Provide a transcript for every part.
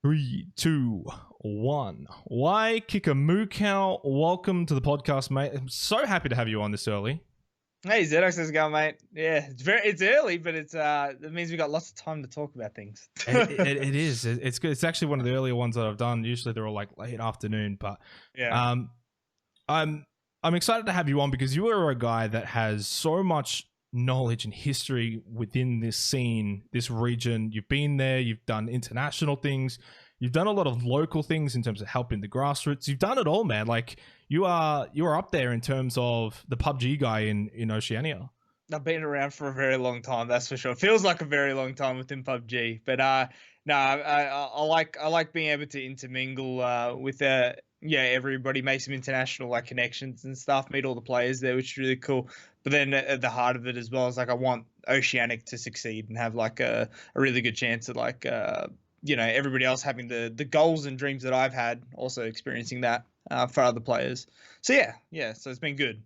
Three, two, one. Ykikamucow, welcome to the podcast, mate. I'm so happy to have you on this early. Hey, Zenox, how's it going, mate? Yeah, it's early, but it means we got lots of time to talk about things. It is. It's good. It's actually one of the earlier ones that I've done. Usually they're all like late afternoon, but yeah, I'm excited to have you on because you are a guy that has so much knowledge and history within this scene, this region. You've been there, you've done international things, you've done a lot of local things in terms of helping the grassroots. You've done it all, man. Like you are up there in terms of the PUBG guy in Oceania. I've been around for a very long time, that's for sure. It feels like a very long time within PUBG, but no, I like being able to intermingle with everybody, make some international like connections and stuff, meet all the players there, which is really cool. But then at the heart of it as well is like I want Oceanic to succeed and have like a really good chance at like everybody else having the goals and dreams that I've had, also experiencing that for other players. So yeah, so it's been good.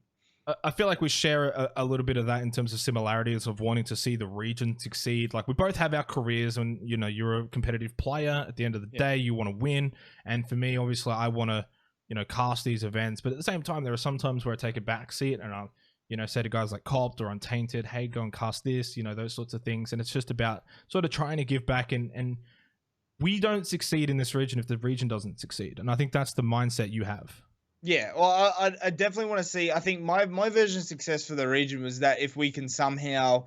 I feel like we share a little bit of that in terms of similarities of wanting to see the region succeed. Like we both have our careers and, you're a competitive player. At the end of the day, you want to win. And for me, obviously, I want to, cast these events. But at the same time, there are some times where I take a back seat and I'll, say to guys like Copt or Untainted, hey, go and cast this, those sorts of things. And it's just about sort of trying to give back. And we don't succeed in this region if the region doesn't succeed. And I think that's the mindset you have. Yeah, well, I definitely want to see. I think my version of success for the region was that if we can somehow,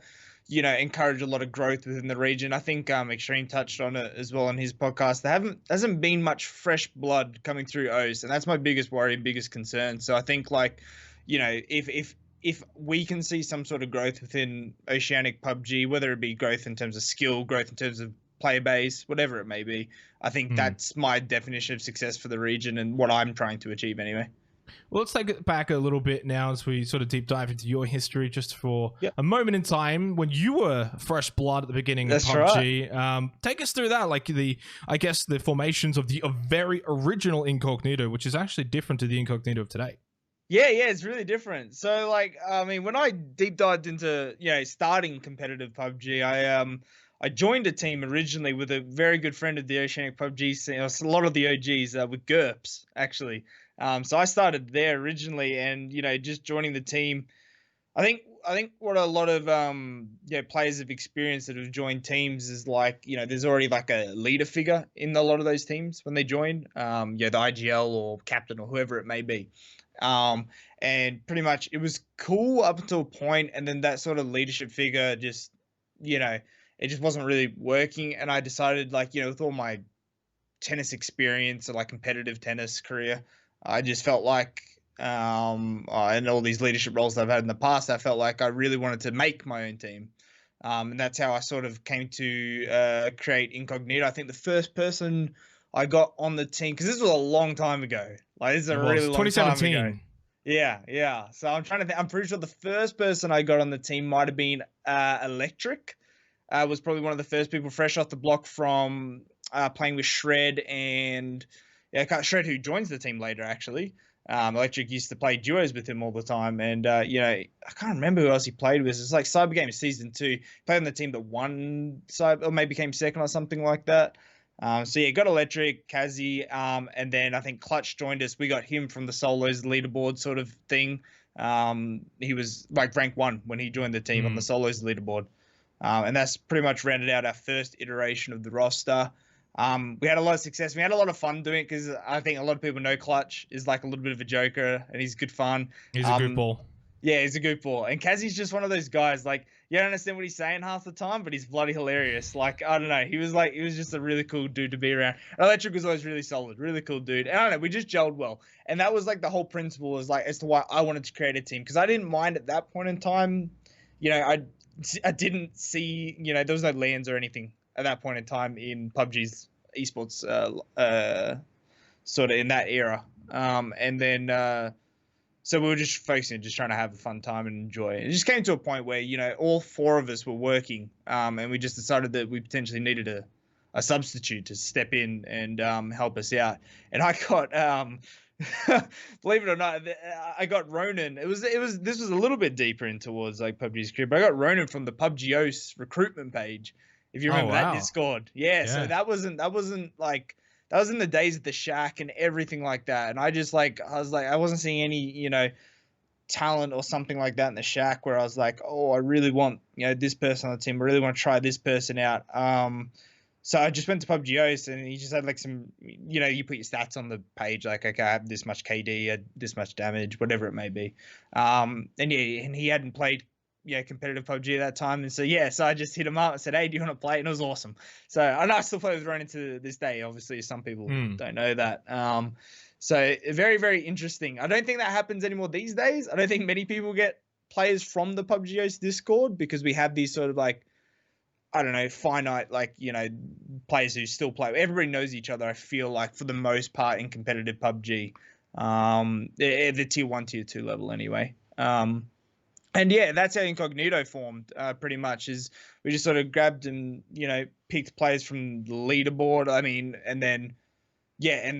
encourage a lot of growth within the region. I think Extreme touched on it as well on his podcast. There hasn't been much fresh blood coming through O's, and that's my biggest worry and biggest concern. So I think if we can see some sort of growth within Oceanic PUBG, whether it be growth in terms of skill, growth in terms of player base, whatever it may be, I think that's my definition of success for the region and what I'm trying to achieve anyway. Well, let's take it back a little bit now as we sort of deep dive into your history just for a moment in time when you were fresh blood at the beginning of PUBG. Right. Take us through that, like the formations of the very original Incognito, which is actually different to the Incognito of today. Yeah, it's really different. So, like, I mean, when I deep dived into, starting competitive PUBG, I joined a team originally with a very good friend of the Oceanic PUBG scene, a lot of the OGs with GURPS, actually. So I started there originally and, just joining the team. I think what a lot of players have experienced that have joined teams is like, there's already like a leader figure in a lot of those teams when they join, the IGL or captain or whoever it may be. And pretty much it was cool up until a point, and then that sort of leadership figure just, it just wasn't really working. And I decided, like, with all my tennis experience or like competitive tennis career, I just felt like, and all these leadership roles that I've had in the past, I felt like I really wanted to make my own team. And that's how I sort of came to create Incognito. I think the first person I got on the team, because this was a long time ago. Like, this is a really long 2017. Time ago. Yeah. So I'm trying to think. I'm pretty sure the first person I got on the team might have been Electric. Was probably one of the first people fresh off the block from playing with Shred and Shred, who joins the team later, actually. Electric used to play duos with him all the time. And, I can't remember who else he played with. It's like Cyber Games Season 2. He played on the team that won Cyber, or maybe came second or something like that. Got Electric, Kazi, and then I think Clutch joined us. We got him from the solos leaderboard sort of thing. He was like rank 1 when he joined the team on the solos leaderboard. And that's pretty much rounded out our first iteration of the roster. We had a lot of success. We had a lot of fun doing it because I think a lot of people know Clutch is like a little bit of a joker and he's good fun. He's a goofball. Yeah, he's a goofball. And Kazi's just one of those guys, like, you don't understand what he's saying half the time, but he's bloody hilarious. Like, I don't know. He was just a really cool dude to be around. Electric was always really solid, really cool dude. And I don't know, we just gelled well. And that was like the whole principle as to why I wanted to create a team. Because I didn't mind at that point in time, I didn't see, there was no LANs or anything at that point in time in PUBG's esports, sort of in that era. And then, so we were just focusing, just trying to have a fun time and enjoy it. It just came to a point where, all 4 of us were working, and we just decided that we potentially needed a substitute to step in and help us out. And I got, believe it or not, I got Ronan. This was a little bit deeper in towards like PUBG's career, but I got Ronan from the PUBG O's recruitment page. If you Oh remember that wow. Discord. Yeah, so Yeah. that wasn't like that was in the days of the Shack and everything like that. And I just like I wasn't seeing any, talent or something like that in the Shack where I was like, oh, I really want, this person on the team. I really want to try this person out. So I just went to PUBG and he just had like some, you put your stats on the page, like, okay, I have this much KD, this much damage, whatever it may be. And he hadn't played, competitive PUBG at that time. And so, so I just hit him up and said, hey, do you want to play? And it was awesome. So, and I still play with Ronan to this day. Obviously, some people don't know that. So very, very interesting. I don't think that happens anymore these days. I don't think many people get players from the PUBG Discord because we have these sort of like, I don't know, finite, like, players who still play. Everybody knows each other, I feel like, for the most part in competitive PUBG. The tier 1, tier 2 level anyway. And yeah, that's how Incognito formed, pretty much, is we just sort of grabbed and, picked players from the leaderboard. I mean, and then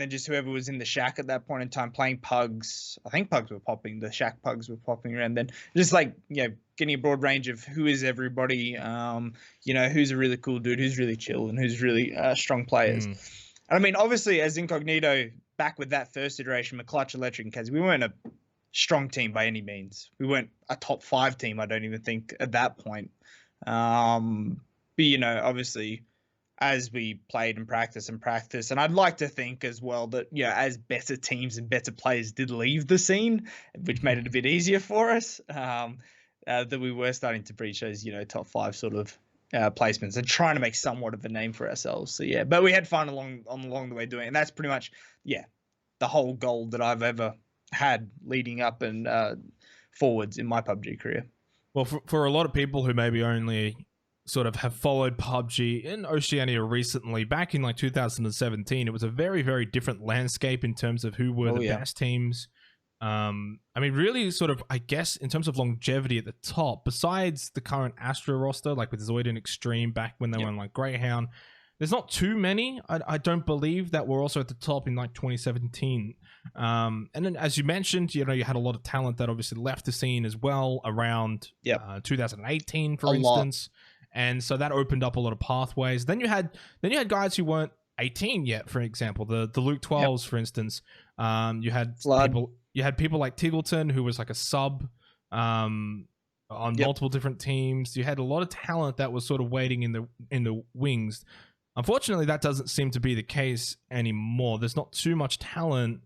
just whoever was in the Shack at that point in time playing Pugs. I think Pugs were popping. The Shack Pugs were popping around then. Just like, getting a broad range of who is everybody, who's a really cool dude, who's really chill, and who's really strong players. And I mean, obviously, as Incognito, back with that first iteration, McClutch, Electric, and Kaz, we weren't a strong team by any means. We weren't a top 5 team, I don't even think, at that point. But, obviously, as we played and practiced, and I'd like to think as well that, as better teams and better players did leave the scene, which made it a bit easier for us, that we were starting to breach those, top 5 sort of placements and trying to make somewhat of a name for ourselves. So yeah, but we had fun along the way doing it. And that's pretty much, the whole goal that I've ever had leading up and forwards in my PUBG career. Well, for a lot of people who maybe only sort of have followed PUBG in Oceania recently, back in like 2017, it was a very, very different landscape in terms of who were the best teams. I mean, really sort of, I guess, in terms of longevity at the top, besides the current Astra roster, like with Zoid and Extreme back when they were on like Greyhound, there's not too many, I don't believe, that were also at the top in like 2017. And then, as you mentioned, you had a lot of talent that obviously left the scene as well around 2018, for instance. And so that opened up a lot of pathways. Then you had guys who weren't 18 yet, for example, the Luke 12s, for instance. You had people like Tiggleton, who was like a sub on multiple different teams. You had a lot of talent that was sort of waiting in the wings. Unfortunately, that doesn't seem to be the case anymore. There's not too much talent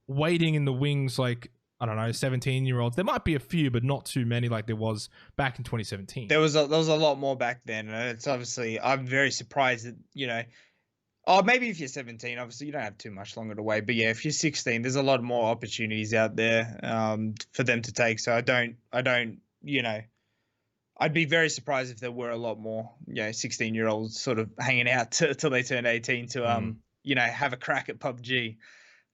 waiting in the wings, like, I don't know, 17-year-olds. There might be a few, but not too many like there was back in 2017. There was a lot more back then. And it's obviously, I'm very surprised that, maybe if you're 17, obviously you don't have too much longer to wait. But yeah, if you're 16, there's a lot more opportunities out there for them to take. So I'd be very surprised if there were a lot more, 16-year-olds sort of hanging out till they turn 18 to, have a crack at PUBG.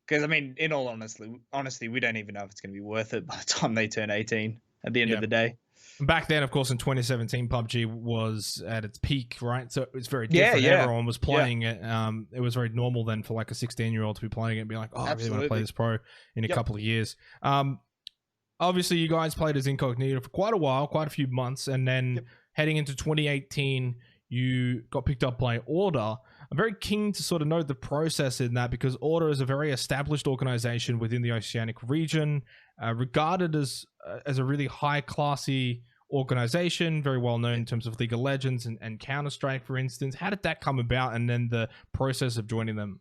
Because, I mean, in all honesty, we don't even know if it's going to be worth it by the time they turn 18 at the end of the day. Back then, of course, in 2017, PUBG was at its peak, right? So it was very different. Everyone was playing it. It was very normal then for like a 16-year-old to be playing it and be like, oh, I really want to play this pro in a couple of years. Obviously, you guys played as Incognito for quite a while, quite a few months. And then heading into 2018, you got picked up by Order. I'm very keen to sort of know the process in that, because Order is a very established organization within the Oceanic region, regarded as a really high-classy organization, very well known in terms of League of Legends and Counter-Strike, for instance. How did that come about, and then the process of joining them?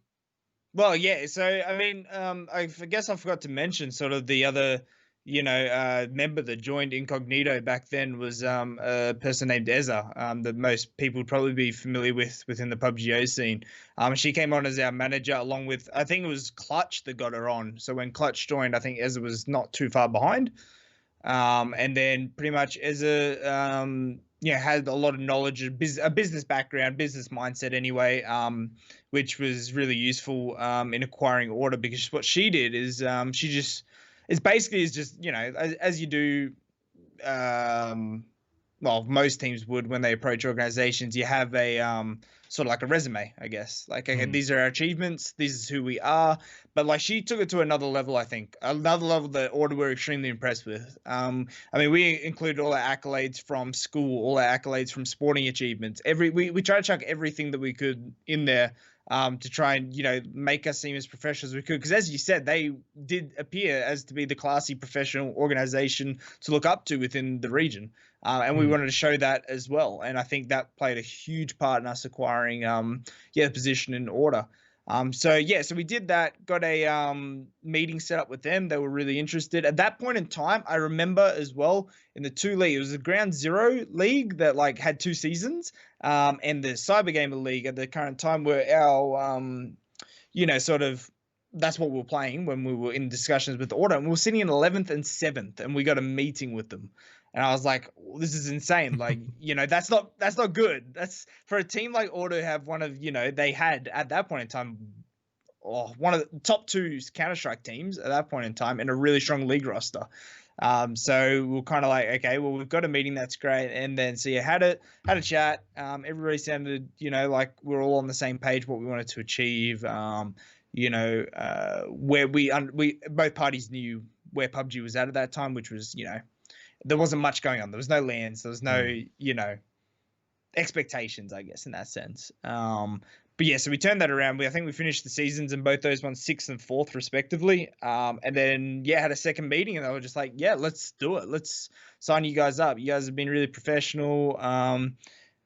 Well, yeah, so, I mean, I guess I forgot to mention sort of the other member that joined Incognito back then was a person named Ezza, that most people would probably be familiar with within the PUBG scene. She came on as our manager along with, I think it was Clutch that got her on. So when Clutch joined, I think Ezza was not too far behind. And then pretty much Ezza, had a lot of knowledge, a business background, business mindset anyway, which was really useful in acquiring Order, because what she did is as you do, well, most teams would when they approach organizations. You have a sort of like a resume, I guess. Like, okay, these are our achievements. This is who we are. But like, she took it to another level. I think another level that Order were extremely impressed with. I mean, we included all our accolades from school, all our accolades from sporting achievements. We tried to chuck everything that we could in there. To try and, you know, make us seem as professional as we could. Because as you said, they did appear as to be the classy professional organization to look up to within the region. And we wanted to show that as well. And I think that played a huge part in us acquiring, the position in Order. So we did that, got a meeting set up with them. They were really interested. At that point in time, I remember as well, in the 2 league, it was the Ground Zero League that like had 2 seasons, and the Cyber Gamer League at the current time were our, sort of, that's what we were playing when we were in discussions with Order. And we were sitting in 11th and 7th, and we got a meeting with them. And I was like, this is insane. Like, that's not good. That's for a team like Order to have one of, they had at that point in time, one of the top 2 Counter-Strike teams at that point in time and a really strong league roster. So we're kind of like, okay, well, we've got a meeting. That's great. And then, so you had a chat. Everybody sounded, like we're all on the same page, what we wanted to achieve. Where we both parties knew where PUBG was at that time, which was, there wasn't much going on. There was no lands. There was no, expectations, I guess, in that sense. But yeah, so we turned that around. I think we finished the seasons and both those ones 6th and 4th respectively. And then, had a second meeting and they were just like, yeah, let's do it. Let's sign you guys up. You guys have been really professional.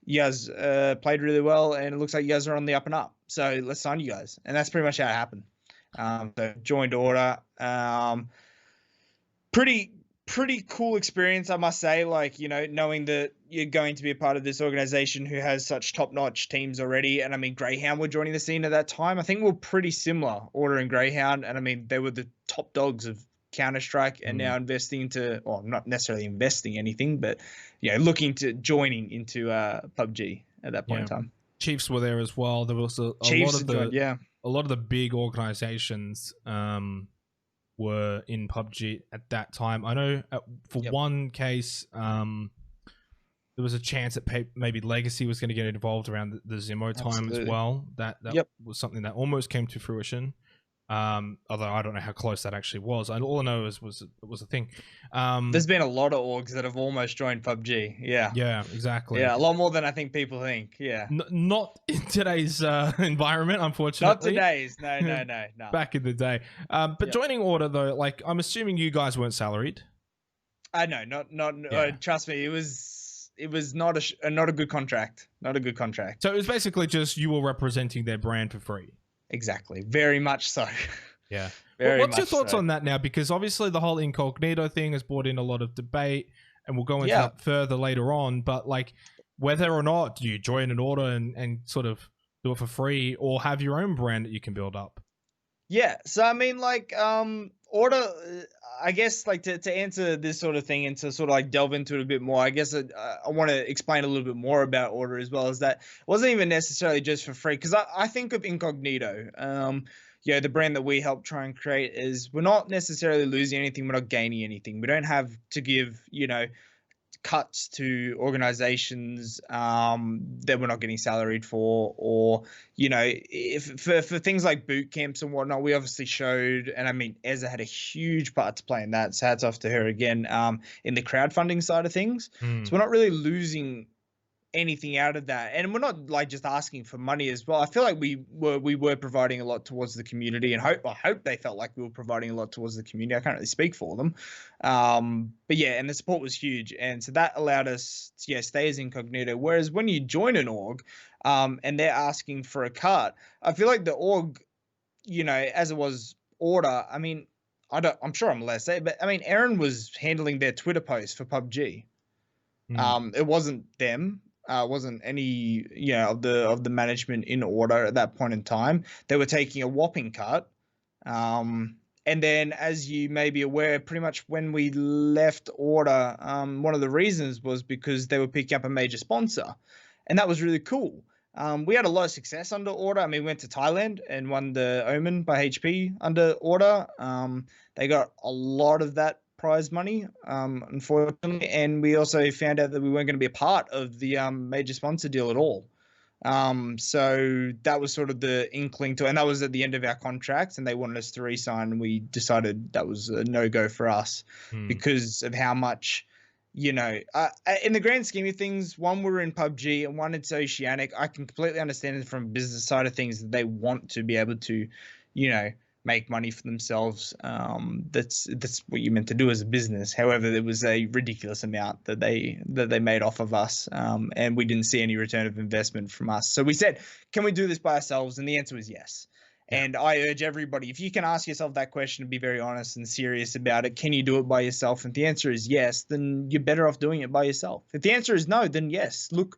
You guys played really well and it looks like you guys are on the up and up. So let's sign you guys. And that's pretty much how it happened. So joined Order. Pretty cool experience, I must say, like, knowing that you're going to be a part of this organization who has such top-notch teams already. And I mean, Greyhound were joining the scene at that time. I think we're pretty similar, Order and Greyhound. And I mean, they were the top dogs of Counter-Strike and now investing into, or not necessarily investing anything, but, looking to joining into PUBG at that point in time. Chiefs were there as well. There was a lot of the big organizations, were in PUBG at that time. I know for one case, there was a chance that maybe Legacy was going to get involved around the Zemo time as well. That was something that almost came to fruition. Although I don't know how close that actually was. All I know is it was a thing. There's been a lot of orgs that have almost joined PUBG. Yeah, exactly. Yeah, a lot more than I think people think. Yeah, not in today's environment, unfortunately. Not today's. No. Back in the day. But joining Order though, like I'm assuming you guys weren't salaried. No, not. Trust me, it was not a good contract. Not a good contract. So it was basically just you were representing their brand for free. Exactly. Very much so. Yeah. What's your thoughts on that now? Because obviously the whole Incognito thing has brought in a lot of debate and we'll go into that further later on. But like whether or not you join an Order and sort of do it for free or have your own brand that you can build up. Yeah. So, I mean, like, Order, I guess, like, to answer this sort of thing and to sort of, like, delve into it a bit more, I guess I want to explain a little bit more about Order as well, as that it wasn't even necessarily just for free. Because I think of Incognito, the brand that we help try and create is we're not necessarily losing anything. We're not gaining anything. We don't have to give, cuts to organizations that we're not getting salaried for, or if for things like boot camps and whatnot, we obviously showed, and I mean Ezra had a huge part to play in that, so hats off to her again, in the crowdfunding side of things. So we're not really losing anything out of that, and we're not like just asking for money as well. I feel like we were providing a lot towards the community, and I hope they felt like we were providing a lot towards the community. I can't really speak for them, but yeah, and the support was huge, and so that allowed us to stay as Incognito. Whereas when you join an org, and they're asking for a cut, I feel like the org, as it was Order, I mean, I'm sure I'm allowed to say it, but I mean, Aaron was handling their Twitter posts for PUBG. It wasn't them. Wasn't any of the management in Order at that point in time. They were taking a whopping cut, and then, as you may be aware, pretty much when we left Order, one of the reasons was because they were picking up a major sponsor, and that was really cool. We had a lot of success under Order. I mean, we went to Thailand and won the Omen by HP under Order. They got a lot of that prize money, unfortunately, and we also found out that we weren't going to be a part of the major sponsor deal at all. So that was sort of the inkling to, and that was at the end of our contracts, and they wanted us to re-sign, and we decided that was a no-go for us because of how much, you know, in the grand scheme of things, one, we're in PUBG and one, it's Oceanic. I can completely understand it from a business side of things that they want to be able to, you know, make money for themselves. That's what you're meant to do as a business. However, there was a ridiculous amount that they made off of us, and we didn't see any return of investment from us. So we said, can we do this by ourselves? And the answer was yes. Yeah. And I urge everybody, if you can ask yourself that question and be very honest and serious about it, can you do it by yourself? And if the answer is yes, then you're better off doing it by yourself. If the answer is no, then yes, look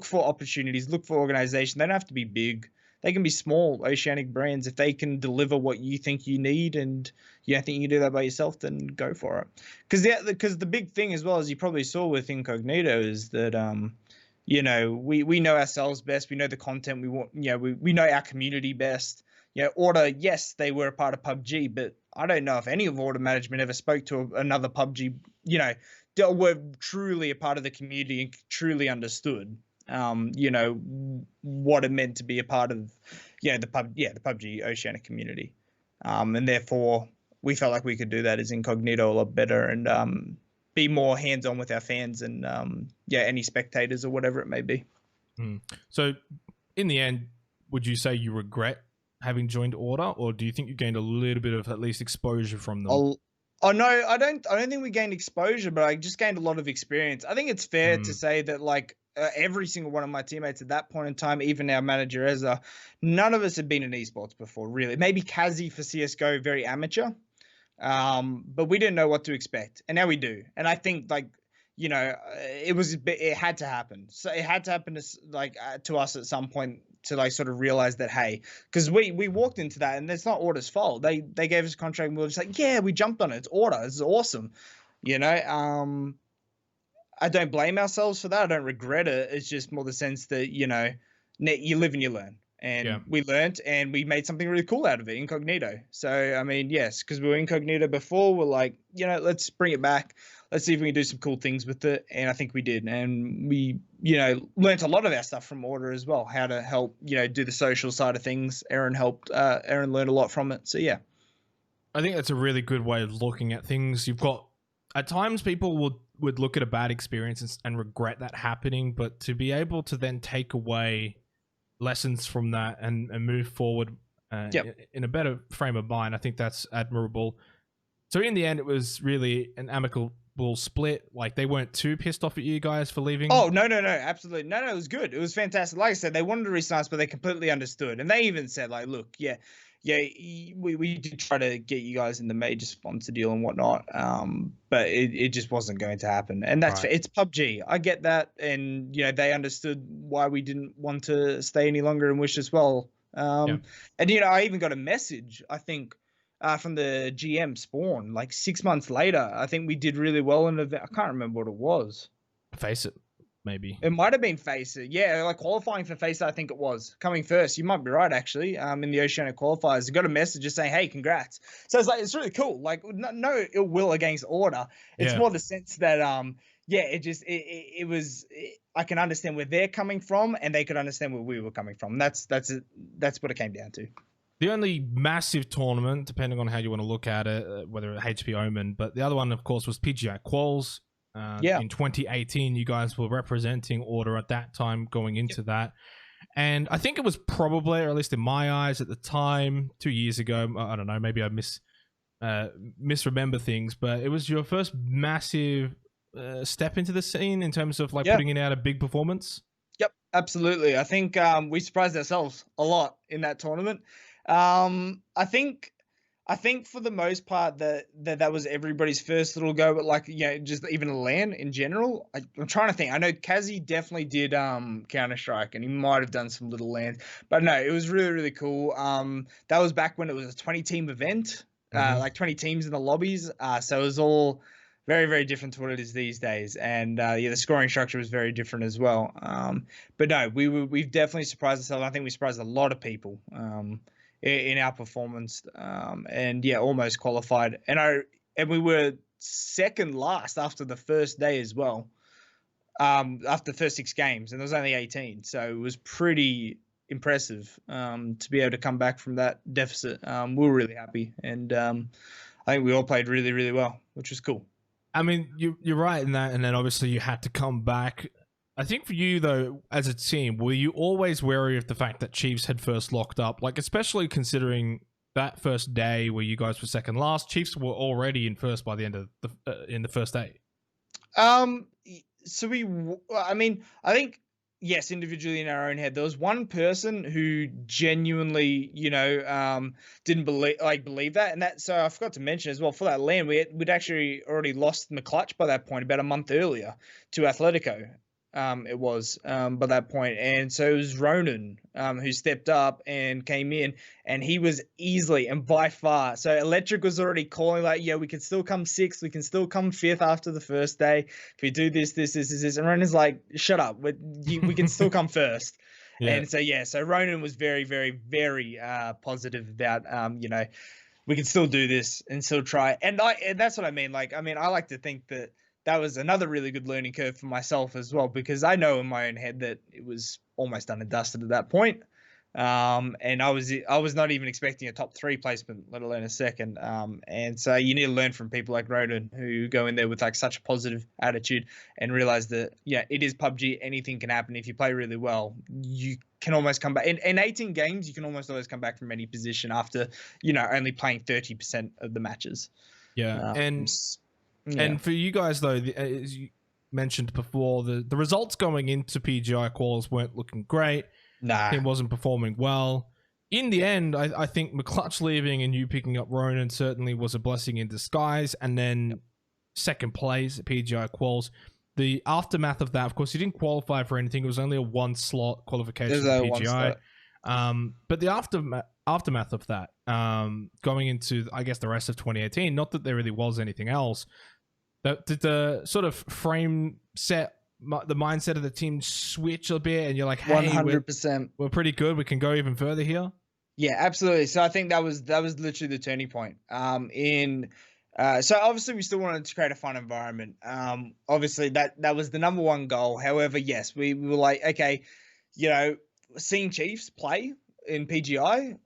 for opportunities, look for organization. They don't have to be big. They can be small Oceanic brands. If they can deliver what you think you need and you think you can do that by yourself, then go for it. Because the big thing as well, as you probably saw with Incognito, is that you know, we know ourselves best. We know the content we want. You know, we know our community best. You know, Order, yes, they were a part of PUBG, but I don't know if any of Order management ever spoke to another PUBG. You know, were truly a part of the community and truly understood. You know, what it meant to be a part of, the PUBG Oceanic community. And therefore we felt like we could do that as Incognito a lot better and be more hands-on with our fans and, any spectators or whatever it may be. So in the end, would you say you regret having joined Order, or do you think you gained a little bit of at least exposure from them? Oh no, I don't think we gained exposure, but I just gained a lot of experience. I think it's fair to say that like every single one of my teammates at that point in time, even our manager Ezra, none of us had been in esports before, really. Maybe Kazi for CSGO, very amateur, but we didn't know what to expect, and now we do. And I think like, you know, it had to happen. So it had to happen to us at some point to like sort of realize that, hey, because we walked into that and it's not Order's fault. They gave us a contract and we were just like, yeah, we jumped on it. It's Order. This is awesome. You know, I don't blame ourselves for that. I don't regret it. It's just more the sense that, you know, you live and you learn. And we learned and we made something really cool out of it, Incognito. So, I mean, yes, because we were Incognito before, we're like, you know, let's bring it back. Let's see if we can do some cool things with it. And I think we did. And we, you know, learned a lot of our stuff from Order as well, how to help, you know, do the social side of things. Aaron learned a lot from it. So, yeah. I think that's a really good way of looking at things. You've got, at times people would look at a bad experience and regret that happening, but to be able to then take away lessons from that and move forward in a better frame of mind, I think that's admirable. So in the end, it was really an amicable split. Like, they weren't too pissed off at you guys for leaving. Oh, no, absolutely. No, it was good. It was fantastic. Like I said, they wanted to resign us, but they completely understood. And they even said, like, look, we did try to get you guys in the major sponsor deal and whatnot, but it just wasn't going to happen. And that's it's PUBG. I get that, and you know they understood why we didn't want to stay any longer and wish us well. And you know, I even got a message, I think, from the GM Spawn like 6 months later. I think we did really well in the. I can't remember what it was. Faceit. Maybe it might have been Faceit, yeah, like qualifying for Faceit. I think it was coming first. You might be right, actually. In the Oceanic qualifiers, I got a message just saying, "Hey, congrats." So it's like it's really cool. Like no ill will against Order. It's more the sense that it was. I can understand where they're coming from, and they could understand where we were coming from. That's what it came down to. The only massive tournament, depending on how you want to look at it, whether HP Omen, but the other one, of course, was PGi Quals. In 2018, you guys were representing Order at that time going into that. And I think it was probably, or at least in my eyes at the time, 2 years ago, I don't know, maybe I misremember things, but it was your first massive step into the scene in terms of like putting in out a big performance. Yep, absolutely. I think we surprised ourselves a lot in that tournament. I think for the most part that was everybody's first little go, but like, just even LAN in general. I'm trying to think. I know Kazi definitely did Counter-Strike, and he might have done some little LANs, but no, it was really, really cool. That was back when it was a 20-team event, like 20 teams in the lobbies. So it was all very, very different to what it is these days. And the scoring structure was very different as well. But no, we've definitely surprised ourselves. I think we surprised a lot of people. In our performance, and almost qualified. And we were second last after the first day as well. After the first 6 games, and there was only 18, so it was pretty impressive to be able to come back from that deficit. We were really happy, and I think we all played really, really well, which was cool. I mean, you're right in that, and then obviously you had to come back. I think for you, though, as a team, were you always wary of the fact that Chiefs had first locked up? Like, especially considering that first day where you guys were second last, Chiefs were already in first by the end of in the first day. So I mean, I think, yes, individually in our own head, there was one person who genuinely, didn't believe that. And that, so I forgot to mention as well, for that LAN, we'd actually already lost in the clutch by that point, about a month earlier, to Athletico. It was by that point, and so it was Ronan who stepped up and came in, and he was easily and by far. So Electric was already calling like, yeah, we can still come 6th, we can still come 5th after the first day if we do this, and Ronan's like, shut up, we can still come first. Yeah. And so Ronan was very, very, very positive about we can still do this and still try, and that's what I mean. Like, I like to think that was another really good learning curve for myself as well, because I know in my own head that it was almost done and dusted at that point. And I was not even expecting a top 3 placement, let alone a second. And so you need to learn from people like Ronan, who go in there with like such a positive attitude and realize that, yeah, it is PUBG. Anything can happen. If you play really well, you can almost come back. In 18 games, you can almost always come back from any position after, only playing 30% of the matches. Yeah. And for you guys, though, as you mentioned before, the results going into PGi Quals weren't looking great. Nah. It wasn't performing well. In the end, I think McClutch leaving and you picking up Ronan certainly was a blessing in disguise. And then second place at PGi Quals. The aftermath of that, of course, you didn't qualify for anything. It was only a 1-slot qualification for PGi. But the aftermath of that, going into, I guess, the rest of 2018, not that there really was anything else, but did the sort of frame set, the mindset of the team switch a bit, and you're like, hey, 100%. We're pretty good, we can go even further here? Yeah, absolutely. So I think that was literally the turning point. So obviously we still wanted to create a fun environment. Obviously that was the number one goal. However, yes, we were like, okay, seeing Chiefs play in PGi,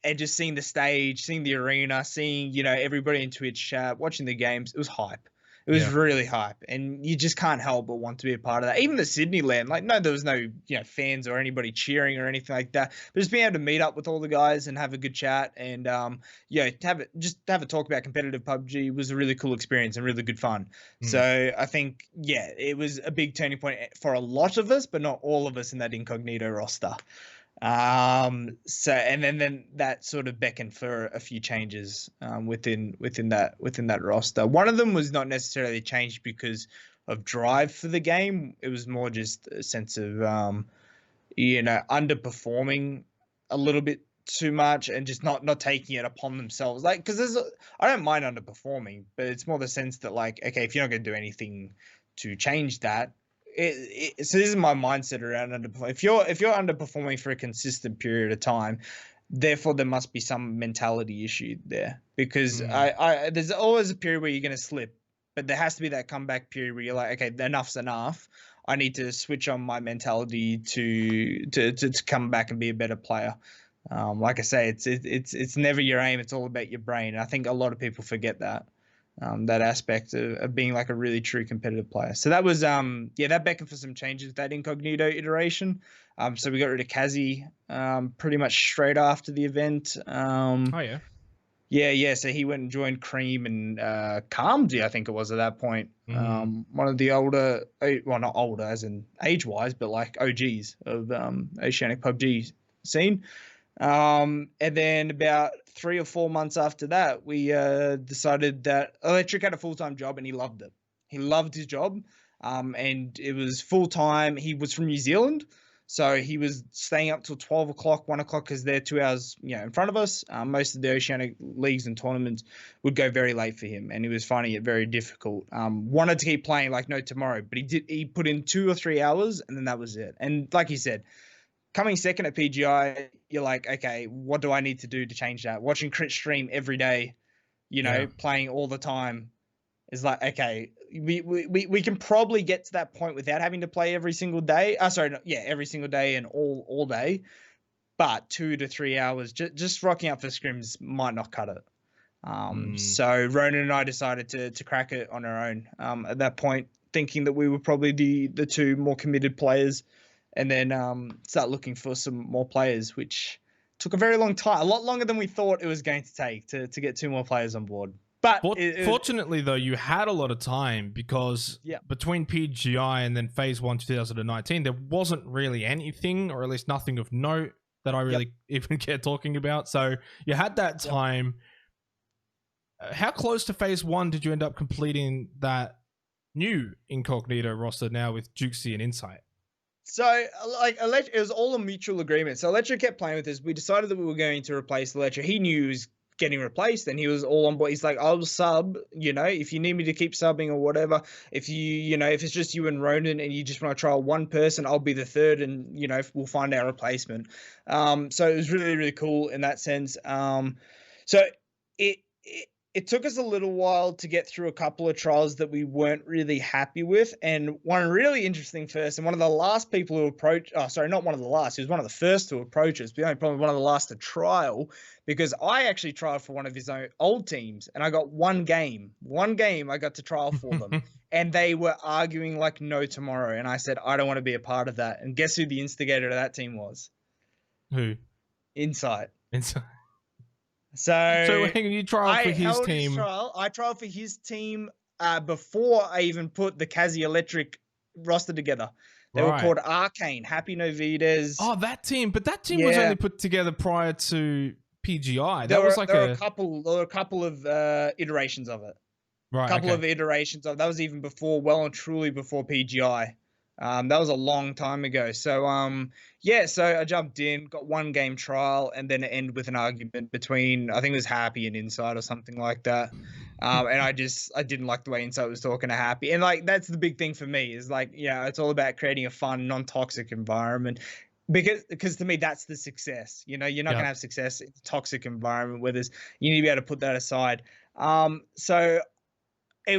and just seeing the stage, seeing the arena, seeing, everybody in Twitch chat, watching the games, it was hype. It was really hype, and you just can't help but want to be a part of that. Even the Sydney land, there was no, fans or anybody cheering or anything like that. But just being able to meet up with all the guys and have a good chat and, have a talk about competitive PUBG was a really cool experience and really good fun. So I think, it was a big turning point for a lot of us, but not all of us in that Incognito roster. And then that sort of beckoned for a few changes within that roster. One of them was not necessarily changed because of drive for the game. It was more just a sense of underperforming a little bit too much and just not taking it upon themselves. Like, because I don't mind underperforming, but it's more the sense that, like, okay, if you're not going to do anything to change that. So this is my mindset around underperforming. If you're underperforming for a consistent period of time, therefore there must be some mentality issue there, because there's always a period where you're going to slip, but there has to be that comeback period where you're like, okay, enough's enough. I need to switch on my mentality to come back and be a better player. Like I say, it's never your aim. It's all about your brain. And I think a lot of people forget that. That aspect of being like a really true competitive player. So that was that beckoned for some changes with that Incognito iteration. So we got rid of Kazi pretty much straight after the event. So he went and joined Cream and Calmsy, I think it was at that point. One of the older, well, not older as in age wise, but like OGs of Oceanic PUBG scene. And then about 3 or 4 months after that, we decided that Electric had a full-time job and he loved it. He loved his job, and it was full-time. He was from New Zealand, so he was staying up till 12 o'clock, 1 o'clock, because they're 2 hours in front of us. Most of the Oceanic leagues and tournaments would go very late for him, and he was finding it very difficult. Wanted to keep playing like no tomorrow, but he put in 2 or 3 hours, and then that was it. And like he said, coming second at PGi, you're like, okay, what do I need to do to change that? Watching Crit stream every day, playing all the time, It's like, okay, we can probably get to that point without having to play every single day. Every single day and all day. But 2 to 3 hours, just rocking up for scrims might not cut it. So Ronan and I decided to crack it on our own at that point, thinking that we were probably the two more committed players, and then start looking for some more players, which took a very long time, a lot longer than we thought it was going to take to get 2 more players on board. But fortunately, though, you had a lot of time because between PGi and then Phase 1 2019, there wasn't really anything, or at least nothing of note that I really even care talking about. So you had that time. How close to Phase 1 did you end up completing that new Incognito roster now with Jouxy and Insight? So, like, it was all a mutual agreement. So Electra kept playing with us. We decided that we were going to replace Electra. He knew he was getting replaced, and he was all on board. He's like, I'll sub, if you need me to keep subbing or whatever. If if it's just you and Ronan and you just want to trial one person, I'll be the third, and we'll find our replacement. So it was really, really cool in that sense. So it took us a little while to get through a couple of trials that we weren't really happy with. And one really interesting first, and one of the last people who approached, not one of the last, he was one of the first to approach us, but probably one of the last to trial, because I actually trialed for one of his own old teams, and I got one game I got to trial for them. And they were arguing like no tomorrow. And I said, I don't want to be a part of that. And guess who the instigator of that team was? Who? Insight. So hang on, you trialed for his team. I trialed for his team before I even put the Kazi Electric roster together. They were called Arcane, Happy Novides. Oh, that team. But that team was only put together prior to PGi. There were a couple of iterations of it. Right. A couple of iterations of that was even well and truly before PGi. That was a long time ago. So so I jumped in, got one game trial, and then it ended with an argument between, I think it was Happy and Insight or something like that. And I didn't like the way Insight was talking to Happy. And like that's the big thing for me is like, it's all about creating a fun, non-toxic environment. Because to me that's the success. You're not gonna have success in a toxic environment where you need to be able to put that aside. And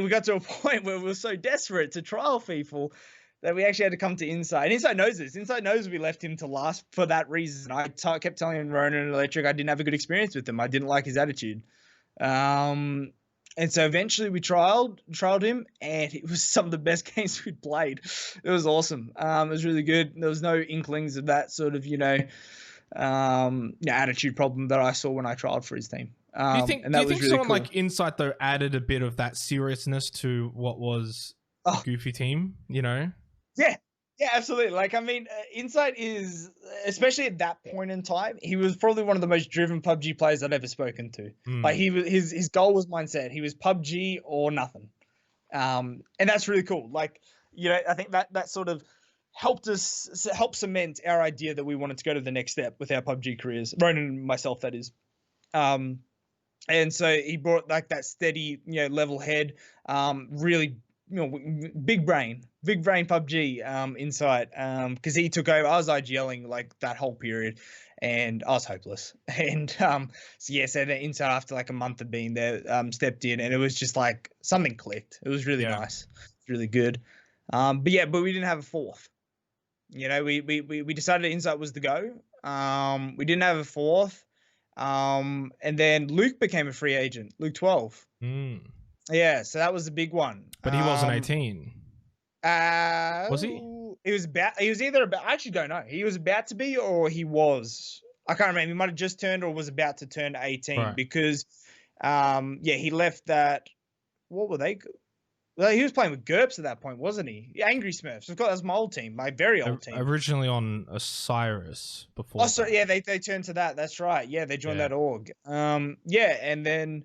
we got to a point where we were so desperate to trial people that we actually had to come to Insight. And Insight knows this. Insight knows we left him to last for that reason. I kept telling him Ronan and Electric I didn't have a good experience with him. I didn't like his attitude. And so eventually we trialed him, and it was some of the best games we'd played. It was awesome. It was really good. There was no inklings of that sort of, attitude problem that I saw when I trialed for his team. Do you think really someone like Insight, though, added a bit of that seriousness to what was a goofy team, Yeah, absolutely. Like, I mean, Insight is, especially at that point in time, he was probably one of the most driven PUBG players I'd ever spoken to. Like, his goal was mindset. He was PUBG or nothing. And that's really cool. Like, I think that sort of helped cement our idea that we wanted to go to the next step with our PUBG careers. Ronan and myself, that is. And so he brought like that steady, level head, really, big brain PUBG Insight, because he took over. I was IGLing like that whole period, and I was hopeless. And so the Insight, after like a month of being there, stepped in, and it was just like something clicked. It was really nice. It's really good. But we didn't have a fourth. We decided Insight was the go. We didn't have a fourth. And then Luke became a free agent. Luke 12. Yeah, so that was the big one. But he wasn't 18. Was he? He was either about, I actually don't know. He was about to be, or he was. I can't remember. He might have just turned or was about to turn 18 because he left that. What were they? Well, he was playing with GURPS at that point, wasn't he? Angry Smurfs. That was my old team, my very old team. Originally on Osiris before. Oh, so they turned to that. That's right. Yeah, they joined that org. And then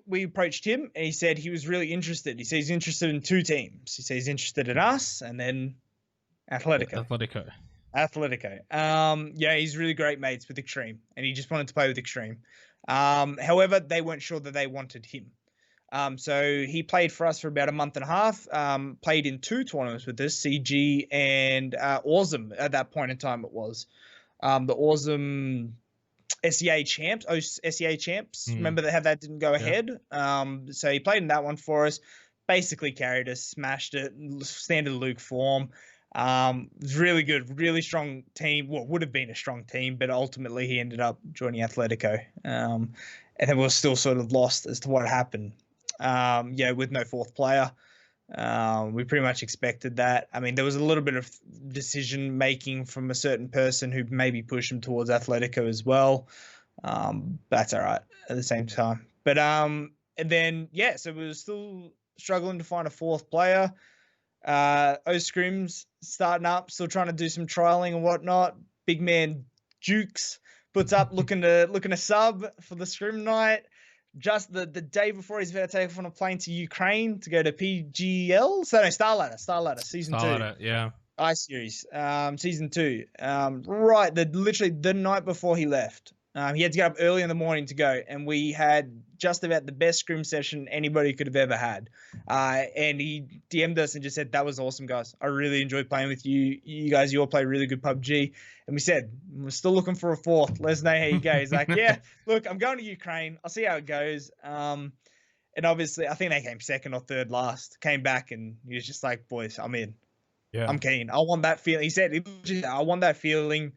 we approached him, and he said he was really interested. He said he's interested in two teams. He said he's interested in us, and then Athletico. He's really great mates with Extreme, and he just wanted to play with Extreme. However, they weren't sure that they wanted him. So he played for us for about a month and a half, played in 2 tournaments with us, CG and Awesome at that point in time it was. The Awesome, SEA champs. SEA champs. Remember that how that didn't go ahead. So he played in that one for us. Basically carried us, smashed it, standard Luke form. It was really good, really strong team. Well, would have been a strong team, but ultimately he ended up joining Athletico. And then we were still sort of lost as to what happened. With no fourth player. We pretty much expected that. I mean, there was a little bit of decision making from a certain person who maybe pushed him towards Athletico as well. That's all right at the same time. But and then so we were still struggling to find a fourth player. Scrims starting up, still trying to do some trialing and whatnot. Big man Jouxy puts up looking to sub for the scrim night. Just the day before he's about to take off on a plane to Ukraine to go to PGL. So no, Star Ladder, season 2. Yeah. I-Series, season 2. Literally the night before he left. He had to get up early in the morning to go, and we had just about the best scrim session anybody could have ever had. And he DM'd us and just said, "That was awesome, guys. I really enjoyed playing with you. You guys, you all play really good PUBG." And we said, "We're still looking for a fourth. Let us know how you go." He's like, "Yeah, look, I'm going to Ukraine. I'll see how it goes." And obviously, I think they came second or third last. Came back, and he was just like, "Boys, I'm in. Yeah, I'm keen. I want that feeling." He said, "I want that feeling,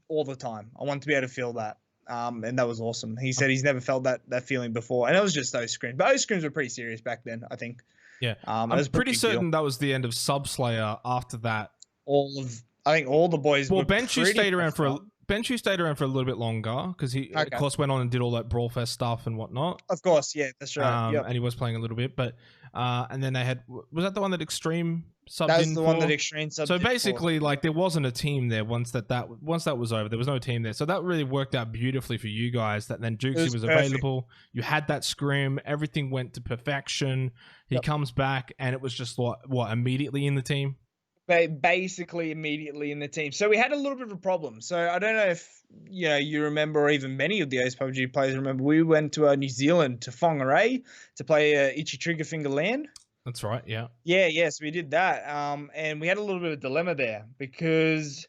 all the time. I want to be able to feel that." And that was awesome. He said he's never felt that feeling before. And it was just those scrims. But those scrims were pretty serious back then, I think. Yeah. I'm pretty certain that was the end of Subslayer after that. I think all the boys were Benchu stayed around for a little bit longer because he, of course, went on and did all that Brawl Fest stuff and whatnot. Of course, yeah, that's right. And he was playing a little bit. But and then they had... Was that the one that Extreme subbed in for? That was the one that Extreme subbed in So basically, like, there wasn't a team there once that was over. There was no team there. So that really worked out beautifully for you guys, that then Jouxy was available. You had that scrim. Everything went to perfection. He comes back, and it was just, what, immediately in the team? Basically immediately in the team. So we had a little bit of a problem. So I don't know if you remember, or even many of the Ace PUBG players remember, we went to New Zealand to Whangarei to play Itchy Trigger Finger LAN. That's right, yeah. Yes, we did that. And we had a little bit of a dilemma there because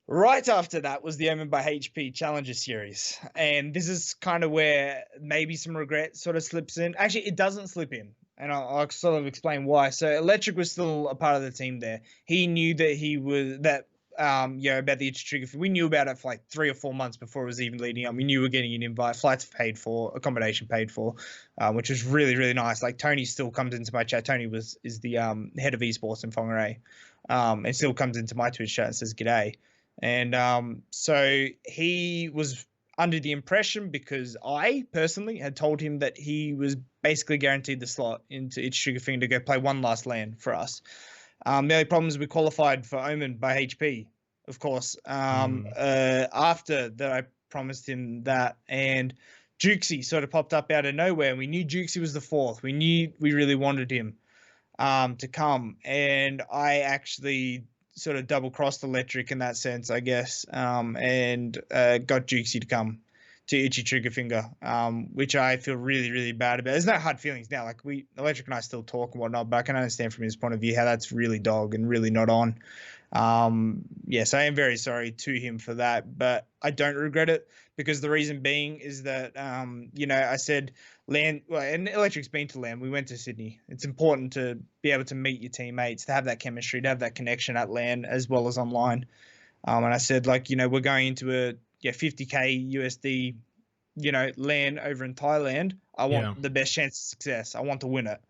right after that was the Omen by HP Challenger Series. And this is kind of where maybe some regret sort of slips in. Actually, it doesn't slip in. And I'll sort of explain why. So Electric was still a part of the team there. He knew that about the Itchy Trigger. We knew about it for like 3 or 4 months before it was even leading up. We knew we were getting an invite, flights paid for, accommodation paid for, which was really, really nice. Like Tony still comes into my chat. Tony is the head of esports in Whangarei, and still comes into my Twitch chat and says g'day. And so he was under the impression, because I personally had told him that he was basically guaranteed the slot into Itchy Trigger Finger to go play one last LAN for us. The only problem is we qualified for Omen by HP, of course, after that I promised him that. And Jouxy sort of popped up out of nowhere. And we knew Jouxy was the fourth. We knew we really wanted him to come. And I actually sort of double-crossed Electric in that sense, I guess, and got Jouxy to come to Itchy Trigger Finger, which I feel really, really bad about. There's no hard feelings now. Like, Electric and I still talk and whatnot, but I can understand from his point of view how that's really dog and really not on. Yes, I am very sorry to him for that, but I don't regret it, because the reason being is that, I said LAN, and Electric's been to LAN. We went to Sydney. It's important to be able to meet your teammates, to have that chemistry, to have that connection at LAN as well as online. And I said, we're going into a 50K USD, LAN over in Thailand. I want the best chance of success. I want to win it.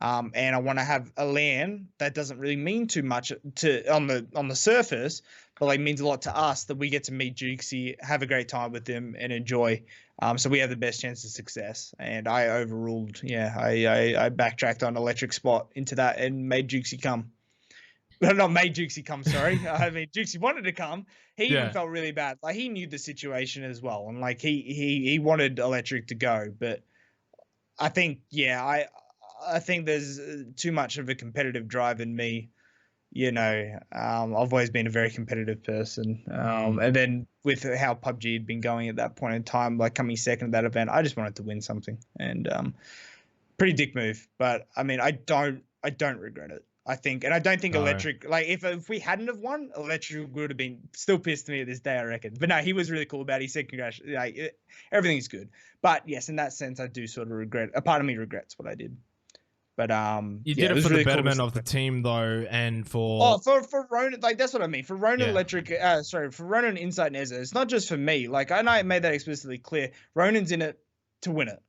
And I want to have a LAN that doesn't really mean too much on the surface, but means a lot to us, that we get to meet Jouxy, have a great time with him, and enjoy. So we have the best chance of success. And I overruled. I backtracked on Electric spot into that and made Jouxy come. Not made Jouxy come, sorry. I mean, Jouxy wanted to come. He even felt really bad. He knew the situation as well, and he wanted Electric to go. But I think, I think there's too much of a competitive drive in me. I've always been a very competitive person. And then with how PUBG had been going at that point in time, coming second at that event, I just wanted to win something. And pretty dick move. But I mean, I don't regret it. I think. And I don't think No. Electric, like if we hadn't have won, Electric would have been still pissed at me at this day, I reckon. But no, he was really cool about it. He said congratulations, like everything's good. But yes, in that sense, I do sort of regret, a part of me regrets what I did. But you did it for really the betterment cool of the team though, and for for Ronan, like that's what I mean. For Ronan Electric, for Ronan Insight and Ezza, it's not just for me. Like I know I made that explicitly clear. Ronan's in it to win it.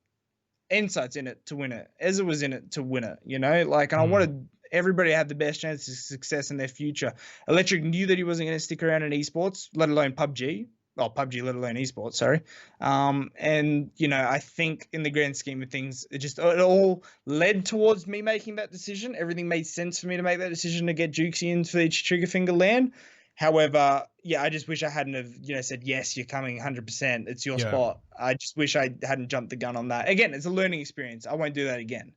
Insight's in it to win it. Ezza was in it to win it, you know? Like, and I wanted everybody to have the best chance of success in their future. Electric knew that he wasn't going to stick around in esports, let alone PUBG. Well, PUBG, let alone esports, sorry. And, you know, I think in the grand scheme of things, it all led towards me making that decision. Everything made sense for me to make that decision to get Jouxy in for each trigger finger land. However, yeah, I just wish I hadn't have, you know, said, yes, you're coming 100%. It's your spot. I just wish I hadn't jumped the gun on that. Again, it's a learning experience. I won't do that again.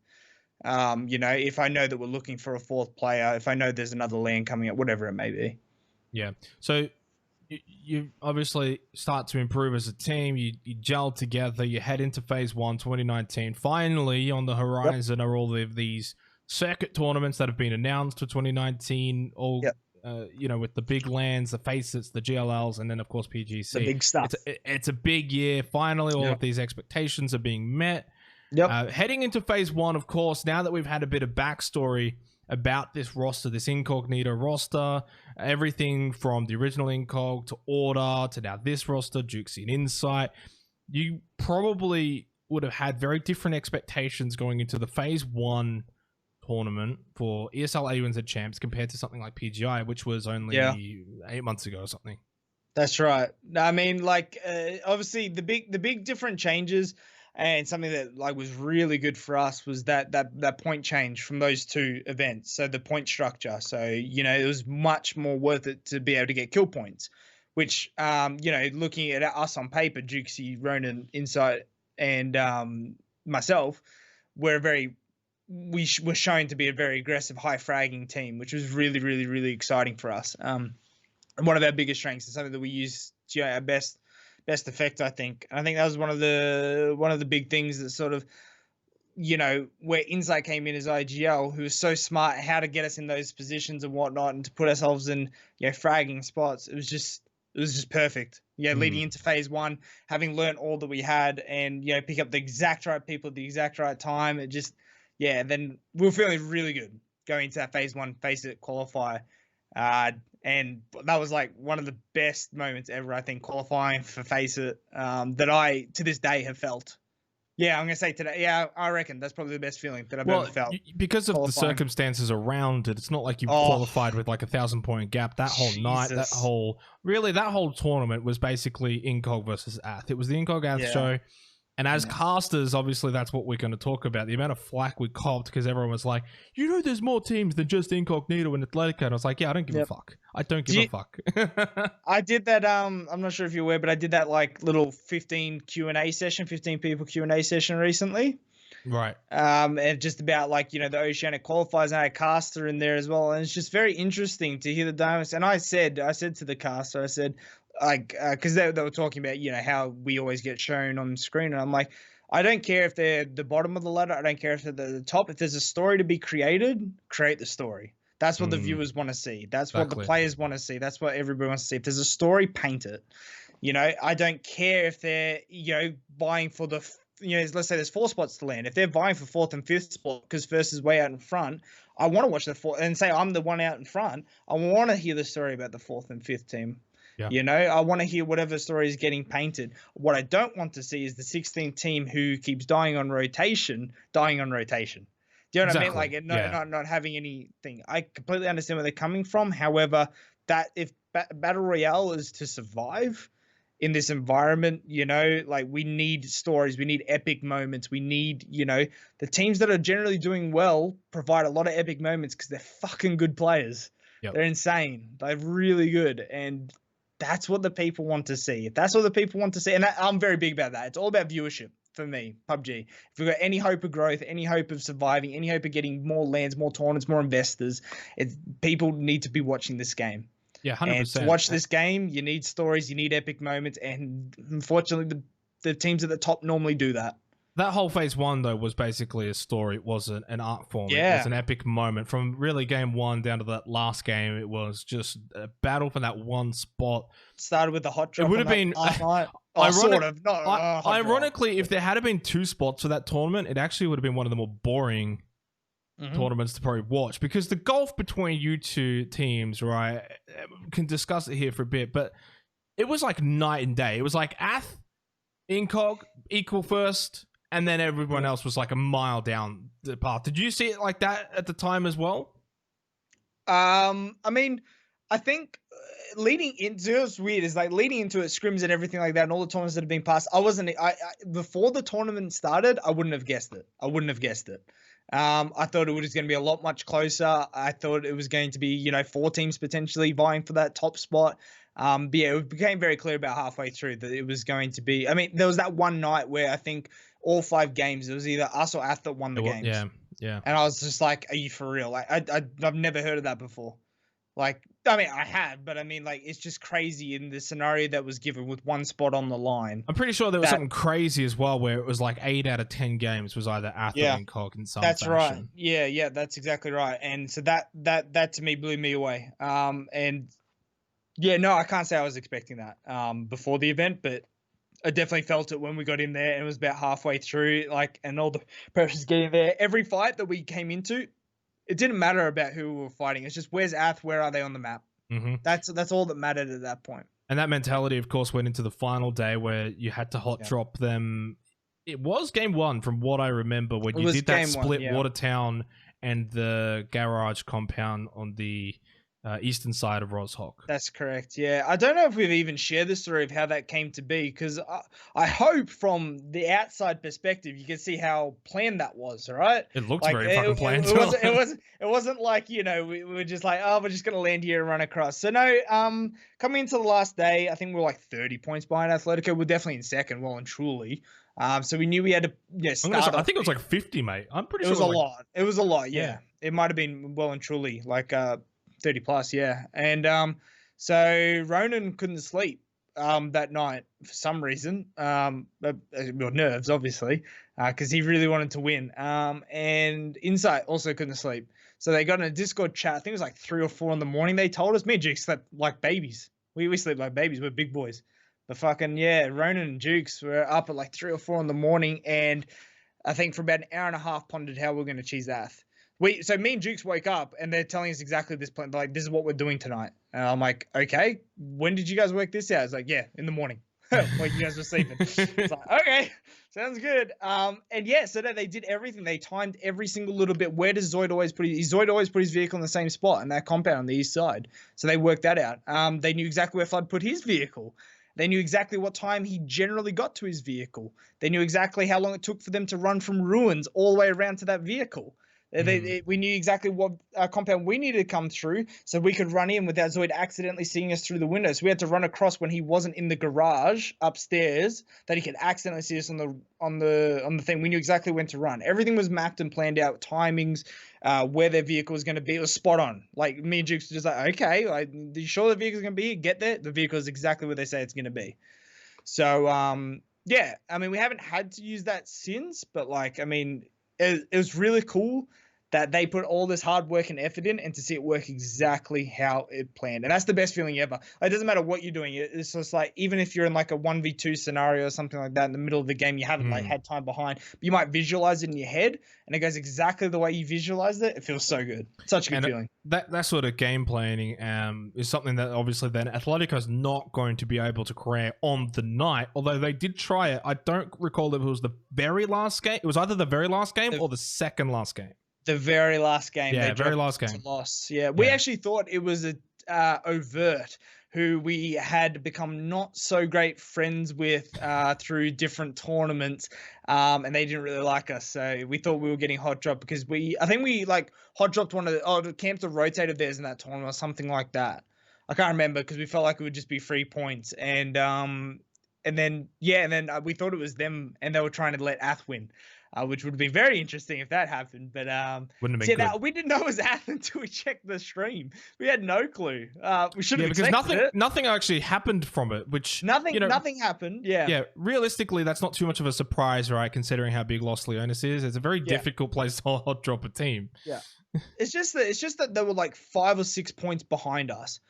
You know, if I know that we're looking for a fourth player, if I know there's another LAN coming up, whatever it may be. Yeah. So you obviously start to improve as a team. You gel together. You head into Phase 1 2019. Finally, on the horizon are all of these circuit tournaments that have been announced for 2019. All you know, with the big lands, the Faceits, the GLLs, and then of course PGC. The big stuff. It's a big year. Finally, all of these expectations are being met. Heading into Phase 1, of course, now that we've had a bit of backstory about this roster, this Incognito roster, everything from the original Incog to Order to now this roster, Jouxy and Insight, you probably would have had very different expectations going into the Phase 1 tournament for ESL AUNZ champs compared to something like PGi, which was only 8 months ago or something. That's right. I mean, like, obviously the big different changes, and something that like was really good for us was that point change from those two events. So the point structure. So, you know, it was much more worth it to be able to get kill points, which, you know, looking at us on paper, Jouxy, Ronan, Insight, and myself, were we were shown to be a very aggressive, high fragging team, which was really, really, really exciting for us. And one of our biggest strengths is something that we use, you know, our best effect, I think. And I think that was one of the big things that sort of, you know, where Insight came in as IGL, who was so smart how to get us in those positions and whatnot, and to put ourselves in, you know, fragging spots. It was just perfect. Yeah, leading into Phase 1, having learned all that we had, and, you know, pick up the exact right people at the exact right time. It just, yeah, then we were feeling really good going into that Phase 1 Faceit qualifier. And that was like one of the best moments ever, I think, qualifying for Faceit, that I, to this day, have felt. Yeah, I'm going to say today. Yeah, I reckon that's probably the best feeling that I've ever felt. Because of the circumstances around it, it's not like you qualified with like a 1,000-point gap. That whole night, that whole tournament was basically Incog versus Ath. It was the Incog Ath show. And as casters, obviously, that's what we're going to talk about. The amount of flack we copped because everyone was like, you know, there's more teams than just Incognito and Athletico. And I was like, yeah, I don't give a fuck. I don't give a fuck. I did that. I'm not sure if you're aware, but I did that like little 15 Q&A session, 15 people Q&A session recently. Right. And just about like, you know, the Oceanic qualifiers, and I had a caster in there as well. And it's just very interesting to hear the dynamics. And I said to the caster, I said, like, because they were talking about, you know, how we always get shown on screen, and I'm like, I don't care if they're the bottom of the ladder, I don't care if they're the top. If there's a story to be created, create the story. That's what the viewers want to see. That's what the players want to see. That's what everybody wants to see. If there's a story, paint it. You know, I don't care if they're, you know, vying for the, you know, let's say there's 4 spots to land. If they're vying for 4th and 5th spot because first is way out in front, I want to watch the 4th and say I'm the one out in front. I want to hear the story about the 4th and 5th team. Yeah. You know, I want to hear whatever story is getting painted. What I don't want to see is the 16th team who keeps dying on rotation. Do you know what I mean? Like, not having anything. I completely understand where they're coming from. However, that if Battle Royale is to survive in this environment, you know, like, we need stories. We need epic moments. We need, you know, the teams that are generally doing well provide a lot of epic moments because they're fucking good players. Yep. They're insane. They're really good. And that's what the people want to see. If that's what the people want to see, and I'm very big about that. It's all about viewership for me, PUBG. If we've got any hope of growth, any hope of surviving, any hope of getting more lands, more tournaments, more investors, people need to be watching this game. Yeah, 100%. And to watch this game, you need stories, you need epic moments, and unfortunately, the teams at the top normally do that. That whole phase one, though, was basically a story. It wasn't an art form. Yeah. It was an epic moment. From really game one down to that last game, it was just a battle for that one spot. Started with the hot drop. It would have been last night. Oh, sort of. Not, ironically, if there had been 2 spots for that tournament, it actually would have been one of the more boring tournaments to probably watch, because the gulf between you two teams, right? We can discuss it here for a bit, but it was like night and day. It was like Incog equal first, and then everyone else was like a mile down the path. Did you see it like that at the time as well? I mean, I think leading into it was weird. Is like leading into it, scrims and everything like that, and all the tournaments that have been passed. I before the tournament started, I wouldn't have guessed it. I thought it was going to be a lot much closer. I thought it was going to be 4 teams potentially vying for that top spot. But yeah, it became very clear about halfway through that it was going to be. I mean, there was that one night where I think all 5 games, it was either us or Ath that won the games. Yeah. And I was just like, "Are you for real?" Like, I've never heard of that before. Like, I mean, I have, but I mean, like, it's just crazy in the scenario that was given with 1 spot on the line. I'm pretty sure there was something crazy as well, where it was like 8 out of 10 games was either Ath or Incog in some fashion. Right. Yeah, that's exactly right. And so that to me blew me away. And yeah, no, I can't say I was expecting that before the event, but I definitely felt it when we got in there, and it was about halfway through, like, and all the pressures getting there. Every fight that we came into, it didn't matter about who we were fighting. It's just, where's Ath? Where are they on the map? That's all that mattered at that point. And that mentality, of course, went into the final day where you had to hot drop them. It was game 1, from what I remember, when you did that split Watertown and the garage compound on the eastern side of Roshawk. That's correct. Yeah, I don't know if we've even shared the story of how that came to be, because I hope from the outside perspective you can see how planned that was. All right, it looked very fucking planned. It wasn't like we were just like, oh, we're just gonna land here and run across. So no, coming into the last day, I think we were like 30 points behind Athletico. We're definitely in second, well and truly. So we knew we had to start. I think it was like 50, mate. I'm pretty sure it was a lot. It was a lot. Yeah. It might have been well and truly like 30 plus, yeah. And so Ronan couldn't sleep that night for some reason. Nerves, obviously, because he really wanted to win. And Insight also couldn't sleep. So they got in a Discord chat. I think it was like 3 or 4 in the morning. They told us, me and Jukes slept like babies. We sleep like babies. We're big boys. But fucking, yeah, Ronan and Jukes were up at like 3 or 4 in the morning. And I think for about an hour and a half pondered how we're going to cheese Ath. So me and Jukes woke up and they're telling us exactly this plan. Like, this is what we're doing tonight. And I'm like, okay, when did you guys work this out? It's like, yeah, in the morning. Like, you guys were sleeping. It's like, okay, sounds good. And yeah, so they did everything. They timed every single little bit. Where does Zoid always put his vehicle in the same spot in that compound on the east side? So they worked that out. They knew exactly where Flood put his vehicle. They knew exactly what time he generally got to his vehicle. They knew exactly how long it took for them to run from ruins all the way around to that vehicle. We knew exactly what compound we needed to come through, so we could run in without Zoid accidentally seeing us through the window. So we had to run across when he wasn't in the garage upstairs, that he could accidentally see us on the thing. We knew exactly when to run. Everything was mapped and planned out, timings, where their vehicle was going to be. It was spot on. Like, me and Jukes were just like, okay, are you sure the vehicle's going to be here? Get there. The vehicle is exactly where they say it's going to be. So yeah, I mean, we haven't had to use that since, but like, I mean, it was really cool that they put all this hard work and effort in, and to see it work exactly how it planned. And that's the best feeling ever. Like, it doesn't matter what you're doing. It's just like, even if you're in like a 1v2 scenario or something like that in the middle of the game, you haven't like had time behind, but you might visualize it in your head and it goes exactly the way you visualized it. It feels so good. Such a good feeling. That sort of game planning is something that obviously then Athletico is not going to be able to create on the night, although they did try it. I don't recall if it was the very last game. It was either the very last game or the second last game. The very last game. Yeah, very last game. Loss. Yeah, we actually thought it was a Overt, who we had become not so great friends with through different tournaments, and they didn't really like us. So we thought we were getting hot dropped because I think we like hot dropped one of the camps of rotated theirs in that tournament or something like that. I can't remember because we felt like it would just be 3 points, and and then we thought it was them, and they were trying to let Ath win, which would be very interesting if that happened. But wouldn't have been good. we didn't know it was Ath until we checked the stream. We had no clue. We should have because expected nothing actually happened from it. Which nothing happened. Yeah. Realistically, that's not too much of a surprise, right? Considering how big Los Leones is, it's a very difficult place to hot drop a team. Yeah, it's just that they were like 5 or 6 points behind us.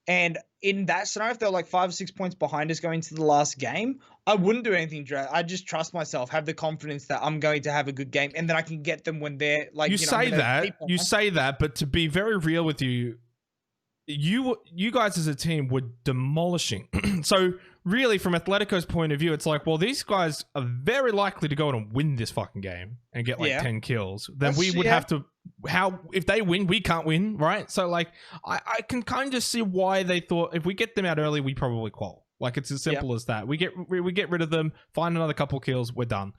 And in that scenario, if they're like 5 or 6 points behind us going into the last game, I wouldn't do anything. I just trust myself, have the confidence that I'm going to have a good game, and then I can get them when they're like. You say that, but to be very real with you, you guys as a team were demolishing. So really, from Atletico's point of view, it's like, well, these guys are very likely to go on and win this fucking game and get like 10 kills. Then we would have to. If they win, we can't win, right? So like, I can kind of see why they thought if we get them out early, we probably qual. Like it's as simple as that. We get rid of them, find another couple kills, we're done.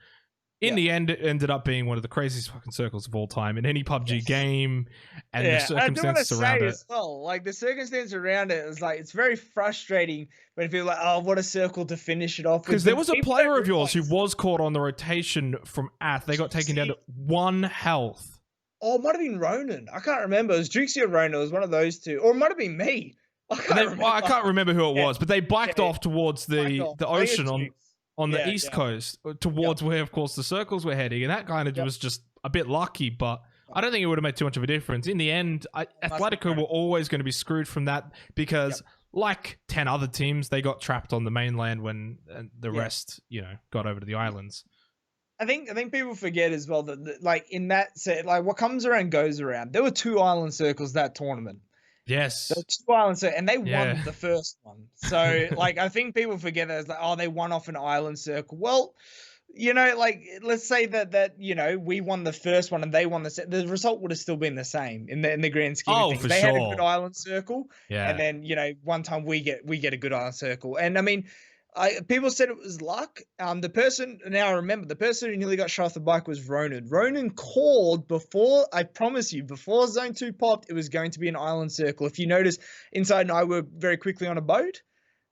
In the end, it ended up being one of the craziest fucking circles of all time in any PUBG game, and the circumstances around it. As well, like the circumstances around it is like it's very frustrating when people are like, oh, what a circle to finish it off. Because there was a player of yours who was caught on the rotation from Ath. They got taken down to 1 health. Oh, it might have been Ronan. I can't remember. It was Jouxy or Ronan. It was one of those two. Or it might have been me. I can't remember who it was, but they biked off towards the ocean on the east coast, towards where, of course, the circles were heading. And that kind of was just a bit lucky, but I don't think it would have made too much of a difference. In the end, Athletico were always going to be screwed from that because, like 10 other teams, they got trapped on the mainland when the rest, got over to the islands. I think people forget as well that like in that set, like what comes around goes around. There were 2 island circles that tournament. Yes. There were 2 island circles, and they won the first one. So like I think people forget that it's like, oh, they won off an island circle. Well, like let's say that we won the first one and they won the result would have still been the same in the grand scheme of things. They had a good island circle, and then one time we get a good island circle, and I mean. People said it was luck. The person who nearly got shot off the bike was Ronan. Ronan called before, I promise you, before Zone 2 popped, it was going to be an island circle. If you notice, Inside and I were very quickly on a boat.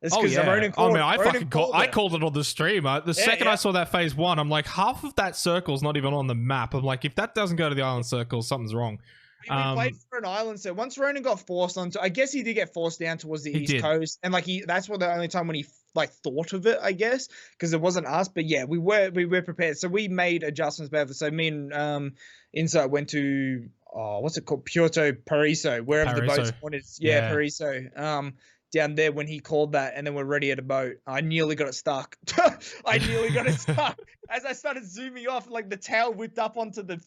It's because Ronan called. I called it on the stream. The second I saw that phase 1, I'm like, half of that circle's not even on the map. I'm like, if that doesn't go to the island circle, something's wrong. We played for an island, so once Ronan got forced onto, I guess he did get forced down towards the east coast, and that's the only time when he like thought of it, I guess, because it wasn't us. But yeah, we were prepared, so we made adjustments. So me and Insight went to what's it called, Puerto Paraiso, wherever the boat wanted. Yeah, Paraiso. Down there when he called that, and then we're ready at a boat. I nearly got it stuck. As I started zooming off, like the tail whipped up onto the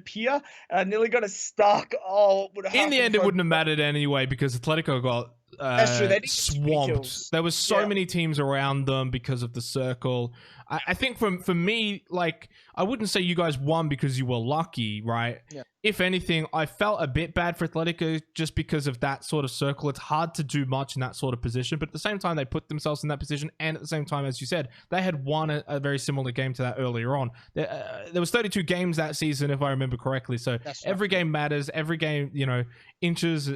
pier, and I nearly got it stuck. Oh, in the end, it wouldn't have mattered anyway because Atletico got that's true. They did swamped. There was so many teams around them because of the circle. I think for me, like, I wouldn't say you guys won because you were lucky, right? Yeah. If anything, I felt a bit bad for Atletico just because of that sort of circle. It's hard to do much in that sort of position, but at the same time, they put themselves in that position, and at the same time, as you said, they had won a very similar game to that earlier on. There was 32 games that season, if I remember correctly, so every game matters. Every game, inches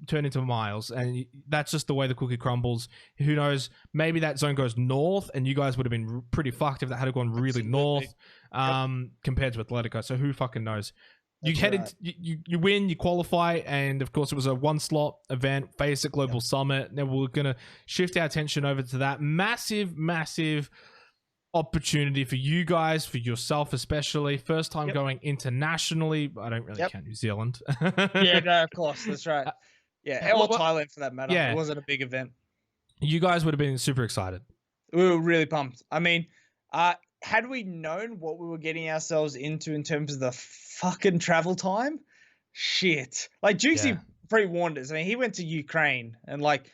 turn into miles, and that's just the way the cookie crumbles. Who knows? Maybe that zone goes north, and you guys would have been pretty fucked if that had gone really north compared to Atletico. So who fucking knows? You win, you qualify, and of course it was a 1-slot event, Faceit Global Summit. Now we're going to shift our attention over to that massive opportunity for you guys, for yourself especially. First time going internationally. I don't really count New Zealand. No, of course, that's right. Or Thailand for that matter. It wasn't a big event. You guys would have been super excited. We were really pumped. I mean, had we known what we were getting ourselves into in terms of the fucking travel time, shit. Like Jouxy pre-warned us. I mean, he went to Ukraine and like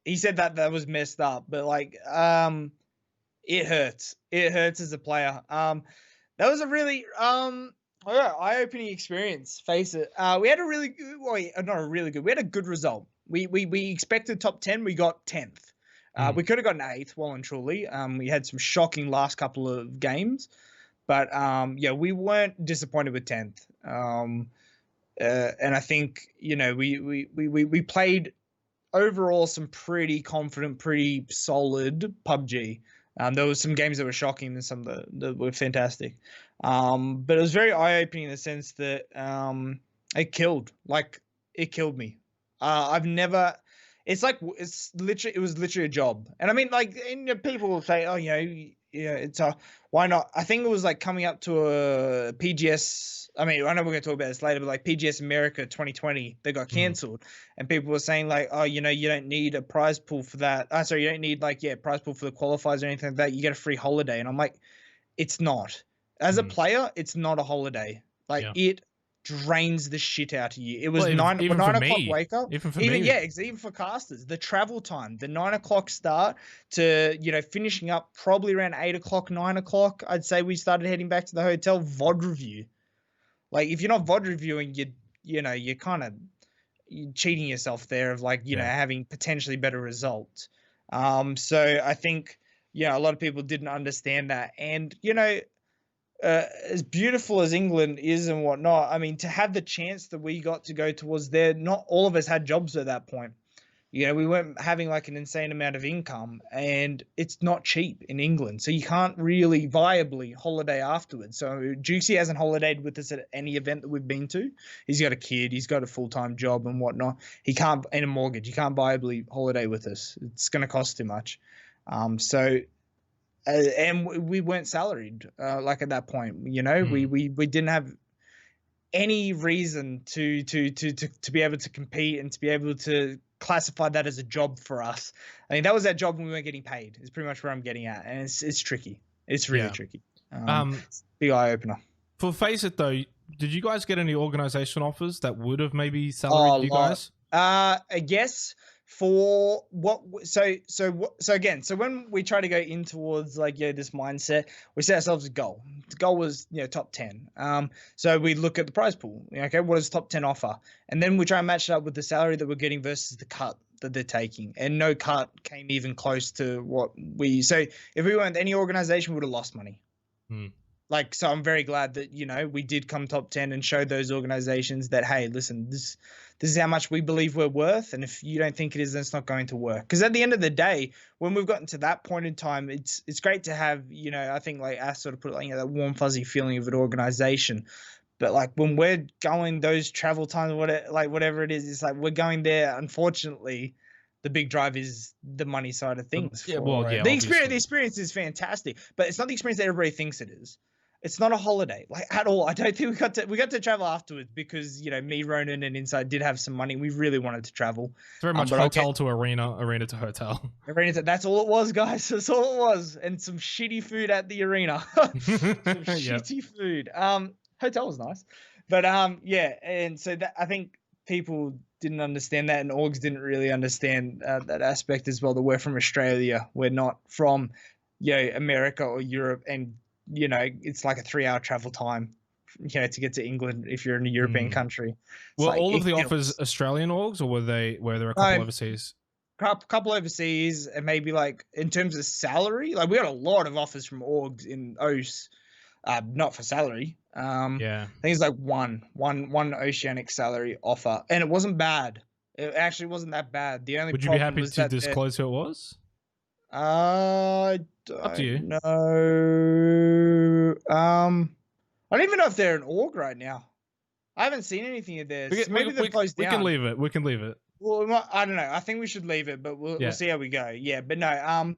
he said that was messed up, but like it hurts. It hurts as a player. That was a really eye-opening experience. Face it. We had a really good, not a really good. We had a good result. We expected top 10. We got 10th. We could have gotten 8th, well and truly. We had some shocking last couple of games, but we weren't disappointed with 10th. And I think we played overall some pretty confident, pretty solid PUBG. There was some games that were shocking and some that were fantastic. But it was very eye-opening in the sense that it killed me. I've never. It was literally a job, and I mean, like, and people will say, oh, it's why not? I think it was like coming up to a PGS. I mean, I know we're going to talk about this later, but like PGS America 2020, they got cancelled, and people were saying like, oh, you don't need a prize pool for that. Sorry, you don't need prize pool for the qualifiers or anything like that. You get a free holiday, and I'm like, it's not. As a player, it's not a holiday. Like it drains the shit out of you. It was 9 o'clock wake up. Even for casters, the travel time, the 9 o'clock start to finishing up probably around 8 o'clock, 9 o'clock. I'd say we started heading back to the hotel. VOD review. Like if you're not VOD reviewing, you're kind of cheating yourself there of having potentially better results. So I think a lot of people didn't understand that, and as beautiful as England is and whatnot, I mean, to have the chance that we got to go towards there, not all of us had jobs at that point. We weren't having like an insane amount of income, and it's not cheap in England. So you can't really viably holiday afterwards. So Jouxy hasn't holidayed with us at any event that we've been to. He's got a kid, he's got a full-time job and whatnot. He can't, and a mortgage, he can't viably holiday with us. It's going to cost too much. And we weren't salaried like at that point. We didn't have any reason to be able to compete and to be able to classify that as a job for us. I mean, that was that job when we weren't getting paid. Is pretty much where I'm getting at, and it's tricky. It's really tricky. Big eye opener. For Faceit though, did you guys get any organization offers that would have maybe salaried you guys? I guess. For what so when we try to go in towards this mindset, we set ourselves a goal. The goal was top 10. So we look at the prize pool. Okay, what does top 10 offer? And then we try and match it up with the salary that we're getting versus the cut that they're taking. And no cut came even close to what we. So if we weren't any organization, we would have lost money. So I'm very glad that we did come top 10 and show those organizations that, hey, listen, this is how much we believe we're worth, and if you don't think it is, then it's not going to work. Because at the end of the day, when we've gotten to that point in time, it's great to have I think like Ash sort of put it that warm fuzzy feeling of an organization. But like when we're going those travel times, whatever it is, it's like we're going there. Unfortunately, the big drive is the money side of things. The experience is fantastic, but it's not the experience that everybody thinks it is. It's not a holiday, at all. I don't think we got to travel afterwards because me, Ronan, and Inside did have some money. We really wanted to travel. It's very much hotel to arena, arena to hotel. That's all it was, guys. That's all it was, and some shitty food at the arena. Shitty food. Hotel was nice, but and so that I think people didn't understand that, and orgs didn't really understand that aspect as well. That we're from Australia, we're not from America or Europe, and it's like a 3-hour travel time, to get to England if you're in a European country. Were all of the offers Australian orgs, or were there a couple overseas? Couple overseas, and maybe in terms of salary, we got a lot of offers from orgs in OS, not for salary. I think it's one Oceanic salary offer, and it wasn't bad. It actually wasn't that bad. The only would you be happy to disclose who it was? Up to you. No. I don't even know if they're an org right now. I haven't seen anything of theirs. Maybe they're closed down. We can leave it. Well, I don't know. I think we should leave it, but we'll see how we go. Yeah, but no.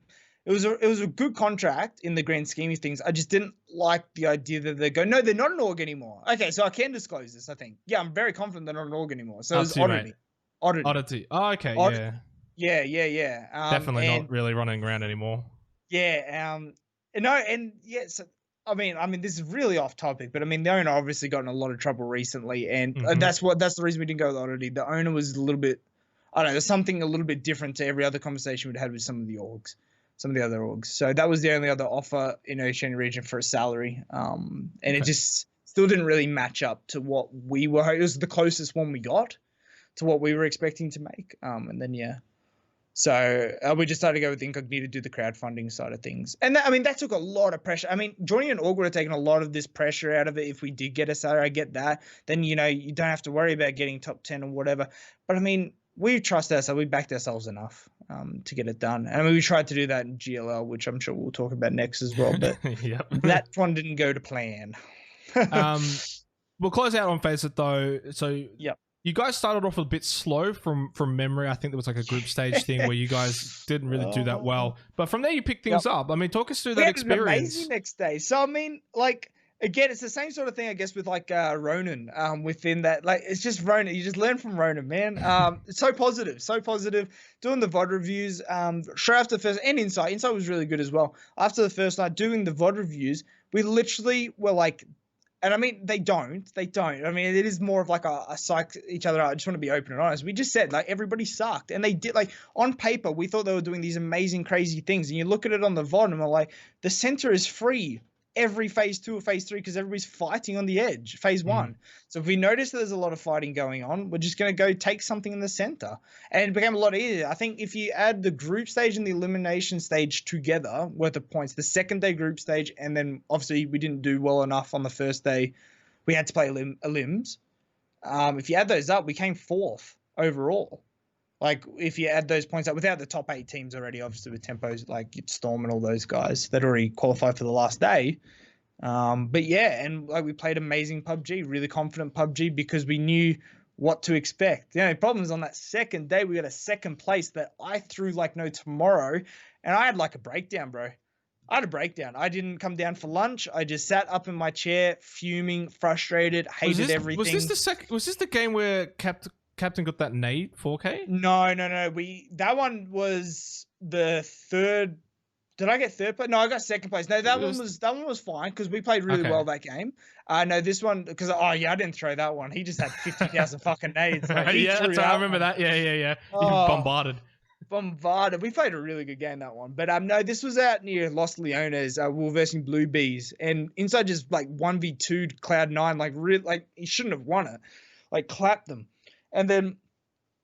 It was a good contract in the grand scheme of things. I just didn't like the idea that they go, no, they're not an org anymore. Okay, so I can disclose this. I think. Yeah, I'm very confident they're not an org anymore. So it's Oddity. Oddity. Oh, okay. Yeah. Definitely not really running around anymore. Yeah. So I mean, this is really off topic, but I mean, the owner obviously got in a lot of trouble recently, and that's the reason we didn't go with Oddity. The owner was a little bit, I don't know, there's something a little bit different to every other conversation we'd had with some of the other orgs. So that was the only other offer in Oceanic region for a salary, and it just still didn't really match up to what we were. It was the closest one we got to what we were expecting to make, and then So we just started to go with Incognito to do the crowdfunding side of things. And that took a lot of pressure. I mean, joining an org would have taken a lot of this pressure out of it if we did get a salary. I get that. Then, you don't have to worry about getting top 10 or whatever. But I mean, we trust ourselves. We backed ourselves enough. to get it done. And I mean, we tried to do that in GLL, which I'm sure we'll talk about next as well. But yep. that one didn't go to plan. We'll close out on Faceit though. So yep. You guys started off a bit slow from memory. I think there was like a group stage thing where you guys didn't really do that well. But from there, you picked things up. I mean, talk us through that experience. An amazing next day. So, I mean, like, again, it's the same sort of thing, I guess, with like Ronan within that. Like, it's just Ronan. You just learn from Ronan, man. It's so positive. Doing the VOD reviews, straight after the first, and Insight. Insight was really good as well. After the first night doing the VOD reviews, we literally were like, and I mean, they don't. I mean, it is more of like a psych each other out. I just want to be open and honest. We just said, like, everybody sucked. And they did, like, on paper, we thought they were doing these amazing, crazy things. And you look at it on the VOD and we're like, the center is free every phase 2 or phase 3 because everybody's fighting on the edge, phase 1. So if we notice that there's a lot of fighting going on, we're just going to go take something in the center. And it became a lot easier. I think if you add the group stage and the elimination stage together, worth of points, the second day group stage, and then obviously we didn't do well enough on the first day, we had to play elims. If you add those up, we came 4th overall. Like, if you add those points up without the top 8 teams already, obviously with Tempos, like Storm and all those guys that already qualified for the last day. But yeah, and like we played amazing PUBG, really confident PUBG because we knew what to expect. The only problem is on that second day, we got a second place that I threw like no tomorrow. And I had like a breakdown, bro. I had a breakdown. I didn't come down for lunch. I just sat up in my chair, fuming, frustrated, hated everything. Was this the game where Captain got that nade 4K? No. That one was the third. Did I get third place? No, I got second place. No, that one was fine because we played really well that game. No, this one because I didn't throw that one. He just had 50,000 fucking nades. Like, yeah, that's right. I remember that. Yeah. Bombarded. We played a really good game that one. But no, this was out near Los Leones. We were versing Blue Bees, and Inside just like 1v2'd Cloud9. Like really, like he shouldn't have won it. Like clapped them. And then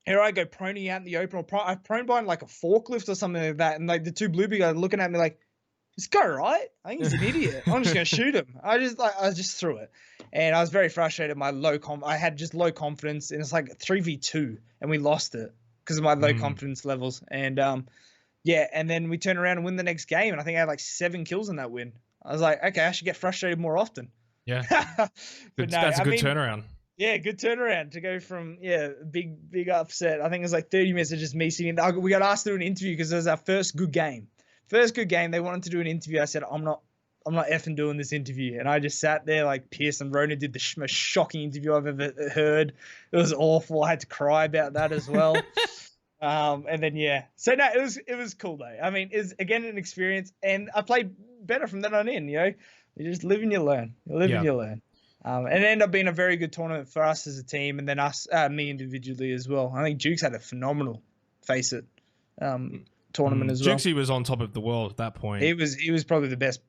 here I go proning out in the open. I prone behind like a forklift or something like that. And like the 2 Bluebee guys looking at me like, this guy right? I think he's an idiot. I'm just going to shoot him. I just threw it. And I was very frustrated. I had just low confidence. And it's like 3v2 and we lost it because of my low confidence levels. And yeah, and then we turn around and win the next game. And I think I had like 7 kills in that win. I was like, okay, I should get frustrated more often. Yeah. That's a good turnaround. Yeah, good turnaround to go from big upset. I think it was like 30 minutes of just me sitting. We got asked to do an interview because it was our first good game. They wanted to do an interview. I said, I'm not effing doing this interview. And I just sat there like Pierce and Rona did the most shocking interview I've ever heard. It was awful. I had to cry about that as well. And then so no, it was cool though. I mean, it's again an experience, and I played better from then on in. You just live and you learn. You live and you learn. And it ended up being a very good tournament for us as a team, and then me individually as well. I think Jouxy had a phenomenal Faceit tournament as well. Jouxy was on top of the world at that point. He was probably the best.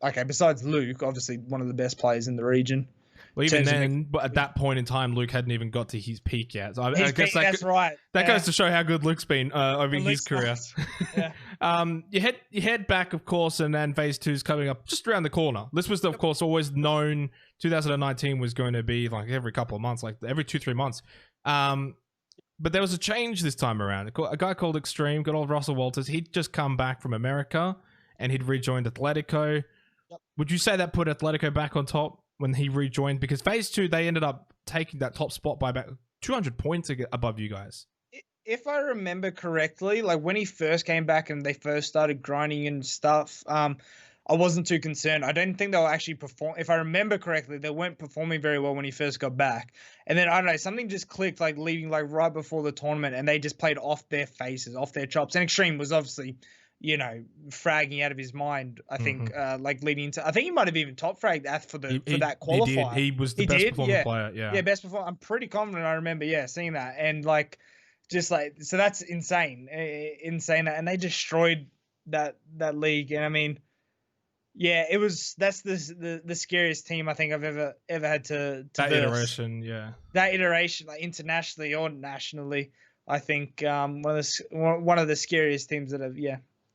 Okay, besides Luke, obviously one of the best players in the region. Well, even then, but at that point in time, Luke hadn't even got to his peak yet. So I guess that's right. That goes to show how good Luke's been over his career. Yeah. You head back, of course, and then phase 2 is coming up just around the corner. This was, of course, always known. 2019 was going to be like every couple of months, like every 2-3 months. But there was a change this time around. A guy called Extreme, good old Russell Walters. He'd just come back from America, and he'd rejoined Athletico. Yep. Would you say that put Athletico back on top when he rejoined? Because phase 2, they ended up taking that top spot by about 200 points above you guys. If I remember correctly, like when he first came back and they first started grinding and stuff, I wasn't too concerned. I don't think they were actually if I remember correctly, they weren't performing very well when he first got back. And then, I don't know, something just clicked, like leaving like right before the tournament, and they just played off their faces, off their chops. And Extreme was obviously, fragging out of his mind, I think, like leading into, I think he might have even top fragged for that qualifier. He was the best performing player. Yeah, best performer. I'm pretty confident I remember, seeing that. And like, just like, so that's insane. And they destroyed that league. And I mean, that's the scariest team I think I've ever had to that verse. iteration. That iteration, like internationally or nationally, I think one of the scariest teams that have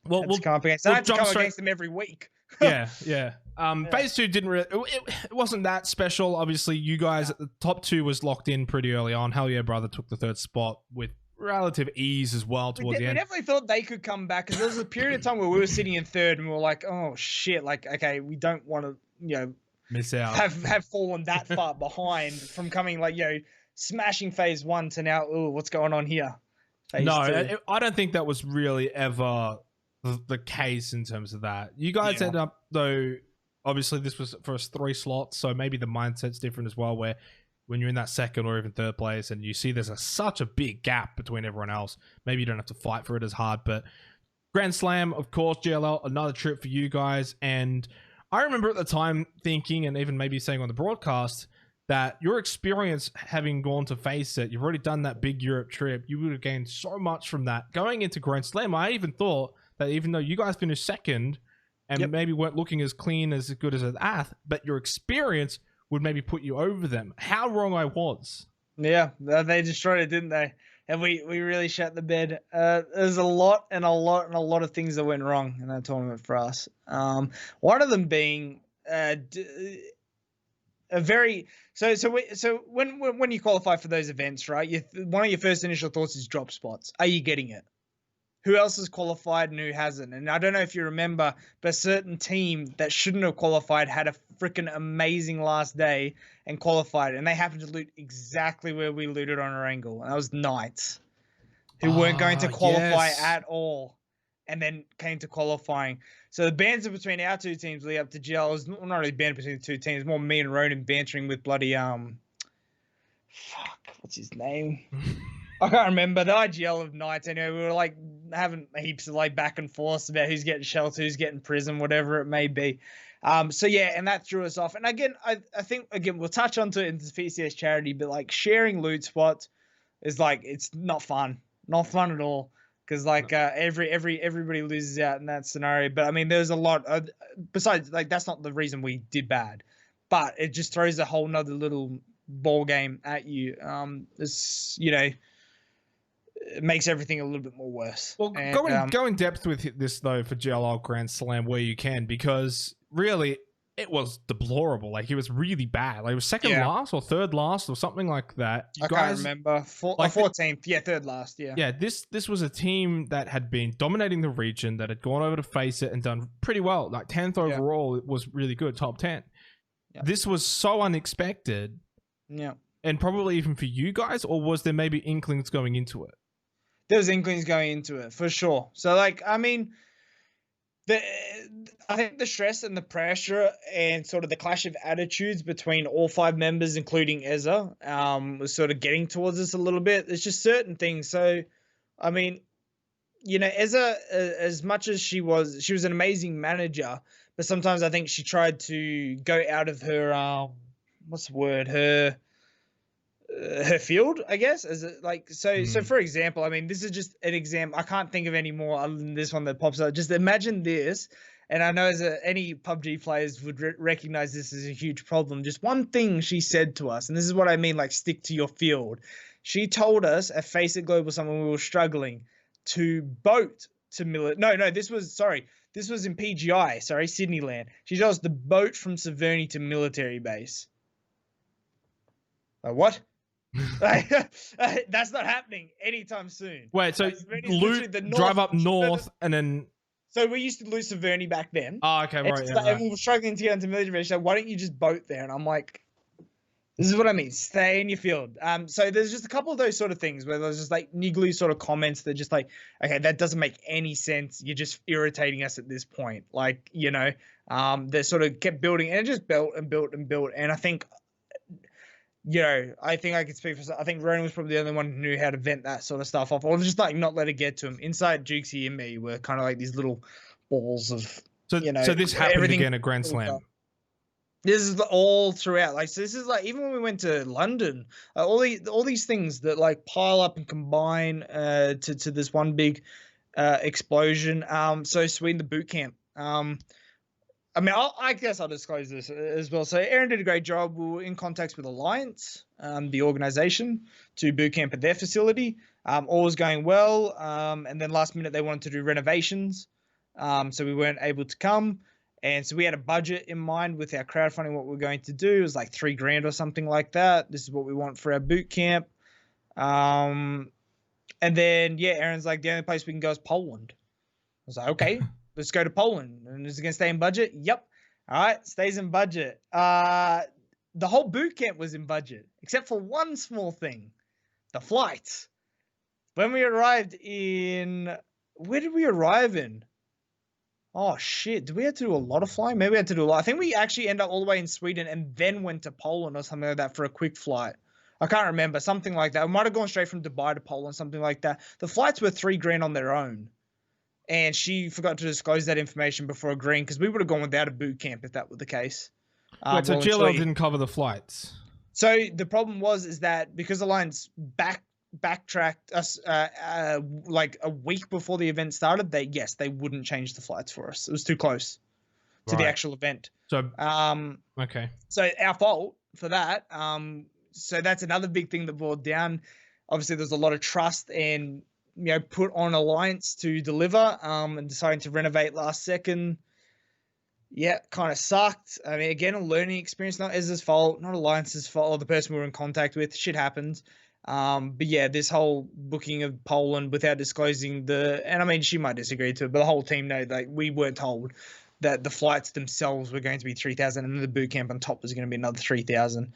we'll come up against. I have to come against them every week. Phase 2 didn't really, it wasn't that special. Obviously, you guys at the top 2 was locked in pretty early on. Hell yeah, brother took the 3rd spot with relative ease as well towards the We end. definitely thought they could come back because there was a period of time where we were sitting in third and we were like, oh shit, like, okay, we don't want to, Miss out. have fallen that far behind from coming like, smashing phase 1 to now, oh, what's going on here? Phase 2. I don't think that was really ever the case in terms of that. You guys ended up, though, obviously this was for 3 slots, so maybe the mindset's different as well, where when you're in that second or even third place and you see there's such a big gap between everyone else, maybe you don't have to fight for it as hard. But Grand Slam, of course, GLL, another trip for you guys. And I remember at the time thinking, and even maybe saying on the broadcast, that your experience having gone to Faceit, you've already done that big Europe trip, you would have gained so much from that. Going into Grand Slam, I even thought that even though you guys finished second and maybe weren't looking as clean, as good as an Ath, but your experience would maybe put you over them. How wrong I was. Yeah, they destroyed it, didn't they? And we really shut the bed. There's a lot of things that went wrong in that tournament for us. One of them being a very so when you qualify for those events, right? One of your first initial thoughts is drop spots. Are you getting it? Who else has qualified and who hasn't? And I don't know if you remember, but a certain team that shouldn't have qualified had a freaking amazing last day and qualified, and they happened to loot exactly where we looted on our angle. And that was Knights, who weren't going to qualify at all, and then came to qualifying. So the banter between our two teams leading up to GL was not really banter between the two teams, more me and Ronan bantering with bloody what's his name? I can't remember, the IGL of Knights. Anyway, we were like having heaps of like back and forth about who's getting shelter, who's getting prison, whatever it may be. So yeah, and that threw us off. And again, I think we'll touch onto it in the PCS charity, but like sharing loot spots is like, it's not fun at all. Because like everybody loses out in that scenario. But I mean, there's a lot besides, like, that's not the reason we did bad, but it just throws a whole nother little ball game at you. It makes everything a little bit more worse. Well, go in depth with this though for GLL Grand Slam where you can, because really it was deplorable. Like, it was really bad. Like, it was second last or third last or something like that. I can't remember. 14th, third last. Yeah. This was a team that had been dominating the region, that had gone over to Faceit and done pretty well. Like 10th overall, it was really good, top 10. Yeah. This was so unexpected. Yeah. And probably even for you guys, or was there maybe inklings going into it? There was inklings going into it for sure. So like, I mean, I think the stress and the pressure and sort of the clash of attitudes between all 5 members, including Ezra, was sort of getting towards us a little bit. There's just certain things. So, I mean, Ezra, as much as she was an amazing manager, but sometimes I think she tried to go out of her, what's the word? Her field, I guess, as it like so for example, I mean, this is just an example. I can't think of any more other than this one that pops up. Just imagine this, and I know any PUBG players would recognize this as a huge problem. Just one thing she said to us, and this is what I mean, like, stick to your field. She told us at Faceit Global Summit when we were struggling to boat to this was in PGi, Sydney land. She told us to boat from Severny to military base. What? That's not happening anytime soon. Wait, so drive up north and then... So we used to lose Severny back then. Oh, okay, right. And we were struggling to get into military base. So why don't you just boat there? And I'm like, this is what I mean. Stay in your field. So there's just a couple of those sort of things where there's just like niggly sort of comments that just like, okay, that doesn't make any sense. You're just irritating us at this point. Like, they sort of kept building, and it just built and built and built. And I think, I think I could speak for. I think Ronan was probably the only one who knew how to vent that sort of stuff off, or just like not let it get to him. Inside, Jouxy and me were kind of like these little balls of. So this happened again at Grand Slam. This is all throughout. Like, so this is like, even when we went to London, all these things that like pile up and combine to this one big explosion. So Sweden, the Bootcamp. I mean, I guess I'll disclose this as well. So Aaron did a great job. We were in contact with Alliance, the organization, to Bootcamp at their facility. All was going well. And then last minute, they wanted to do renovations. So we weren't able to come. And so we had a budget in mind with our crowdfunding, what we're going to do. It was like $3,000 or something like that. This is what we want for our Bootcamp. And then, yeah, Aaron's like, the only place we can go is Poland. I was like, okay, let's go to Poland. And is it going to stay in budget? Yep. All right, stays in budget. The whole boot camp was in budget, except for one small thing, the flights. When we arrived in, where did we arrive in? Oh, shit. Did we have to do a lot of flying? Maybe we had to do a lot. I think we actually ended up all the way in Sweden and then went to Poland or something like that for a quick flight. I can't remember. Something like that. We might have gone straight from Dubai to Poland, something like that. The flights were $3,000 on their own. And she forgot to disclose that information before agreeing, because we would have gone without a boot camp if that were the case. Wait, so GLL didn't cover the flights? So the problem is that because the Lions backtracked us like a week before the event started, they wouldn't change the flights for us. It was too close to the actual event. So okay. So our fault for that. So that's another big thing that boiled down. Obviously, there's a lot of trust and, you know, put on Alliance to deliver, and deciding to renovate last second. Yeah, kind of sucked. I mean, again, a learning experience, not Ezra's fault, not Alliance's fault, or the person we were in contact with. Shit happens. But yeah, this whole booking of Poland without disclosing and I mean, she might disagree to it, but the whole team know, like, we weren't told that the flights themselves were going to be 3,000 and the boot camp on top was going to be another 3,000.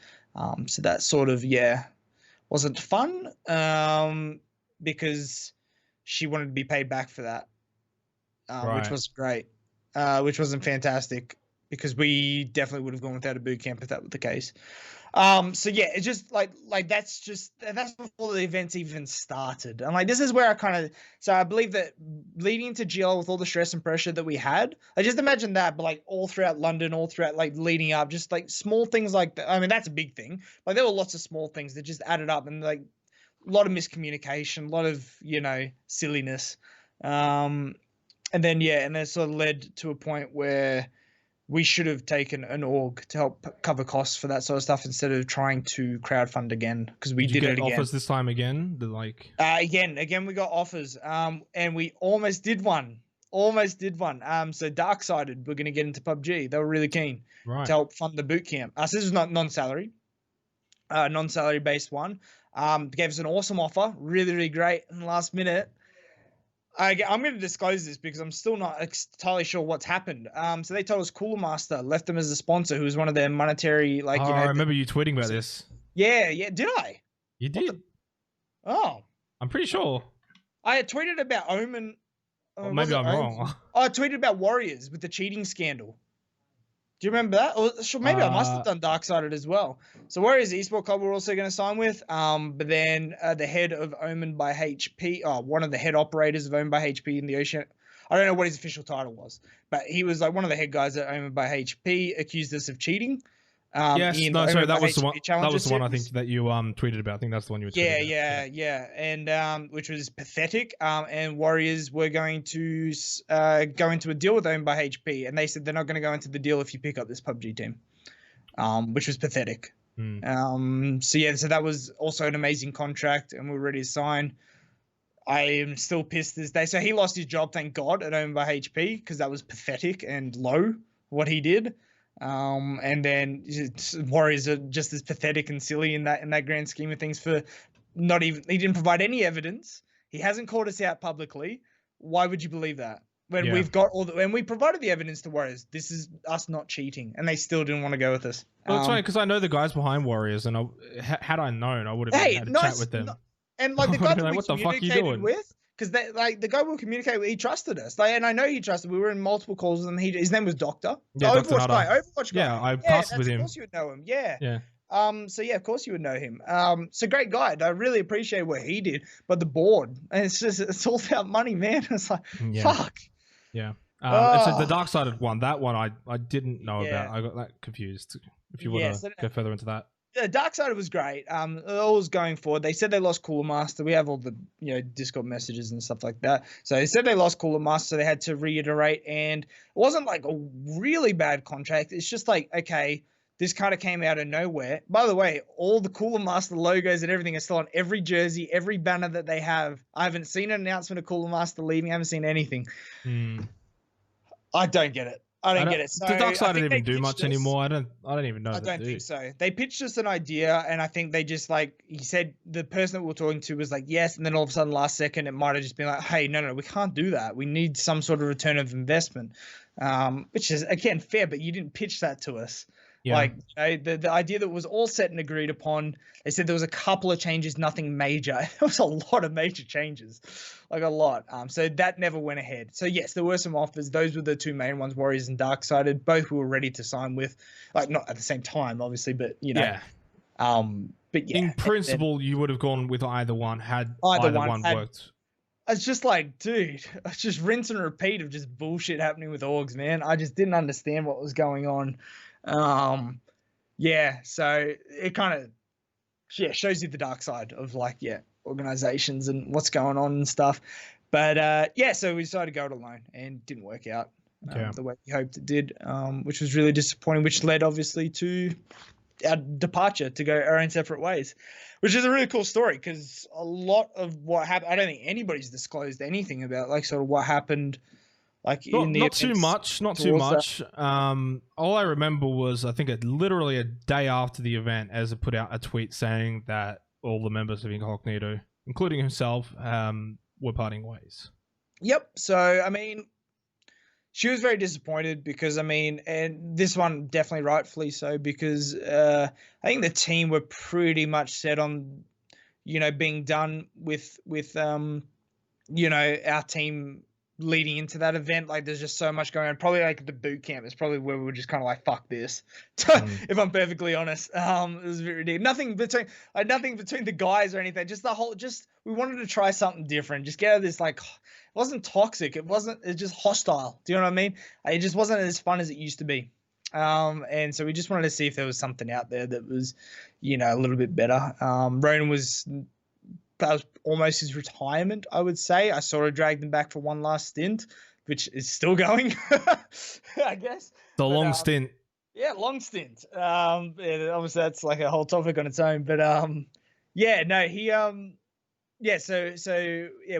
So that sort of, wasn't fun, because she wanted to be paid back for that, which was great, which wasn't fantastic, because we definitely would have gone without a boot camp if that were the case. So yeah, it's just like that's before the events even started. And like, this is where I believe that leading into GL with all the stress and pressure that we had, I just imagine that, but like all throughout London, all throughout like leading up, just like small things like that. I mean, that's a big thing. Like, there were lots of small things that just added up, and like a lot of miscommunication, a lot of, you know, silliness. And then it sort of led to a point where we should have taken an org to help cover costs for that sort of stuff instead of trying to crowdfund again, because we did it again. Offers this time again? Again, we got offers, and we almost did one. So Darksided, we're going to get into PUBG. They were really keen to help fund the boot camp. So this is not non-salary based one. Gave us an awesome offer, really, really great. In the last minute, I'm going to disclose this because I'm still not entirely sure what's happened. So they told us Cooler Master left them as a sponsor, who was one of their monetary, like, I remember you tweeting about this. Yeah. Did I? You did. Oh. I'm pretty sure. I had tweeted about Omen. Maybe I'm wrong. I tweeted about Warriors with the cheating scandal. Do you remember that? Or maybe I must have done Darksided as well. So Warriors Esport Club we're also going to sign with. But then the head of Omen by HP, one of the head operators of Omen by HP in the Oceanic, I don't know what his official title was, but he was like one of the head guys at Omen by HP, accused us of cheating. Yes, no, sorry, that was the one. That was the one I think that you tweeted about. I think that's the one you were tweeting about. Yeah, and which was pathetic. And Warriors were going to go into a deal with Owned by HP, and they said they're not going to go into the deal if you pick up this PUBG team, which was pathetic. So that was also an amazing contract, and we were ready to sign. I am still pissed this day. So he lost his job, thank God, at Owned by HP, because that was pathetic and low what he did. And then Warriors are just as pathetic and silly in that grand scheme of things for he didn't provide any evidence. He hasn't called us out publicly. Why would you believe that? When we've got when we provided the evidence to Warriors, this is us not cheating, and they still didn't want to go with us. Well, it's funny because I know the guys behind Warriors, and had I known, I would have had a chat with them. And like the guy that we communicated with, because the guy we communicate with, he trusted us. And I know he trusted. We were in multiple calls with him. His name was Doctor. Yeah, Overwatch guy. Yeah, I passed with him. Of course you would know him. Yeah. Yeah. So yeah, of course you would know him. So great guy. I really appreciate what he did. But the board, and it's all about money, man. It's like, fuck. Yeah. So the Darksided one, that one I didn't know about. I got that confused. If you want to go further into that. Yeah, Darksided was great. All was going forward. They said they lost Cooler Master. We have all the Discord messages and stuff like that. So they said they lost Cooler Master. So they had to reiterate, and it wasn't like a really bad contract. It's just like, okay, this kind of came out of nowhere. By the way, all the Cooler Master logos and everything are still on every jersey, every banner that they have. I haven't seen an announcement of Cooler Master leaving. I haven't seen anything. I don't get it. I don't get it. So the dark side don't even do pitched much us- anymore. I don't even know. I if they don't do. think so. They pitched us an idea, and I think they just like he said the person that we were talking to was like yes, and then all of a sudden last second it might have just been like, hey, no, we can't do that. We need some sort of return of investment, which is again fair, but you didn't pitch that to us. Yeah. Like the idea that was all set and agreed upon. They said there was a couple of changes, nothing major. There was a lot of major changes, like a lot. So that never went ahead. So yes, there were some offers. Those were the two main ones, Warriors and Darksided. Both we were ready to sign with, like not at the same time, obviously, but you know. Yeah. But yeah. In principle, you would have gone with either one had either one worked. It's just like, dude, it's just rinse and repeat of just bullshit happening with orgs, man. I just didn't understand what was going on. Yeah, so it kind of shows you the dark side of like organizations and what's going on and stuff. But so we decided to go it alone and it didn't work out the way we hoped it did, which was really disappointing, which led obviously to our departure to go our own separate ways, which is a really cool story because a lot of what happened, I don't think anybody's disclosed anything about like sort of what happened. Like not too much. All I remember was I think literally a day after the event, Ezra put out a tweet saying that all the members of Incognito, including himself, were parting ways. Yep. So I mean, she was very disappointed because I mean, and this one definitely rightfully so because I think the team were pretty much set on, being done with our team. Leading into that event, like there's just so much going on. Probably like the boot camp is probably where we were just kind of like fuck this. If I'm perfectly honest, it was very ridiculous. Nothing between the guys or anything. Just we wanted to try something different. Just get out of this like it wasn't toxic. It's just hostile. Do you know what I mean? It just wasn't as fun as it used to be. And so we just wanted to see if there was something out there that was, a little bit better. Ronan that was almost his retirement, I would say. I sort of dragged him back for one last stint, which is still going, I guess. Long stint. Yeah, long stint. Obviously that's like a whole topic on its own. But we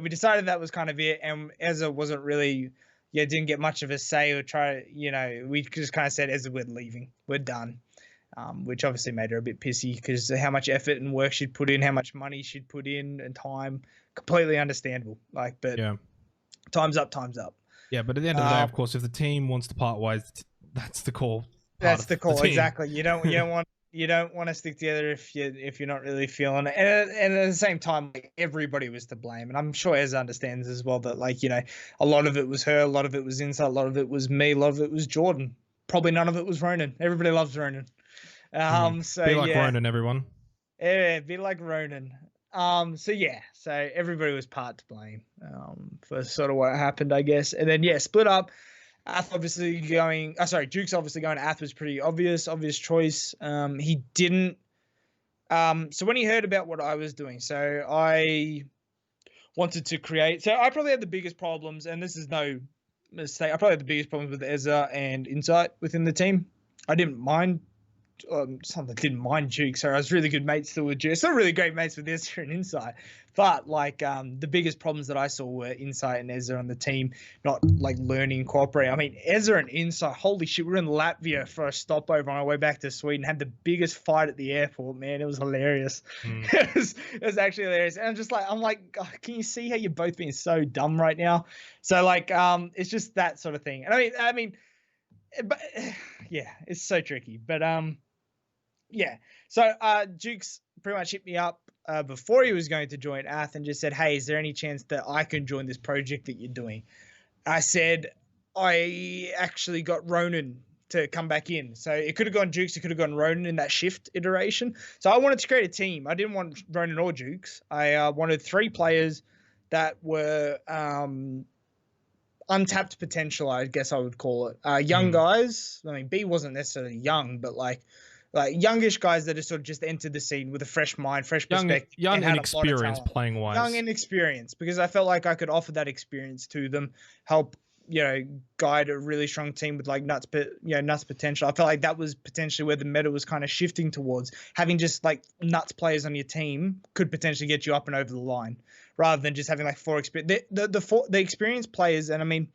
decided that was kind of it. And Ezra wasn't really, didn't get much of a say or try, we just kind of said, Ezra, we're leaving. We're done. Which obviously made her a bit pissy because how much effort and work she'd put in, how much money she'd put in and time, completely understandable. But time's up. Yeah, but at the end of the day, of course, if the team wants to part ways, that's the call. That's the call, exactly. You don't want to stick together if you're not really feeling it. And at the same time, like, everybody was to blame, and I'm sure Ez understands as well that a lot of it was her, a lot of it was Insight, a lot of it was me, a lot of it was Jordan. Probably none of it was Ronan. Everybody loves Ronan. So be like Ronan, everyone. Yeah, be like Ronan. So everybody was part to blame for sort of what happened, I guess. And then split up. Jouxy obviously going to Ath was pretty obvious choice. He didn't. So when he heard about what I was doing, so I wanted to create. So I probably had the biggest problems, and this is no mistake. I probably had the biggest problems with Ezra and Insight within the team. I didn't mind. Didn't mind Duke, so I was really good mates still with Duke. Still really great mates with Ezra and Insight. But the biggest problems that I saw were Insight and Ezra on the team not like learning and cooperating. I mean, Ezra and Insight, holy shit, we were in Latvia for a stopover on our way back to Sweden, had the biggest fight at the airport, man. It was hilarious. It was actually hilarious. And I'm like, oh, can you see how you're both being so dumb right now? So it's just that sort of thing. And I mean, but yeah, it's so tricky. But so Jukes pretty much hit me up before he was going to join Ath and just said, hey, is there any chance that I can join this project that you're doing? I said, I actually got Ronan to come back in. So it could have gone Jukes, it could have gone Ronan in that shift iteration. So I wanted to create a team. I didn't want Ronan or Jukes. I wanted 3 players that were untapped potential, I guess I would call it. Young guys. I mean, B wasn't necessarily young, but like youngish guys that have sort of just entered the scene with a fresh mind, fresh perspective. Young and experience playing wise. Young and experience, because I felt like I could offer that experience to them, help, guide a really strong team with like nuts potential. I felt like that was potentially where the meta was kind of shifting towards. Having just like nuts players on your team could potentially get you up and over the line, rather than just having like 4 experience. The experienced players, and I mean,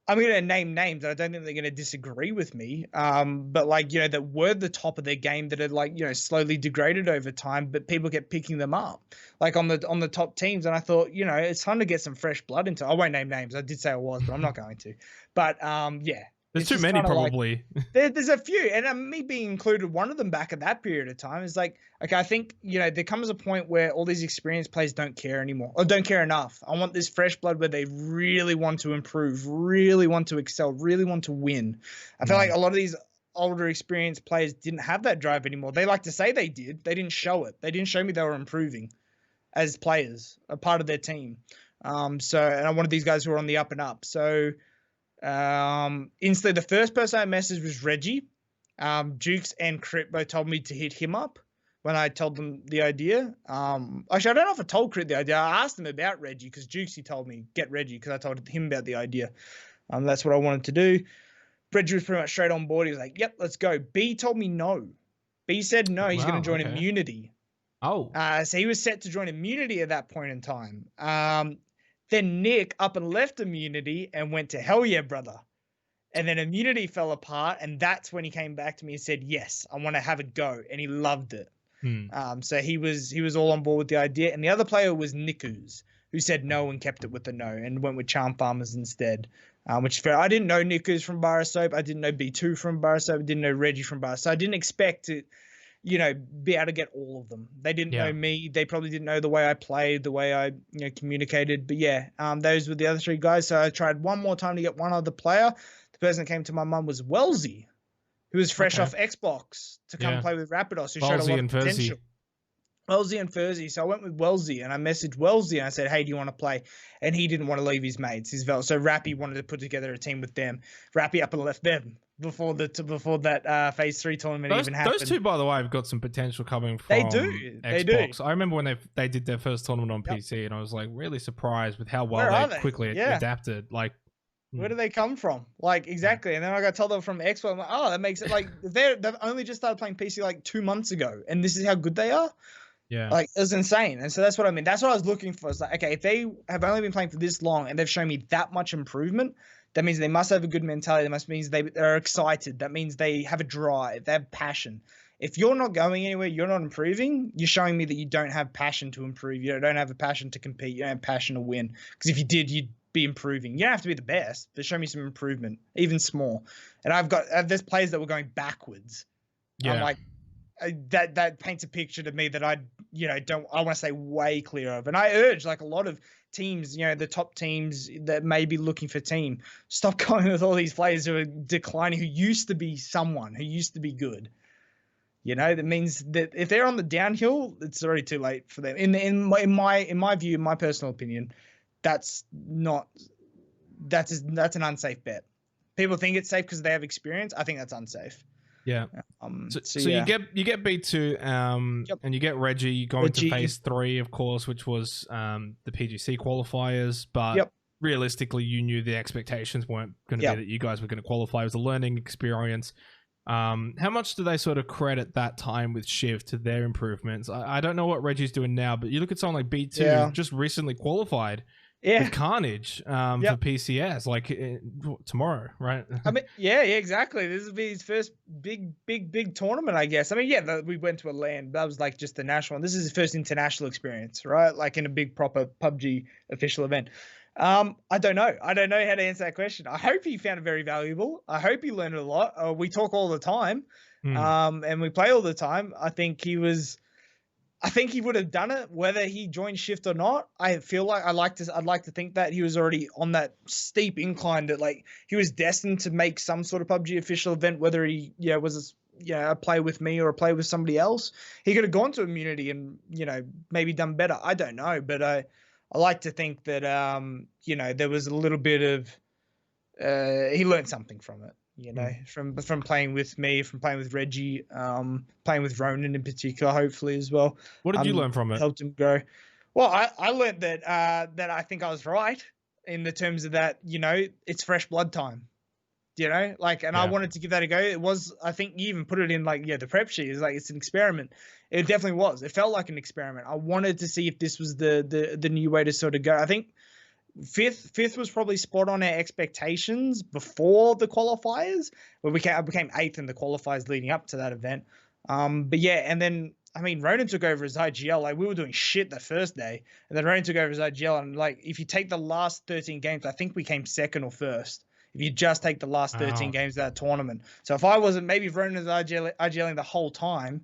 I'm going to name names. I don't think they're going to disagree with me. But like, you know, that were the top of their game that had like, you know, slowly degraded over time, but people kept picking them up like on the top teams. And I thought, you know, it's time to get some fresh blood into. I won't name names. I did say I was, but I'm not going to. But yeah. There's too many probably. Like, there's a few, and me being included, one of them back at that period of time is like, okay, I think, you know, there comes a point where all these experienced players don't care anymore or don't care enough. I want this fresh blood where they really want to improve, really want to excel, really want to win. I feel like a lot of these older experienced players didn't have that drive anymore. They like to say they did. They didn't show it. They didn't show me they were improving as players, a part of their team. And I wanted these guys who were on the up and up. So, instantly the first person I messaged was Reggie. Jouxy and Crit both told me to hit him up when I told them the idea. Actually, I don't know if I told Crit the idea. I asked him about Reggie because Jouxy told me get Reggie because I told him about the idea. That's what I wanted to do. Reggie was pretty much straight on board. He was like, "Yep, let's go." B told me no. B said no. He's going to join Immunity. Oh. So he was set to join Immunity at that point in time. Then Nick up and left Immunity and went to Hell Yeah, Brother. And then Immunity fell apart. And that's when he came back to me and said, yes, I want to have a go. And he loved it. So he was all on board with the idea. And the other player was Nickuz, who said no and kept it with the no and went with Charm Farmers instead. Which is fair. I didn't know Nickuz from Bar Soap. I didn't know B2 from Bar Soap. I didn't know Reggie from Bar Soap. I didn't expect to, you know, be able to get all of them. They didn't know me. They probably didn't know the way I played, the way I, you know, communicated. But yeah, those were the other three guys. So I tried one more time to get one other player. The person that came to my mind was Wellesley, who was fresh off Xbox to come play with Rapidos, who showed a lot of potential. Wellesley and Furzy. So I went with Wellesley and I messaged Wellesley and I said, hey, do you want to play? And he didn't want to leave his mates, his Vel. So Rappy wanted to put together a team with them. Rappy up and left them before that phase 3 tournament even happened. Those two, by the way, have got some potential coming from Xbox. They do. I remember when they did their first tournament on PC and I was like really surprised with how well they quickly adapted. Like, where do they come from? Like, exactly. And then I got told them from Xbox. I'm like, oh, that makes it like they've only just started playing PC like 2 months ago. And this is how good they are. Yeah. Like, it was insane. And so that's what I mean. That's what I was looking for. It's like, okay, if they have only been playing for this long and they've shown me that much improvement, that means they must have a good mentality. That means they're excited. That means they have a drive. They have passion. If you're not going anywhere, you're not improving, you're showing me that you don't have passion to improve. You don't have a passion to compete. You don't have passion to win. Because if you did, you'd be improving. You don't have to be the best, but show me some improvement, even small. And there's players that were going backwards. Yeah. I'm like, that paints a picture to me that I want to stay way clear of. And I urge like a lot of teams, you know, the top teams that may be looking for team, stop going with all these players who are declining, who used to be someone, who used to be good. You know, that means that if they're on the downhill, it's already too late for them. In my view, in my personal opinion, that's an unsafe bet. People think it's safe because they have experience. I think that's unsafe. Yeah. So you get B2 and you get Reggie going to phase 3, of course, which was the PGi Qualifiers, but realistically you knew the expectations weren't going to be that you guys were going to qualify. It was a learning experience. How much do they sort of credit that time with Shiv to their improvements? I don't know what Reggie's doing now, but you look at someone like B2 who just recently qualified with CARNAGE for PCS, like tomorrow, right? I mean, exactly. This will be his first big tournament, I guess. I mean, we went to a LAN. That was like just the national one. This is his first international experience, right? Like in a big proper PUBG official event. I don't know. I don't know how to answer that question. I hope he found it very valuable. I hope he learned a lot. We talk all the time, and we play all the time. I think he would have done it whether he joined Shift or not. I feel like I'd like to think that he was already on that steep incline that like he was destined to make some sort of PUBG official event, whether he was a play with me or a play with somebody else. He could have gone to Immunity and maybe done better. I don't know, but I like to think that there was a little bit of he learned something from it. From playing with me, from playing with Reggie, playing with Ronan in particular, hopefully as well. What did you learn from it? Helped him grow. Well, I learned that I think I was right in the terms of that, it's fresh blood time. I wanted to give that a go. It was, I think you even put it in the prep sheet. It's like, it's an experiment. It definitely was. It felt like an experiment. I wanted to see if this was the new way to sort of go. I think, Fifth was probably spot on our expectations before the qualifiers, where I became 8th in the qualifiers leading up to that event. But yeah, and then I mean, Ronan took over as IGL. Like, we were doing shit the first day, and then Ronan took over as IGL. And like, if you take the last 13 games, I think we came 2nd or 1st. If you just take the last 13 games of that tournament. So if I wasn't, maybe if Ronan was IGLing the whole time,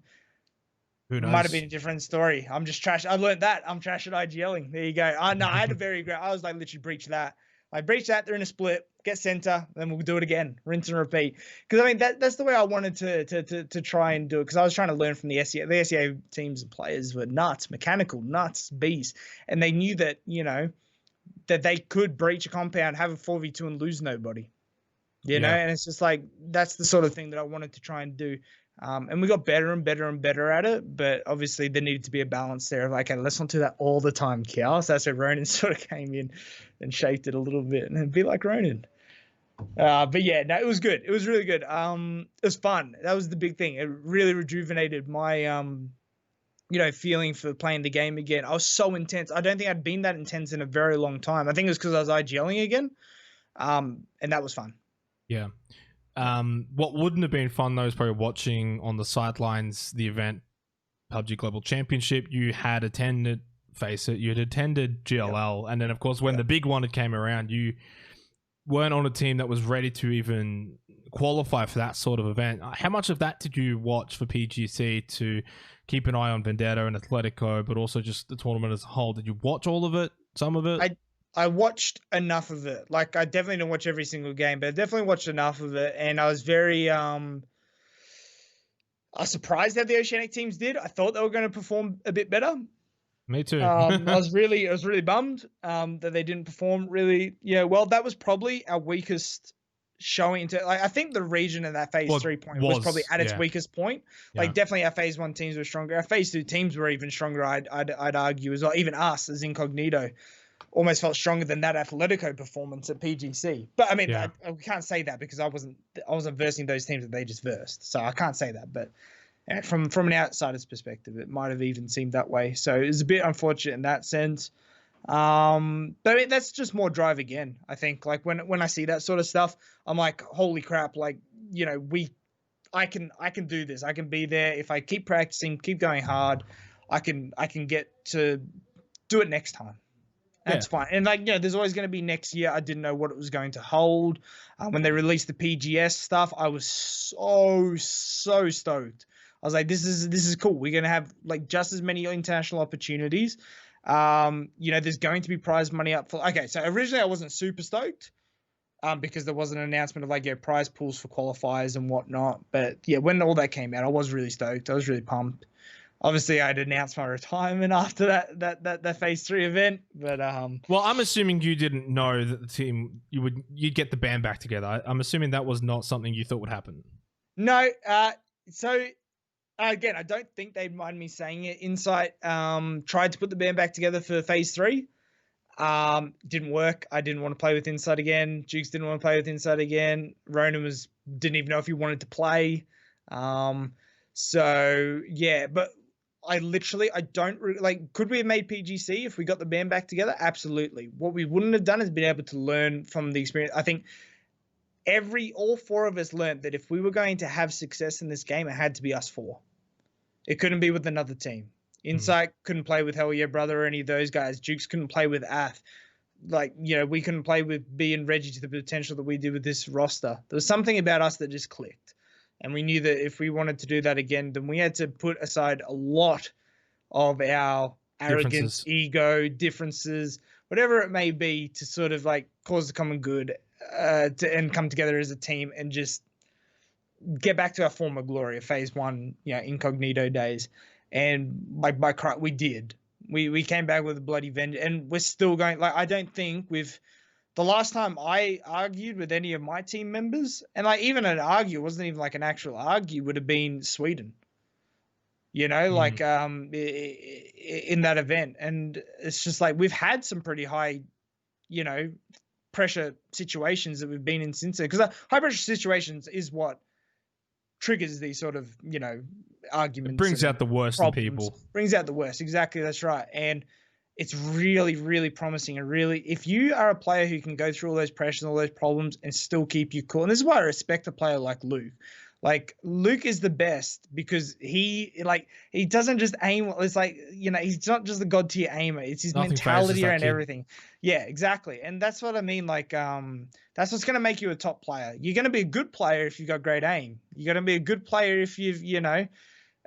it might have been a different story. I'm just trash. I learned that. I'm trash at IGLing. There you go. No, I had a very great. I was like literally breach that. I breach that. They're in a split. Get center. Then we'll do it again. Rinse and repeat. Because I mean that's the way I wanted to try and do it. Because I was trying to learn from the SEA. The SEA teams and players were nuts, mechanical, nuts, beasts, and they knew that that they could breach a compound, have a 4v2, and lose nobody. You know, and it's just like that's the sort of thing that I wanted to try and do. And we got better and better and better at it, but obviously there needed to be a balance there of like, okay, let's not do that all the time, Chaos. That's where Ronan sort of came in and shaped it a little bit and be like Ronan. But yeah, no, it was good. It was really good. It was fun. That was the big thing. It really rejuvenated my feeling for playing the game again. I was so intense. I don't think I'd been that intense in a very long time. I think it was because I was IGLing again. And that was fun. Yeah. What wouldn't have been fun though is probably watching on the sidelines the event PUBG Global Championship. You had attended Faceit, you had attended GLL, and then of course when the big one came around, you weren't on a team that was ready to even qualify for that sort of event. How much of that did you watch for PGC to keep an eye on Vendetta and Athletico, but also just the tournament as a whole? Did you watch all of it? Some of it? I watched enough of it. Like, I definitely didn't watch every single game, but I definitely watched enough of it. And I was very I was surprised how the Oceanic teams did. I thought they were going to perform a bit better. Me too. I was really bummed that they didn't perform really well. That was probably our weakest showing into, like, I think the region in that phase 3 point was probably at its weakest point. Like, definitely our phase 1 teams were stronger. Our phase 2 teams were even stronger, I'd argue as well. Even us as Incognito almost felt stronger than that Athletico performance at PGC. But I mean, I can't say that because I wasn't versing those teams that they just versed. So I can't say that. But from an outsider's perspective, it might have even seemed that way. So it was a bit unfortunate in that sense. But that's just more drive again. I think, like, when I see that sort of stuff, I'm like, holy crap! Like, I can do this. I can be there if I keep practicing, keep going hard. I can get to do it next time. That's fine. And like, there's always going to be next year. I didn't know what it was going to hold. When they released the PGS stuff, I was so stoked. I was like, this is cool. We're going to have like just as many international opportunities. There's going to be prize money up for. Okay, so originally I wasn't super stoked, because there was an announcement of like prize pools for qualifiers and whatnot. But yeah, when all that came out, I was really stoked. I was really pumped. Obviously, I'd announced my retirement after that phase 3 event, but well, I'm assuming you didn't know that the team you'd get the band back together. I'm assuming that was not something you thought would happen. No, so again, I don't think they'd mind me saying it. Insight tried to put the band back together for phase 3. Didn't work. I didn't want to play with Insight again. Jouxy didn't want to play with Insight again. Ronan didn't even know if he wanted to play. So yeah, but I don't really like, could we have made PGC if we got the band back together? Absolutely. What we wouldn't have done is been able to learn from the experience. I think all 4 of us learned that if we were going to have success in this game, it had to be us 4. It couldn't be with another team. Insight couldn't play with Hell Yeah Brother or any of those guys. Jouxy couldn't play with Ath. Like, we couldn't play with B and Reggie to the potential that we did with this roster. There was something about us that just clicked. And we knew that if we wanted to do that again, then we had to put aside a lot of our arrogance, ego, differences, whatever it may be, to sort of like cause the common good, and come together as a team and just get back to our former glory of phase 1, Incognito days. And we did. We came back with a bloody vengeance, and we're still going. Like, I don't think the last time I argued with any of my team members, and like even an argue, wasn't even like an actual argue, would have been Sweden. Like in that event. And it's just like we've had some pretty high, pressure situations that we've been in since then. Because high pressure situations is what triggers these sort of, arguments. It brings out the worst in people. Brings out the worst. Exactly. That's right. And it's really, really promising. And really, if you are a player who can go through all those pressures, all those problems, and still keep you cool, and this is why I respect a player like Luke. Like, Luke is the best because he doesn't just aim. It's like, he's not just the god tier aimer. It's his mentality and everything. Yeah, exactly. And that's what I mean. Like, that's what's going to make you a top player. You're going to be a good player if you've got great aim. You're going to be a good player if you've,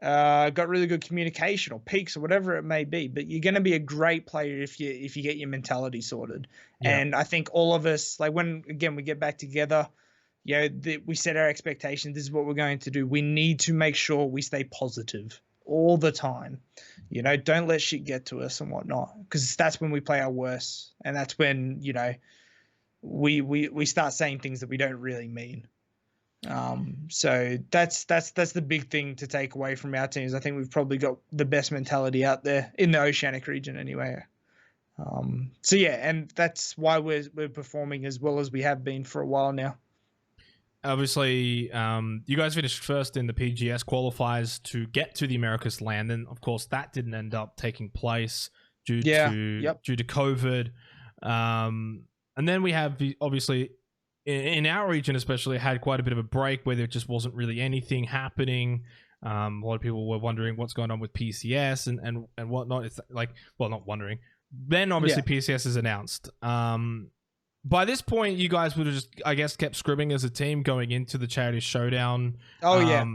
got really good communication or peaks or whatever it may be. But you're going to be a great player if you get your mentality sorted. Yeah. And I think all of us, like, when, again, we get back together, we set our expectations. This is what we're going to do. We need to make sure we stay positive all the time. Don't let shit get to us and whatnot, because that's when we play our worst, and that's when we start saying things that we don't really mean. So that's the big thing to take away from our teams. I think we've probably got the best mentality out there in the Oceanic region, anyway. So yeah, and that's why we're performing as well as we have been for a while now. Obviously, you guys finished first in the PGS qualifiers to get to the Americas land, and of course that didn't end up taking place due to COVID. And then we have obviously in our region, especially, had quite a bit of a break where there just wasn't really anything happening. A lot of people were wondering what's going on with PCS and whatnot. It's like, well, not wondering. Then obviously PCS is announced. By this point, you guys would have just, I guess, kept scrimming as a team going into the Charity Showdown. Oh, yeah.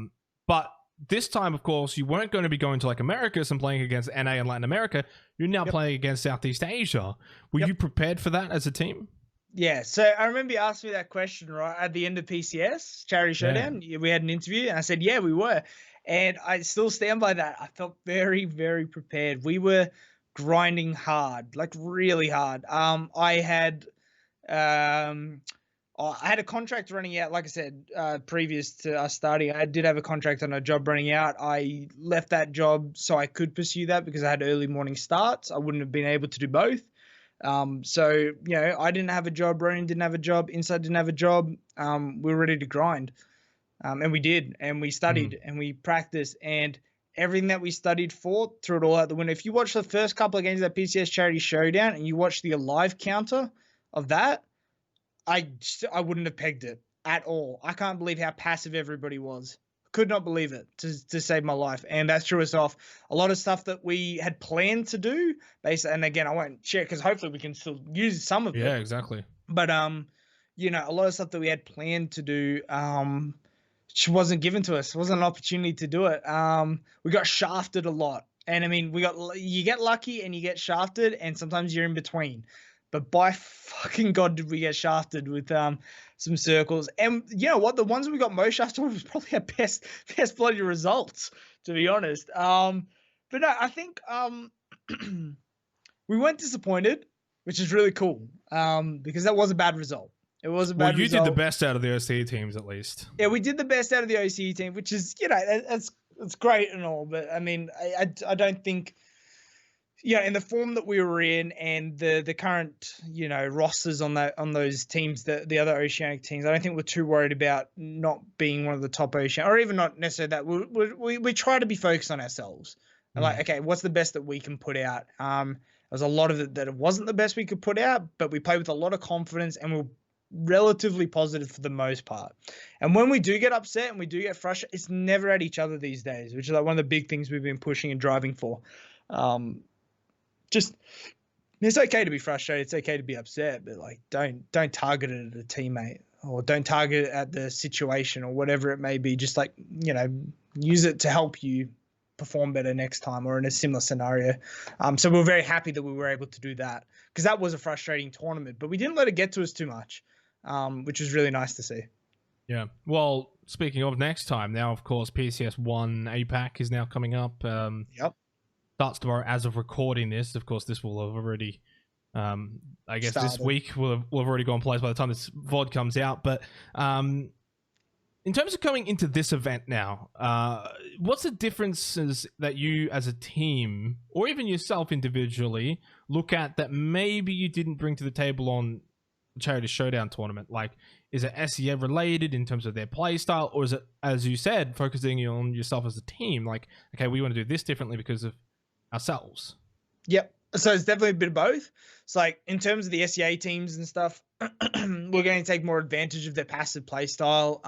But this time, of course, you weren't going to be going to like Americas and playing against NA and Latin America. You're now playing against Southeast Asia. Were you prepared for that as a team? Yeah. So I remember you asked me that question right at the end of PCS, Charity Showdown. Yeah. We had an interview and I said, yeah, we were. And I still stand by that. I felt very, very prepared. We were grinding hard, like really hard. I had a contract running out, like I said, previous to us starting. I did have a contract on a job running out. I left that job so I could pursue that because I had early morning starts. I wouldn't have been able to do both. So, I didn't have a job, Ronan didn't have a job, Inside didn't have a job. We were ready to grind. And we did, and we studied and we practiced, and everything that we studied for, threw it all out the window. If you watch the first couple of games of that PCS Charity Showdown and you watch the alive counter of that, I wouldn't have pegged it at all. I can't believe how passive everybody was. Could not believe it to save my life. And that threw us off. A lot of stuff that we had planned to do, and again, I won't share because hopefully we can still use some of it. Yeah, exactly. But, a lot of stuff that we had planned to do, wasn't given to us. It wasn't an opportunity to do it. We got shafted a lot. And I mean, you get lucky and you get shafted, and sometimes you're in between. But by fucking God, did we get shafted with some circles. And you know what? The ones we got most shafted with was probably our best bloody results, to be honest. But no, I think we weren't disappointed, which is really cool, because that was a bad result. It was a bad result. Well, you did the best out of the OCE teams, at least. Yeah, we did the best out of the OCE team, which is, it's great and all. But, I mean, I don't think... in the form that we were in and the current, rosters on those teams, the other Oceanic teams, I don't think we're too worried about not being one of the top Oceanic, or even not necessarily that. We try to be focused on ourselves. And like, okay, what's the best that we can put out? There's a lot of it that it wasn't the best we could put out, but we played with a lot of confidence and we're relatively positive for the most part. And when we do get upset and we do get frustrated, it's never at each other these days, which is like one of the big things we've been pushing and driving for. Just, it's okay to be frustrated. It's okay to be upset, but like, don't target it at a teammate, or don't target it at the situation or whatever it may be. Just like, use it to help you perform better next time or in a similar scenario. So we're very happy that we were able to do that, because that was a frustrating tournament, but we didn't let it get to us too much, which was really nice to see. Yeah. Well, speaking of next time, now, of course, PCS1 APAC is now coming up. Yep. Starts tomorrow as of recording this. Of course, this will have already, I guess started. This week will have already gone place by the time this VOD comes out. But in terms of going into this event now, what's the differences that you as a team, or even yourself individually, look at that maybe you didn't bring to the table on the Charity Showdown tournament? Like, is it SEA related in terms of their play style, or is it, as you said, focusing on yourself as a team? Like, okay, we want to do this differently because of ourselves. Yep. So it's definitely a bit of both. It's like in terms of the SEA teams and stuff, we're going to take more advantage of their passive play style.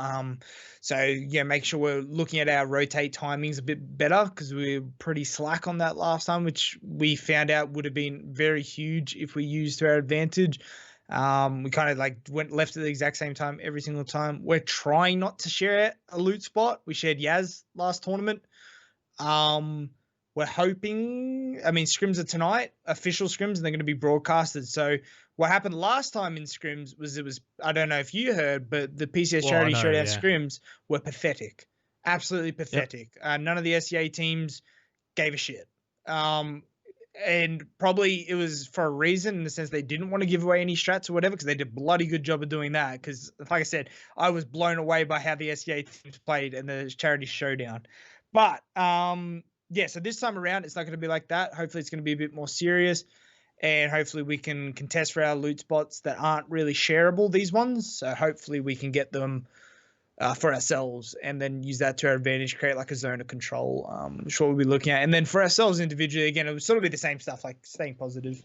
So yeah, make sure we're looking at our rotate timings a bit better because we were pretty slack on that last time, which we found out would have been very huge if we used to our advantage. We kind of like went left at the exact same time every single time. We're trying not to share a loot spot. We shared Yaz last tournament. We're hoping, I mean, scrims are tonight, official scrims, and they're going to be broadcasted. So what happened last time in scrims was, I don't know if you heard, but the PCS Charity Showdown scrims were pathetic. Absolutely pathetic. Yep. None of the SEA teams gave a shit. And probably it was for a reason, in the sense they didn't want to give away any strats or whatever, because they did a bloody good job of doing that. Because, like I said, I was blown away by how the SEA teams played in the Charity Showdown. But, yeah, so this time around, it's not going to be like that. Hopefully, it's going to be a bit more serious. And hopefully, we can contest for our loot spots that aren't really shareable, these ones. So hopefully, we can get them for ourselves and then use that to our advantage, create like a zone of control, which what we'll be looking at. And then for ourselves individually, again, it would sort of be the same stuff, like staying positive,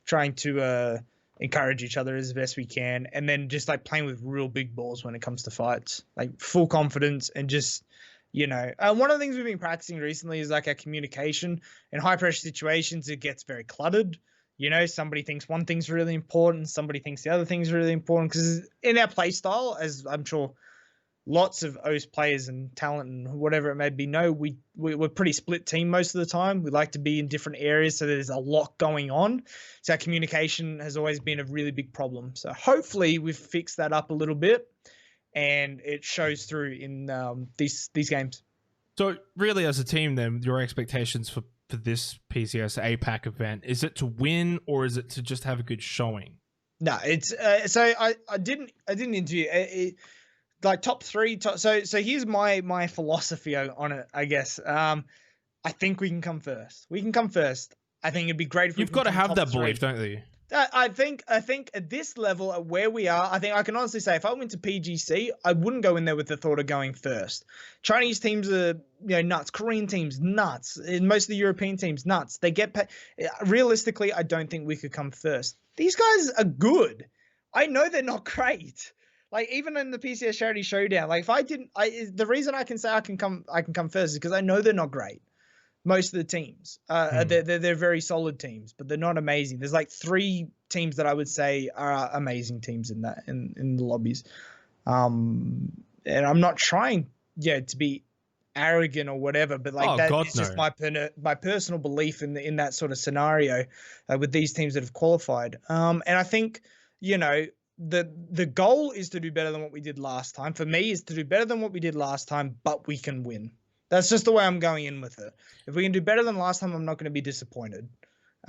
trying to encourage each other as best we can. And then just like playing with real big balls when it comes to fights, like full confidence and just... You know, one of the things we've been practicing recently is like our communication. In high pressure situations, it gets very cluttered. You know, somebody thinks one thing's really important, somebody thinks the other thing's really important. Because in our play style, as I'm sure lots of OS players and talent and whatever it may be know, we're pretty split team most of the time. We like to be in different areas, so there's a lot going on. So our communication has always been a really big problem. So hopefully we've fixed that up a little bit. And it shows through in these games. So really, as a team, then your expectations for this PCS APAC event, is it to win or is it to just have a good showing? No, it's so I didn't interview like top three. So here's my philosophy on it. I guess I think we can come first. We can come first. I think it'd be great if you've got to have that belief, don't you? I think at this level, at where we are, I think I can honestly say if I went to PGC, I wouldn't go in there with the thought of going first. Chinese teams are, nuts. Korean teams, nuts. And most of the European teams, nuts. They get realistically, I don't think we could come first. These guys are good. I know they're not great. Like even in the PCS Charity Showdown, like if the reason I can say I can come first is because I know they're not great. Most of the teams, they're very solid teams, but they're not amazing. There's like 3 teams that I would say are amazing teams in the lobbies. And I'm not trying, to be arrogant or whatever, but like it's just my personal belief in that sort of scenario with these teams that have qualified. And I think, the goal is to do better than what we did last time. For me, is to do better than what we did last time, but we can win. That's just the way I'm going in with it. If we can do better than last time, I'm not going to be disappointed.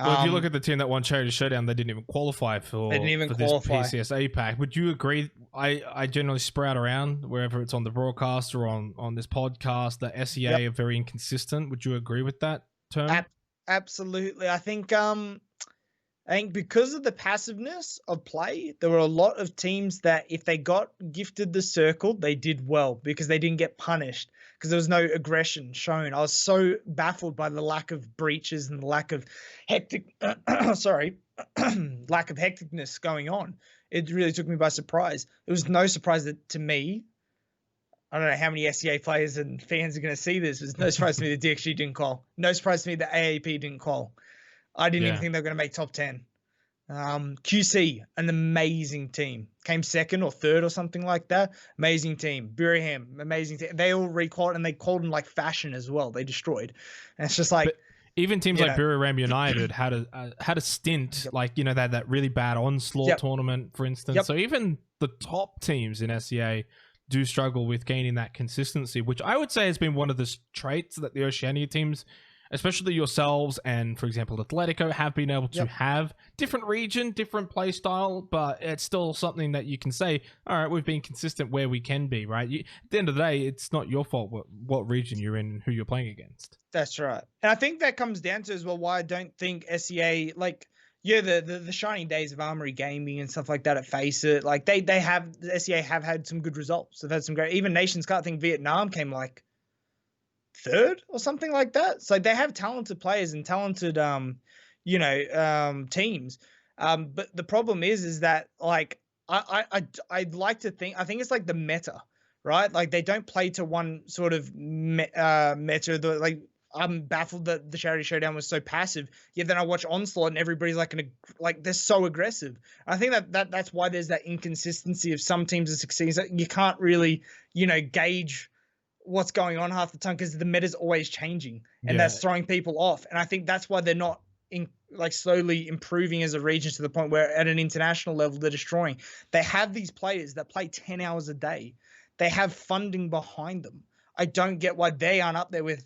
Well, if you look at the team that won Charity Showdown, they didn't even qualify for this PCS APAC. Would you agree? I generally sprout around wherever it's on the broadcast or on this podcast that SEA are very inconsistent. Would you agree with that term? Absolutely. I think because of the passiveness of play, there were a lot of teams that if they got gifted the circle, they did well because they didn't get punished because there was no aggression shown. I was so baffled by the lack of breaches and the lack of lack of hecticness going on. It really took me by surprise. It was no surprise that to me, I don't know how many SEA players and fans are going to see this. It was no surprise to me that DXG didn't call. No surprise to me that AAP didn't call. I didn't even think they were going to make top 10. QC, an amazing team. Came second or third or something like that. Amazing team. Birmingham, amazing team. They all recalled and they called in like fashion as well. They destroyed. And it's just like... But even teams like Birmingham United had a stint, like, that really bad onslaught tournament, for instance. So even the top teams in SEA do struggle with gaining that consistency, which I would say has been one of the traits that the Oceania teams, especially yourselves and, for example, Athletico, have been able to have. Different region, different play style, but it's still something that you can say, all right, we've been consistent where we can be, right? At the end of the day, it's not your fault what region you're in and who you're playing against. That's right. And I think that comes down to as well why I don't think SEA, like, the shining days of Armory Gaming and stuff like that at Faceit, like the SEA have had some good results. They've had some great, even Nations Cup, I think Vietnam came like third or something like that. So they have talented players and talented, teams. But the problem is that like I'd like to think, I think it's like the meta, right? Like they don't play to one sort of meta. Like I'm baffled that the Charity Showdown was so passive. Yet then I watch Onslaught and everybody's like they're so aggressive. I think that's why there's that inconsistency of some teams are succeeding. You can't really gauge what's going on half the time because the meta's always changing and that's throwing people off. And I think that's why they're not slowly improving as a region to the point where at an international level they're destroying. They have these players that play 10 hours a day. They have funding behind them. I don't get why they aren't up there with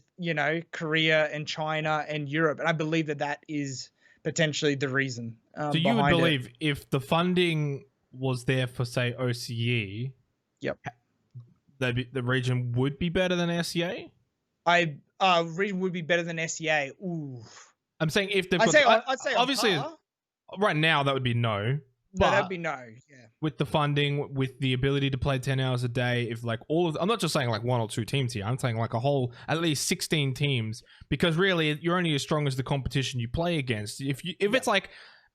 Korea and China and Europe, and I believe that is potentially the reason. So you would believe if the funding was there for, say, OCE, yep, the region would be better than SEA? Region would be better than SEA. Ooh. I'm saying if they've I'd say obviously right now that would be no. No, that'd be no. Yeah. With the funding, with the ability to play 10 hours a day, if like I'm not just saying like one or two teams here. I'm saying like a whole, at least 16 teams, because really you're only as strong as the competition you play against. If it's like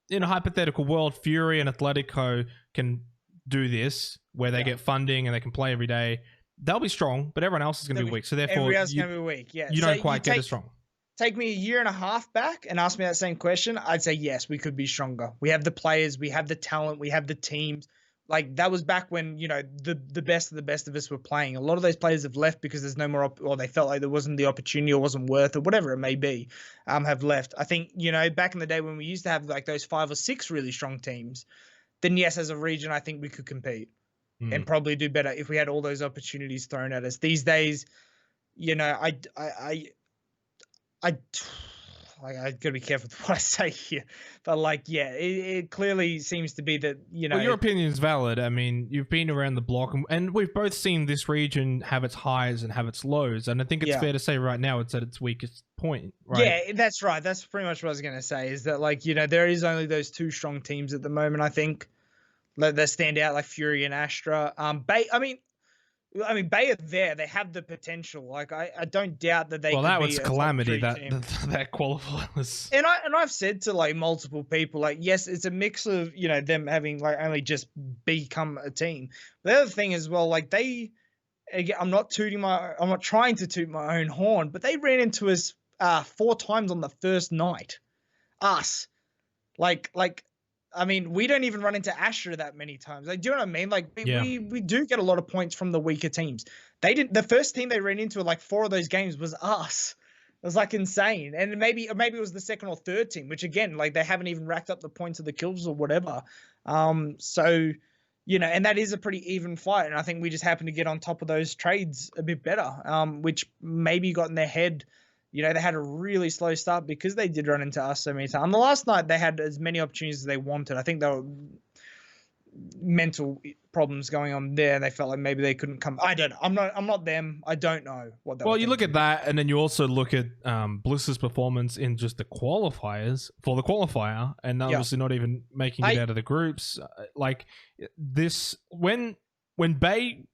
in a hypothetical world, Fury and Athletico can do this where they get funding and they can play every day, they'll be strong, but everyone else is going to be weak. So therefore, everyone else is going to be weak. Yeah, you don't quite get as strong. Take me a year and a half back and ask me that same question, I'd say yes, we could be stronger. We have the players, we have the talent, we have the teams. Like that was back when the best of the best of us were playing. A lot of those players have left because there's no more, or they felt like there wasn't the opportunity or wasn't worth it, whatever it may be. Have left. I think back in the day when we used to have like those 5 or 6 really strong teams, then yes, as a region, I think we could compete and probably do better if we had all those opportunities thrown at us. These days, I gotta be careful with what I say here, but like, yeah, it clearly seems to be that Well, your opinion is valid. I mean, you've been around the block, and we've both seen this region have its highs and have its lows, and I think it's fair to say right now it's at its weakest point. Right? Yeah, that's right. That's pretty much what I was gonna say. Is that like there is only those 2 strong teams at the moment. I think that stand out, like Fury and Astra. I mean, Bay are there. They have the potential. Like I don't doubt that they. Well, that was calamity. That qualifiers. And I've said to like multiple people, like, yes, it's a mix of them having like only just become a team. The other thing as well, like I'm not trying to toot my own horn, but they ran into us 4 times on the first night. Us, like. I mean, we don't even run into Astra that many times. Like, do you know what I mean? Like, we do get a lot of points from the weaker teams. They didn't. The first team they ran into, like 4 of those games, was us. It was like insane. And maybe it was the second or third team, which again, like they haven't even racked up the points of the kills or whatever. So, and that is a pretty even fight. And I think we just happened to get on top of those trades a bit better, which maybe got in their head. They had a really slow start because they did run into us so many times. The last night, they had as many opportunities as they wanted. I think there were mental problems going on there, and they felt like maybe they couldn't come. I don't know. I'm not them. I don't know what they were you look at that, and then you also look at Bliss's performance in just the qualifiers for the qualifier, and obviously not even making it out of the groups. Like this, when Bay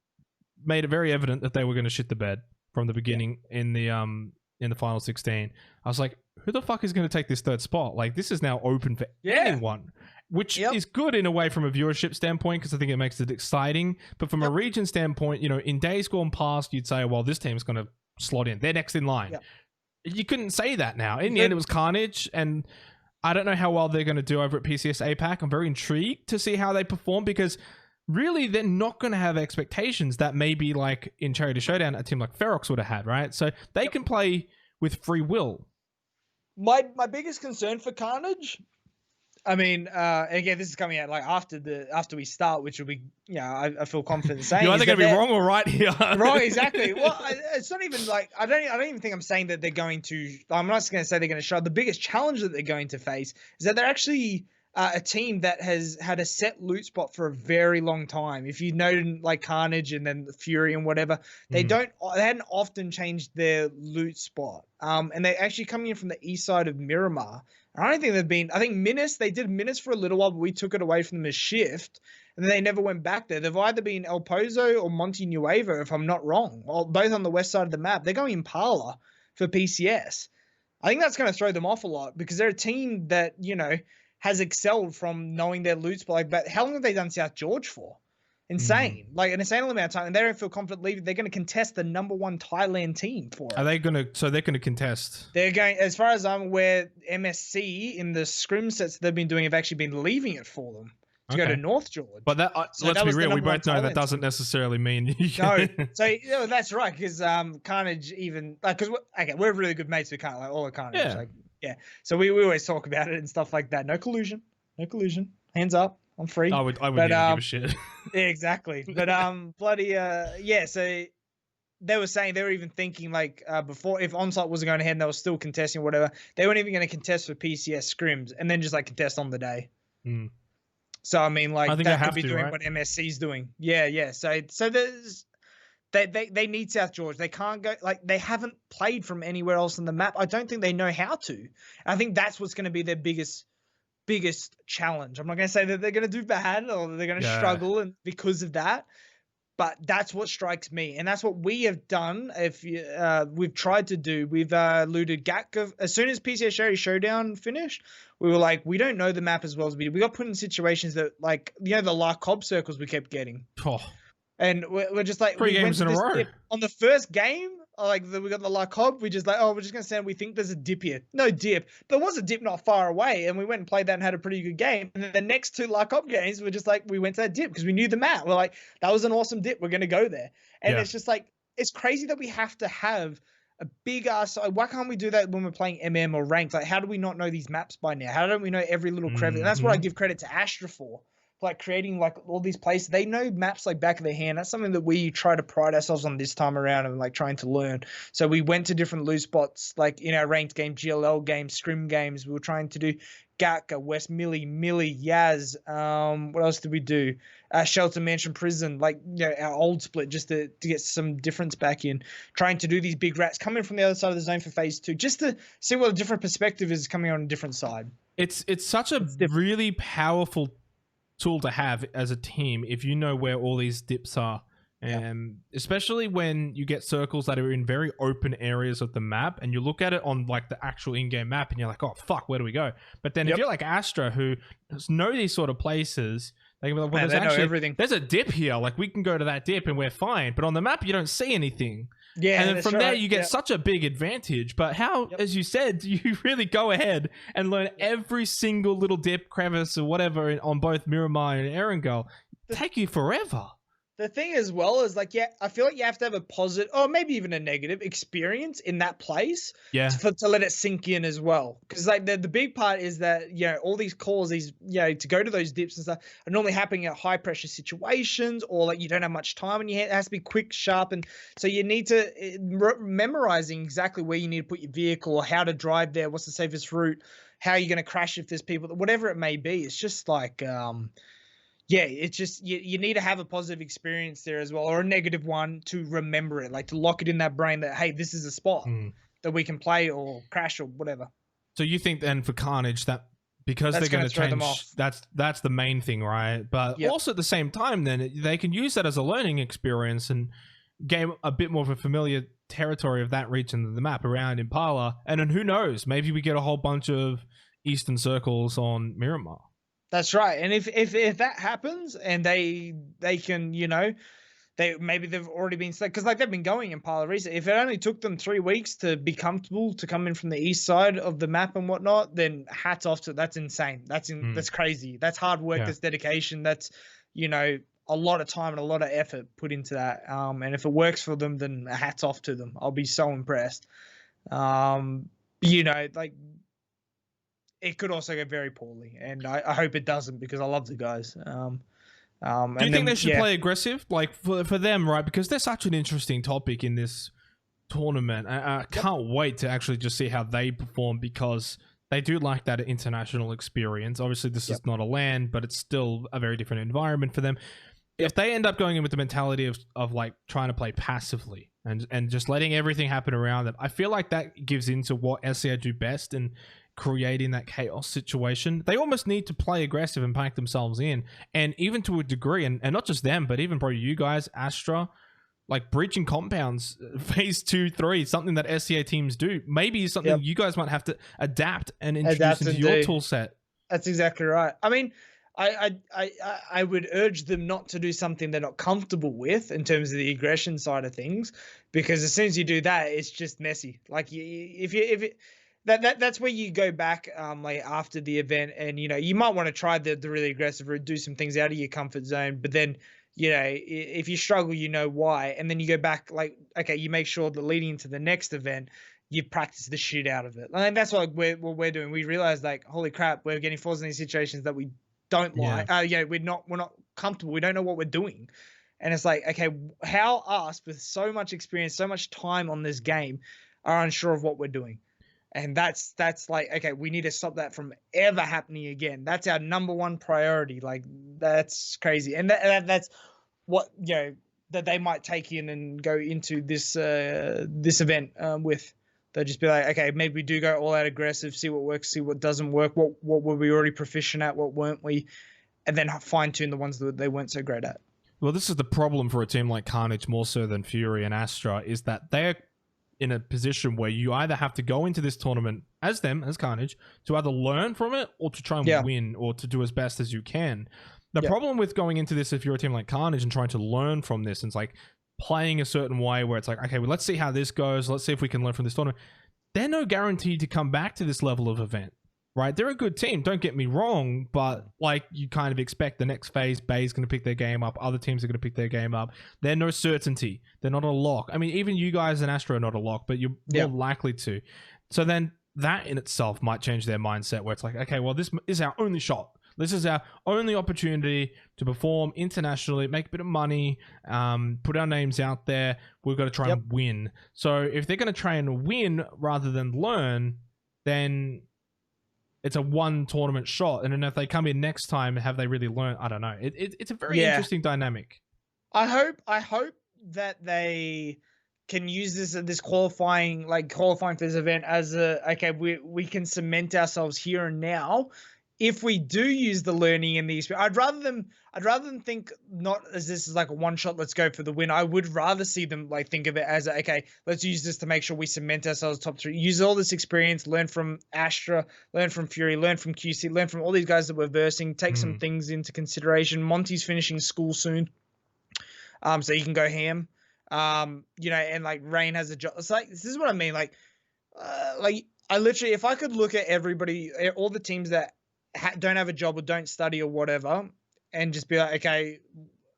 made it very evident that they were going to shit the bed from the beginning in the final 16, I was like, who the fuck is going to take this 3rd spot? Like, this is now open for anyone, which is good in a way from a viewership standpoint, because I think it makes it exciting. But from a region standpoint, in days gone past, you'd say, well, this team's going to slot in. They're next in line. You couldn't say that now. In the end, it was CARNAGE, and I don't know how well they're going to do over at PCS APAC. I'm very intrigued to see how they perform, because really, they're not going to have expectations that maybe like in Charity Showdown, a team like Ferox would have had, right? So they can play with free will. My biggest concern for CARNAGE, I mean, again, this is coming out like after we start, which will be, I feel confident saying. You're either going to be wrong or right here. Right, exactly. Well, it's not even like I don't even think I'm saying that they're going to. I'm not just going to say they're going to show. The biggest challenge that they're going to face is that they're actually a team that has had a set loot spot for a very long time. If you noted like CARNAGE and then the Fury and whatever, they hadn't often changed their loot spot. And they're actually coming in from the east side of Miramar. And I don't think I think they did Minas for a little while, but we took it away from them as shift. And then they never went back there. They've either been El Pozo or Monte Nuevo, if I'm not wrong, both on the west side of the map. They're going Impala for PCS. I think that's going to throw them off a lot because they're a team that, you know, has excelled from knowing their loot spot. Like, but how long have they done South George for? Insane. Like an insane amount of time. And they don't feel confident leaving. They're going to contest the #1 Thailand team for it. Are they going to, so they're going to contest? They're going, as far as I'm aware, MSC in the scrim sets they've been doing have actually been leaving it for them to go to North George. But that, let's be real, we both know that doesn't necessarily mean no. So you know, that's right, because CARNAGE even like because we're really good mates with CARNAGE, like all the CARNAGE, so we always talk about it and stuff like that. No collusion, hands up, I'm free. I wouldn't give a shit. Yeah, exactly. But bloody so they were saying, they were even thinking like before, if Onsite wasn't going ahead and they were still contesting or whatever, they weren't even going to contest for PCS scrims and then just like contest on the day. So I mean, like, that could be doing what MSC's doing. Yeah. So there's they need South George. They can't go, like, they haven't played from anywhere else on the map. I don't think they know how to. I think that's what's going to be their biggest challenge. I'm not going to say that they're going to do bad or they're going to struggle and because of that, but that's what strikes me, and that's what we have done. If we've tried to do, we've looted Gatka. As soon as PCS Charity Showdown finished, we were like, we don't know the map as well as we do. We got put in situations that, like, you know, the La Cobb circles we kept getting. And we're just like, 3 games in a row. On the first game, like, we got the La Cobb, we just like, oh, we're just going to say we think there's a dip here. No dip. There was a dip not far away, and we went and played that and had a pretty good game. And then the next 2 La Cobb games, we're just like, we went to that dip because we knew the map. We're like, that was an awesome dip. We're going to go there. And it's just like, it's crazy that we have to have a big ass. Why can't we do that when we're playing MM or ranked? Like, how do we not know these maps by now? How don't we know every little crevice? And that's what I give credit to Astra for. Like, creating like all these places. They know maps like back of their hand. That's something that we try to pride ourselves on this time around and like trying to learn. So we went to different loot spots, like in our ranked game, GLL games, scrim games. We were trying to do Gatka, West Millie, Yaz. What else did we do? Shelter Mansion Prison, like, you know, our old split, just to get some difference back in. Trying to do these big rats coming from the other side of the zone for phase 2, just to see what a different perspective is coming on a different side. It's such a really powerful tool to have as a team if you know where all these dips are, and especially when you get circles that are in very open areas of the map and you look at it on like the actual in-game map and you're like, oh fuck, where do we go? But then if you're like Astra, who know these sort of places, they can be like, well, there's a dip here, like we can go to that dip and we're fine, but on the map you don't see anything. And then from there you get such a big advantage. But how, as you said, do you really go ahead and learn every single little dip, crevice, or whatever on both Miramar and Erangel? Take you forever. The thing as well is, like, I feel like you have to have a positive or maybe even a negative experience in that place to let it sink in as well. Because like the big part is that, you know, all these calls, these, you know, to go to those dips and stuff are normally happening at high pressure situations, or like you don't have much time and it has to be quick, sharp. And so you need to memorizing exactly where you need to put your vehicle or how to drive there, what's the safest route, how you're going to crash if there's people, whatever it may be. It's just like, it's just you need to have a positive experience there as well, or a negative one to remember it, like to lock it in that brain that, hey, this is a spot that we can play or crash or whatever. So you think then for CARNAGE that because they're going to change them off, that's the main thing, right? But also at the same time, then they can use that as a learning experience and gain a bit more of a familiar territory of that region of the map around Impala. And then who knows, maybe we get a whole bunch of Eastern circles on Miramar. That's right. And if that happens and they can, you know, maybe they've already been selected, because like they've been going Impala recently. If it only took them 3 weeks to be comfortable to come in from the east side of the map and whatnot, then hats off to that's insane. That's crazy. That's hard work. That's dedication. That's, you know, a lot of time and a lot of effort put into that. And if it works for them, then hats off to them. I'll be so impressed. You know, like, it could also go very poorly, and I hope it doesn't, because I love the guys. Do you think they should play aggressive, like for them, right? Because they're such an interesting topic in this tournament. I can't wait to actually just see how they perform, because they do like that international experience. Obviously, this is not a LAN, but it's still a very different environment for them. If they end up going in with the mentality of like trying to play passively and just letting everything happen around them, I feel like that gives into what SCA do best and creating that chaos situation. They almost need to play aggressive and pack themselves in, and even to a degree, and not just them, but even probably you guys, Astra, like breaching compounds, phase 2, 3, something that SCA teams do. Maybe something you guys might have to adapt and introduce into your tool set. That's exactly right. I mean, I would urge them not to do something they're not comfortable with in terms of the aggression side of things, because as soon as you do that, it's just messy. Like that's where you go back like after the event, and you might want to try the really aggressive route, do some things out of your comfort zone, but then if you struggle, why, and then you go back, like, okay, you make sure that leading into the next event, you practice the shit out of it. And that's what we're doing. We realize, like, holy crap, we're getting forced in these situations that we don't like. We're not comfortable. We don't know what we're doing. And it's like, okay, how us with so much experience, so much time on this game are unsure of what we're doing? And that's like, okay, we need to stop that from ever happening again. That's our number one priority. Like, that's crazy. And that's what, that they might take in and go into this event with. They'll just be like, okay, maybe we do go all out aggressive, see what works, see what doesn't work, what were we already proficient at, what weren't we, and then fine tune the ones that they weren't so great at. Well, this is the problem for a team like CARNAGE, more so than Fury and Astra, is that they're in a position where you either have to go into this tournament as CARNAGE, to either learn from it or to try and win, or to do as best as you can. The problem with going into this, if you're a team like CARNAGE and trying to learn from this, and it's like playing a certain way where it's like, okay, well, let's see how this goes. Let's see if we can learn from this tournament. They're no guarantee to come back to this level of event, right? They're a good team, don't get me wrong, but like, you kind of expect the next phase, Bay's going to pick their game up, other teams are going to pick their game up. They're no certainty. They're not a lock. I mean, even you guys and Astro are not a lock, but you're more likely to. So then that in itself might change their mindset, where it's like, okay, well, this is our only shot. This is our only opportunity to perform internationally, make a bit of money, put our names out there. We've got to try and win. So if they're going to try and win rather than learn, then it's a one tournament shot. And then if they come in next time, have they really learned? I don't know. It's a very interesting dynamic. I hope that they can use this qualifying for this event as okay, we can cement ourselves here and now. If we do use the learning and the experience, I'd rather them think not as this is like a one shot, let's go for the win. I would rather see them like think of it as okay, let's use this to make sure we cement ourselves top 3. Use all this experience, learn from Astra, learn from Fury, learn from QC, learn from all these guys that we're versing. Take some things into consideration. Monty's finishing school soon, so he can go ham. And like Rain has a job. It's like, this is what I mean. Like I literally, if I could look at everybody, all the teams that don't have a job or don't study or whatever, and just be like, okay,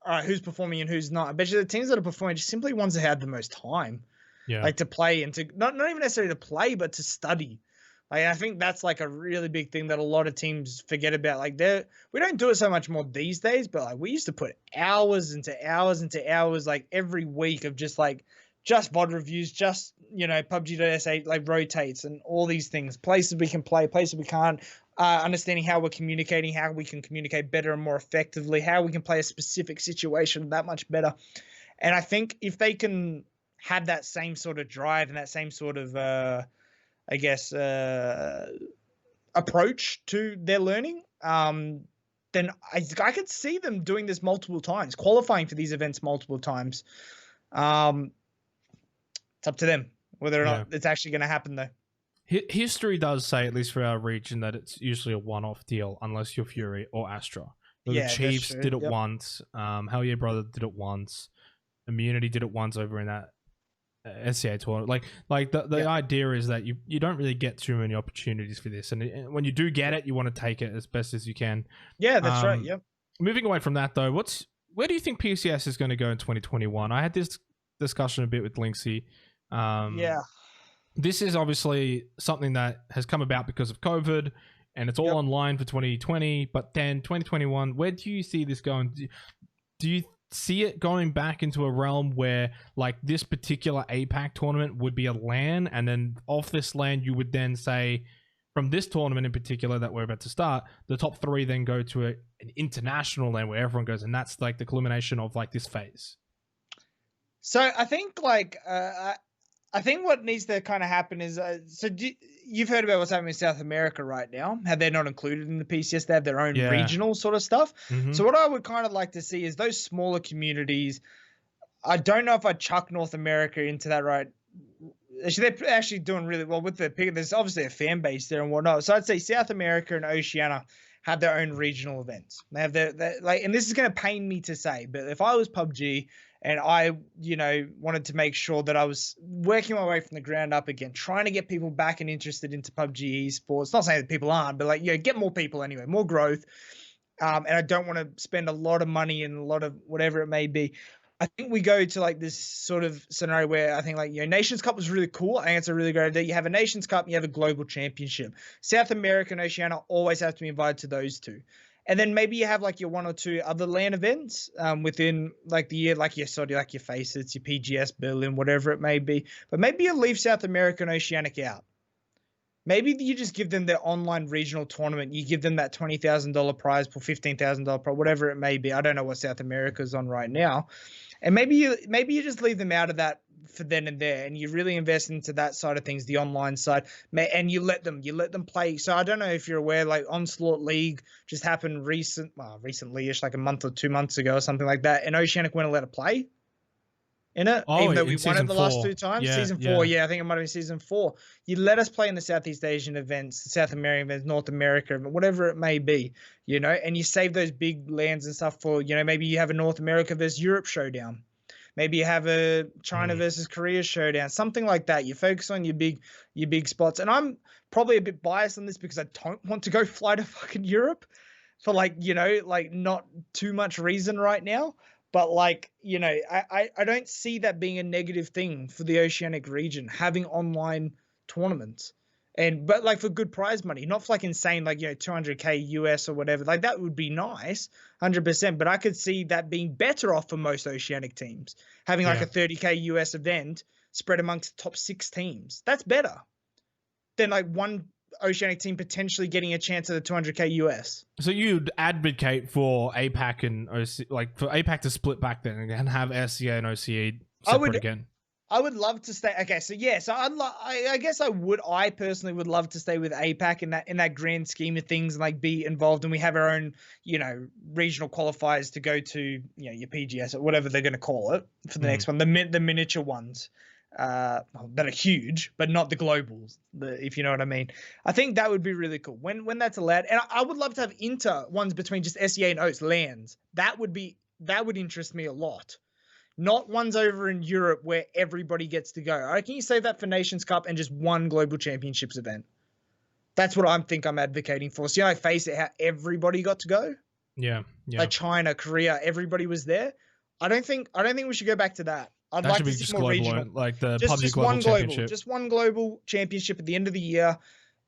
all right, who's performing and who's not? I bet you the teams that are performing just simply ones that had the most time, like to play and to not even necessarily to play, but to study. Like, I think that's like a really big thing that a lot of teams forget about. Like, we don't do it so much more these days, but like we used to put hours into hours into hours, like every week of just VOD reviews, just, PUBG.sa like rotates and all these things, places we can play, places we can't, understanding how we're communicating, how we can communicate better and more effectively, how we can play a specific situation that much better. And I think if they can have that same sort of drive and that same sort of, approach to their learning, then I could see them doing this multiple times, qualifying for these events multiple times. It's up to them whether or not it's actually going to happen, though. History does say, at least for our region, that it's usually a one-off deal unless you're Fury or Astra. So the Chiefs did it once. Hell Yeah Brother did it once. Immunity did it once over in that SCA tournament. Like the idea is that you don't really get too many opportunities for this, and when you do get it, you want to take it as best as you can. Yeah, that's right. Yep. Moving away from that, though, where do you think PCS is going to go in 2021? I had this discussion a bit with Linksy. This is obviously something that has come about because of COVID, and it's all online for 2020. But then 2021, where do you see this going? Do you see it going back into a realm where, like, this particular APAC tournament would be a LAN, and then off this LAN, you would then say, from this tournament in particular that we're about to start, the top 3 then go to an international LAN where everyone goes, and that's like the culmination of like this phase? So I think I think what needs to kind of happen is, you've heard about what's happening in South America right now. How they're not included in the PCS. They have their own regional sort of stuff. So what I would kind of like to see is those smaller communities I don't know if I'd chuck North America into that, right? Actually, they're actually doing really well with their pick. There's obviously a fan base there and whatnot. So I'd say South America and Oceania have their own regional events. They have their like, and this is going to pain me to say, but if I was PUBG and I, wanted to make sure that I was working my way from the ground up again, trying to get people back and interested into PUBG esports. Not saying that people aren't, but like, get more people anyway, more growth. And I don't want to spend a lot of money and a lot of whatever it may be. I think we go to like this sort of scenario where I think like, Nations Cup was really cool. I think it's a really great idea. You have a Nations Cup, you have a global championship. South America and Oceania always have to be invited to those two. And then maybe you have like your 1 or 2 other LAN events within like the year, like your Saudi, like your Faceit, your PGS Berlin, whatever it may be. But maybe you leave South America and Oceanic out. Maybe you just give them their online regional tournament. You give them that $20,000 prize pool, $15,000 prize, whatever it may be. I don't know what South America's on right now. And maybe you just leave them out of that for then and there, and you really invest into that side of things, the online side, and you let them play. So I don't know if you're aware, like Onslaught League just happened recently-ish, like a month or 2 months ago or something like that, and Oceanic weren't allowed to play in it, even though we won it the last 2 times. Yeah, season 4, I think it might have been season 4. You let us play in the Southeast Asian events, the South American events, North America, whatever it may be, and you save those big lands and stuff for, maybe you have a North America versus Europe showdown. Maybe you have a China versus Korea showdown, something like that. You focus on your big spots. And I'm probably a bit biased on this because I don't want to go fly to fucking Europe for like not too much reason right now. But like, I don't see that being a negative thing for the Oceanic region, having online tournaments. But like for good prize money, not for like insane, like, $200K US or whatever, like that would be nice, 100%. But I could see that being better off for most Oceanic teams, having like a $30K US event spread amongst the top 6 teams. That's better than like one Oceanic team potentially getting a chance at the $200K US. So you'd advocate for APAC and OC, like for APAC to split back then and have SCA and OCE separate again? I would love to stay. Okay, so yeah, so I guess I personally would love to stay with APAC in that grand scheme of things and like be involved. And we have our own, regional qualifiers to go to, your PGS or whatever they're going to call it for the next one, the miniature ones that are huge, but not the globals, if you know what I mean. I think that would be really cool when that's allowed. And I would love to have inter ones between just SEA and OATS lands. That would interest me a lot. Not ones over in Europe where everybody gets to go. All right, can you save that for Nations Cup and just one Global Championships event? That's what I'm advocating for. So, Faceit, how everybody got to go? Yeah. Like China, Korea, everybody was there. I don't think we should go back to that. I'd like to see more regional. Like the PUBG Global Championship. Just one Global Championship at the end of the year.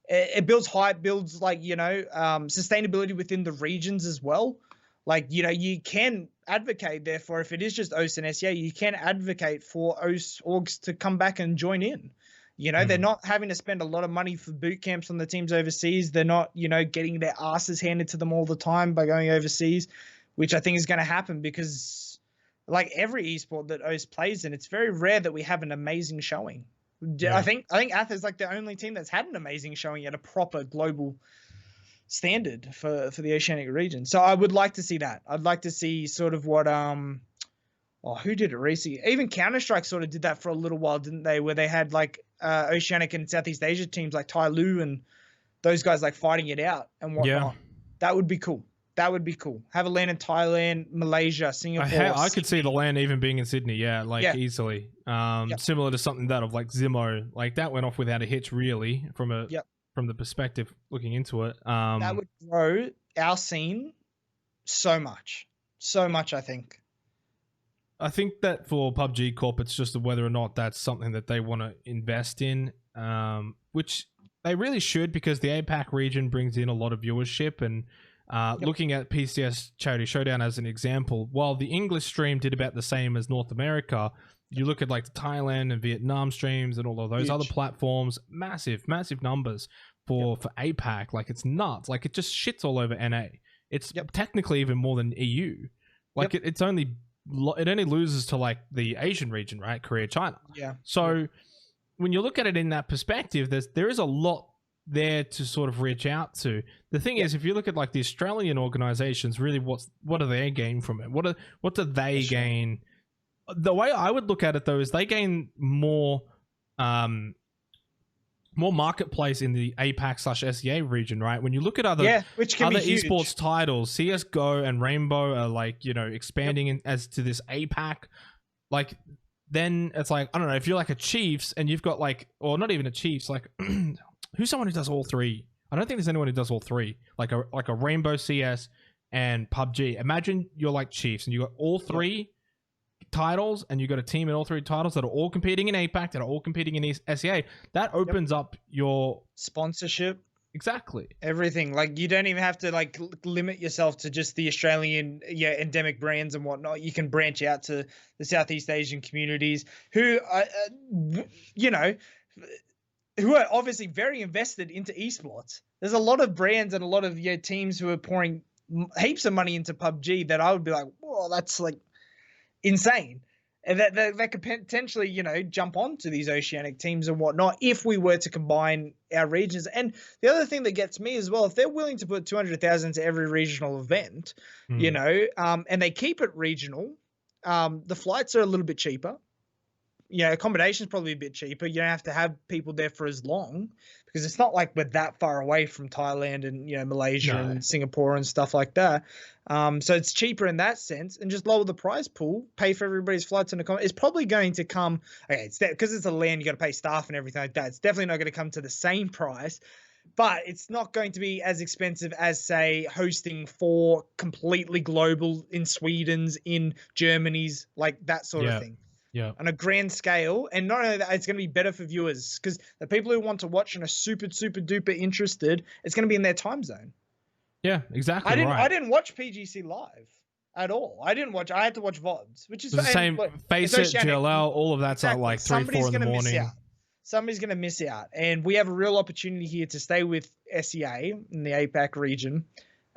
It builds hype, builds like, sustainability within the regions as well. Like, you can advocate, therefore, if it is just OS and SEA, you can advocate for OS orgs to come back and join in. They're not having to spend a lot of money for boot camps on the teams overseas. They're not, getting their asses handed to them all the time by going overseas, which I think is going to happen because, like every esport that OS plays in, it's very rare that we have an amazing showing. Yeah. I think Ath is like the only team that's had an amazing showing at a proper global standard for the Oceanic region. So I would like to see that. I'd like to see sort of what who did it recently? Even Counter-Strike sort of did that for a little while, didn't they? Where they had like Oceanic and Southeast Asia teams like Tai Lu and those guys like fighting it out and whatnot. Yeah. That would be cool. Have a LAN in Thailand, Malaysia, Singapore. I could see the LAN even being in Sydney, easily. Similar to something that of like Zimo, like that went off without a hitch really from the perspective looking into it. That would grow our scene so much, I think. I think that for PUBG Corp, it's just whether or not that's something that they want to invest in, which they really should, because the APAC region brings in a lot of viewership. And looking at PCS Charity Showdown as an example, while the English stream did about the same as North America, you look at like the Thailand and Vietnam streams and all of those other platforms, massive manumbers for APAC. Like, it's nuts. Like, it just shits all over NA. It's technically even more than EU. Like, it only loses to like the Asian region, right? Korea, China. So when you look at it in that perspective, there is a lot there to sort of reach out to. The thing is, if you look at like the Australian organizations, really what do they gain from it? What do they gain the way I would look at it though is they gain more marketplace in the APAC/SEA region, right? When you look at other which can other be huge. esports titles, CS:GO and Rainbow are like, you know, expanding as to this APAC. Like, then it's like, I don't know, if you're like a Chiefs and you've got like, or not even a Chiefs, like who's someone who does all three? I don't think there's anyone who does all three. Like a Rainbow, CS, and PUBG. Imagine you're like Chiefs and you got all three titles, and you got a team in all three titles that are all competing in APAC, that are all competing in SEA. That opens up your sponsorship. Exactly. Everything. Like, you don't even have to like limit yourself to just the Australian endemic brands and whatnot. You can branch out to the Southeast Asian communities who you know, who are obviously very invested into esports. There's a lot of brands and a lot of teams who are pouring heaps of money into PUBG that I would be like, whoa, that's like insane. And that could potentially, you know, jump onto these Oceanic teams and whatnot if we were to combine our regions. And the other thing that gets me as well, if they're willing to put 200,000 to every regional event, you know, and they keep it regional, the flights are a little bit cheaper. Yeah, accommodation's probably a bit cheaper. You don't have to have people there for as long because it's not like we're that far away from Thailand and, you know, Malaysia and Singapore and stuff like that. So it's cheaper in that sense, and just lower the price pool, pay for everybody's flights and accommodation. It's probably going to come, okay, it's because it's a land, you got to pay staff and everything like that. It's definitely not going to come to the same price, but it's not going to be as expensive as, say, hosting 4 completely global in Sweden's, in Germany's, like that sort of thing. Yeah. On a grand scale. And not only that, it's going to be better for viewers because the people who want to watch and are super, super duper interested, it's going to be in their time zone. Yeah, exactly. I didn't watch PGC live at all. I had to watch VODs, which is the same. Faceit, GLL, all of that's at like 3, 4 in the morning. Somebody's going to miss out. And we have a real opportunity here to stay with SEA in the APAC region,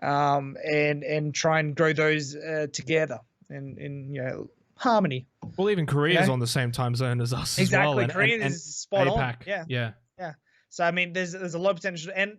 and try and grow those together in you know, harmony. Well, even Korea's on the same time zone as us as well. Exactly, Korea is spot APAC. on. Yeah. So I mean, there's a lot of potential, and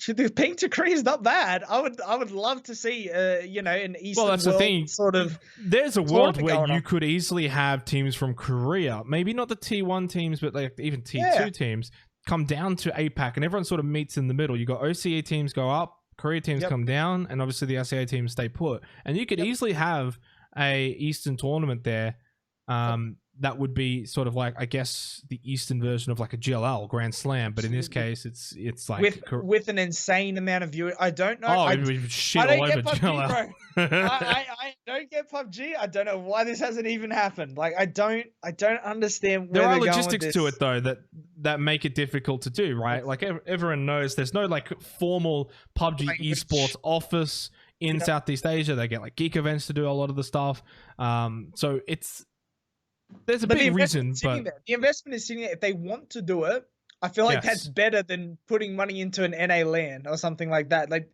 the ping to Korea is not bad. I would love to see you know, an Eastern that's the thing. Sort of. There's a world where you could easily have teams from Korea, maybe not the T1 teams, but like even T2 teams, come down to APAC, and everyone sort of meets in the middle. You got OCE teams go up, Korea teams come down, and obviously the SEA teams stay put. And you could easily have a Eastern tournament there that would be sort of like, I guess, the Eastern version of like a GLL Grand Slam, but in this case, it's like with an insane amount of viewers. I don't know. Oh, it would shit all over GLL. I don't get PUBG. I don't know why this hasn't even happened. Like, I don't understand. There are logistics to it though that make it difficult to do, right? Like everyone knows, there's no like formal PUBG esports office in Southeast Asia. They get like geek events to do a lot of the stuff. So there's a big reason, but the investment is sitting there. If they want to do it, I feel like that's better than putting money into an NA LAN or something like that. Like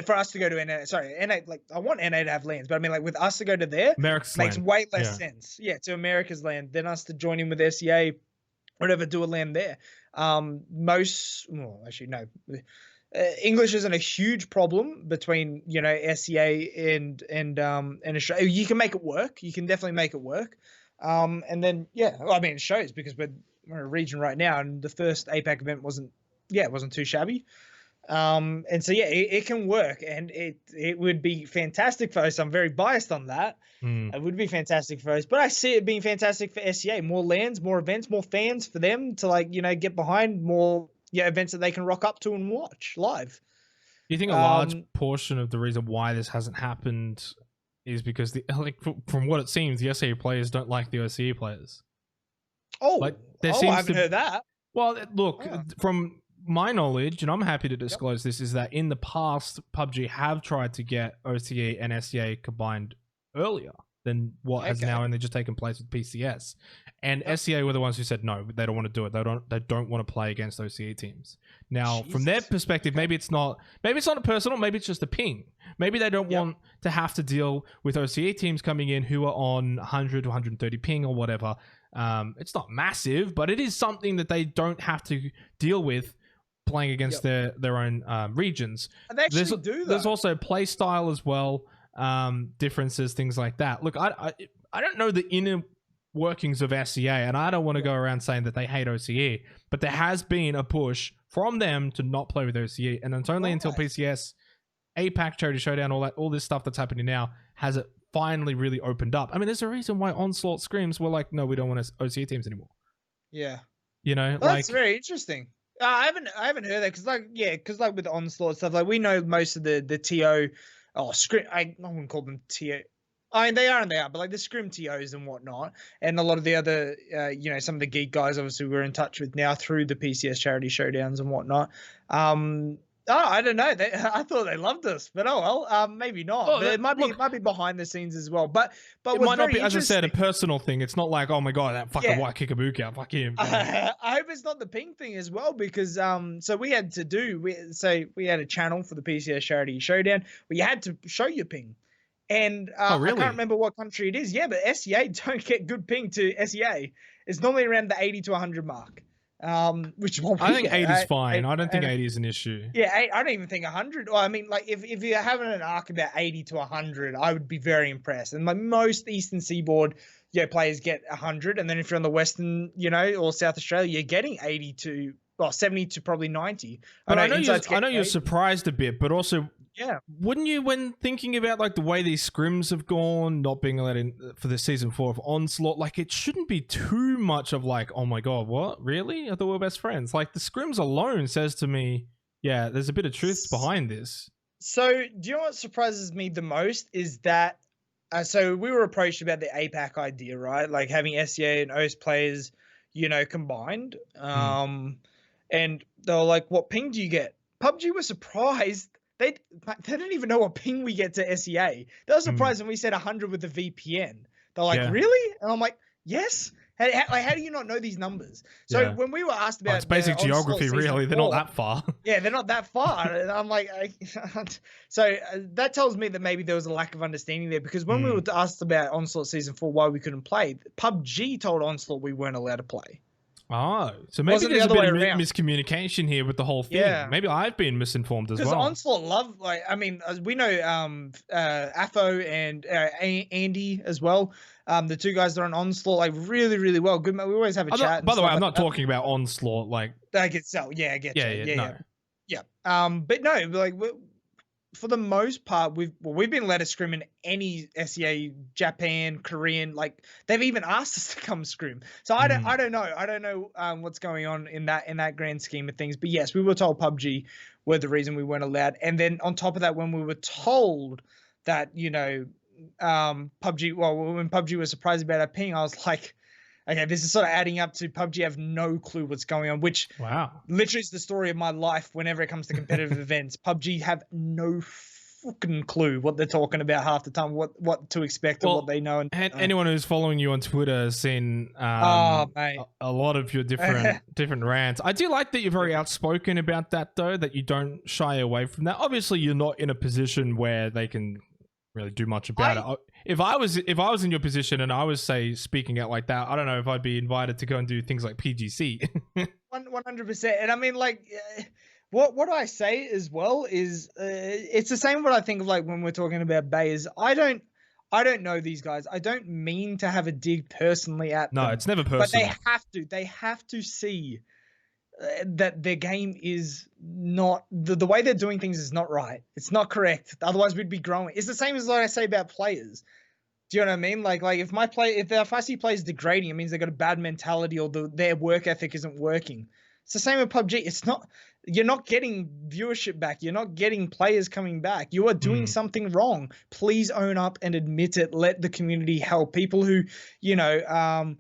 for us to go to NA, sorry, NA. Like I want NA to have LANs, but I mean, like with us to go to there, makes way less sense. Yeah, to America's LAN than us to join in with SEA, whatever, do a LAN there. English isn't a huge problem between, you know, SEA and Australia. You can make it work. You can definitely make it work. And then, I mean, it shows because we're in a region right now, and the first APAC event wasn't too shabby. And so, it can work, and it would be fantastic for us. I'm very biased on that. It would be fantastic for us, but I see it being fantastic for SEA. More LANs, more events, more fans for them to, like, you know, get behind, more events that they can rock up to and watch live. Do you think a large portion of the reason why this hasn't happened is because from what it seems, the SEA players don't like the OCE players? I haven't heard that. Well, look, from my knowledge, and I'm happy to disclose this, is that in the past, PUBG have tried to get OCE and SEA combined earlier than what has now only just taken place with PCS. And SEA were the ones who said no, they don't want to do it. They don't want to play against OCE teams. Now, from their perspective, maybe it's not a personal, maybe it's just a ping. Maybe they don't want to have to deal with OCE teams coming in who are on 100 to 130 ping or whatever. It's not massive, but it is something that they don't have to deal with playing against their own regions. And they actually do that. There's also play style as well. differences, things like that. Look, I don't know the inner workings of SEA, and I don't want to go around saying that they hate OCE, but there has been a push from them to not play with OCE, and it's only until PCS, APAC, Charity Showdown, all this stuff that's happening now, has it finally really opened up. I mean, there's a reason why Onslaught Scrims were like, no, we don't want OCE teams anymore. Yeah. You know, well, that's very interesting. I haven't heard that because like with Onslaught stuff, like we know most of the TO, Scrim. I wouldn't call them TO. I mean, they are, but like the Scrim TOs and whatnot, and a lot of the other, some of the geek guys, obviously, we're in touch with now through the PCS Charity Showdowns and whatnot. I don't know. I thought they loved us, but maybe not. Well, it might be behind the scenes as well. But it might not be, as I said, a personal thing. It's not like, oh my god, that fucking Ykikamucow, fuck him. I hope it's not the ping thing as well, because so we had a channel for the PCS Charity Showdown where you had to show your ping. And really? I can't remember what country it is. Yeah, but SEA don't get good ping to SEA. It's normally around the 80 to 100 mark. Which is what I think 80 is fine. I don't think 80 is an issue. Yeah, I don't even think 100. Well, I mean, like if you're having an arc about 80 to 100, I would be very impressed. And like most Eastern Seaboard, players get 100, and then if you're on the Western, or South Australia, you're getting 70 to probably 90. But I know you're surprised a bit, but also. Yeah. Wouldn't you, when thinking about like the way these scrims have gone, not being allowed in for the season 4 of Onslaught, like it shouldn't be too much of like, oh my god, what? Really? I thought we were best friends. Like the scrims alone says to me, yeah, there's a bit of truth behind this. So do you know what surprises me the most is that, so we were approached about the APAC idea, right? Like having SEA and OS players, combined. And they were like, what ping do you get? PUBG was surprised. They didn't even know what ping we get to SEA. They were surprised when we said 100 with the VPN. They're like, really? And I'm like, yes. How do you not know these numbers? So when we were asked about, it's basic geography, really. They're not that far. Yeah, they're not that far. And I'm like, so that tells me that maybe there was a lack of understanding there, because when we were asked about Onslaught Season 4, why we couldn't play, PUBG told Onslaught we weren't allowed to play. Oh, so maybe there's a bit of miscommunication here with the whole thing. Yeah. Maybe I've been misinformed as well. Because Onslaught we know Afo and Andy as well. The two guys that are on Onslaught, like really, really well. Good. We always have a chat. By the way, I'm not talking about Onslaught. Like I get so I get you. Yeah. But no, like for the most part, we've been let to scrim in any SEA, Japan, Korean. Like they've even asked us to come scrim. So I don't know what's going on in that grand scheme of things. But yes, we were told PUBG were the reason we weren't allowed. And then on top of that, when we were told that PUBG, when PUBG was surprised about our ping, I was like, okay, this is sort of adding up to PUBG have no clue what's going on, which literally is the story of my life whenever it comes to competitive events. PUBG have no fucking clue what they're talking about half the time, what to expect or what they know. And anyone who's following you on Twitter has seen a lot of your different rants. I do like that you're very outspoken about that, though, that you don't shy away from that. Obviously, you're not in a position where they can really do much about it. If I was in your position and I was, say, speaking out like that, I don't know if I'd be invited to go and do things like PGC. 100%. And I mean, like, what I say as well is it's the same what I think of, like, when we're talking about Bay is I don't know these guys. I don't mean to have a dig personally at them. No, it's never personal. But they have to see that their game is not the way they're doing things is not right. It's not correct. Otherwise, we'd be growing. It's the same as what I say about players. Do you know what I mean? Like if I see players degrading, it means they got a bad mentality or their work ethic isn't working. It's the same with PUBG. You're not getting viewership back. You're not getting players coming back. You are doing something wrong. Please own up and admit it. Let the community help people who, don't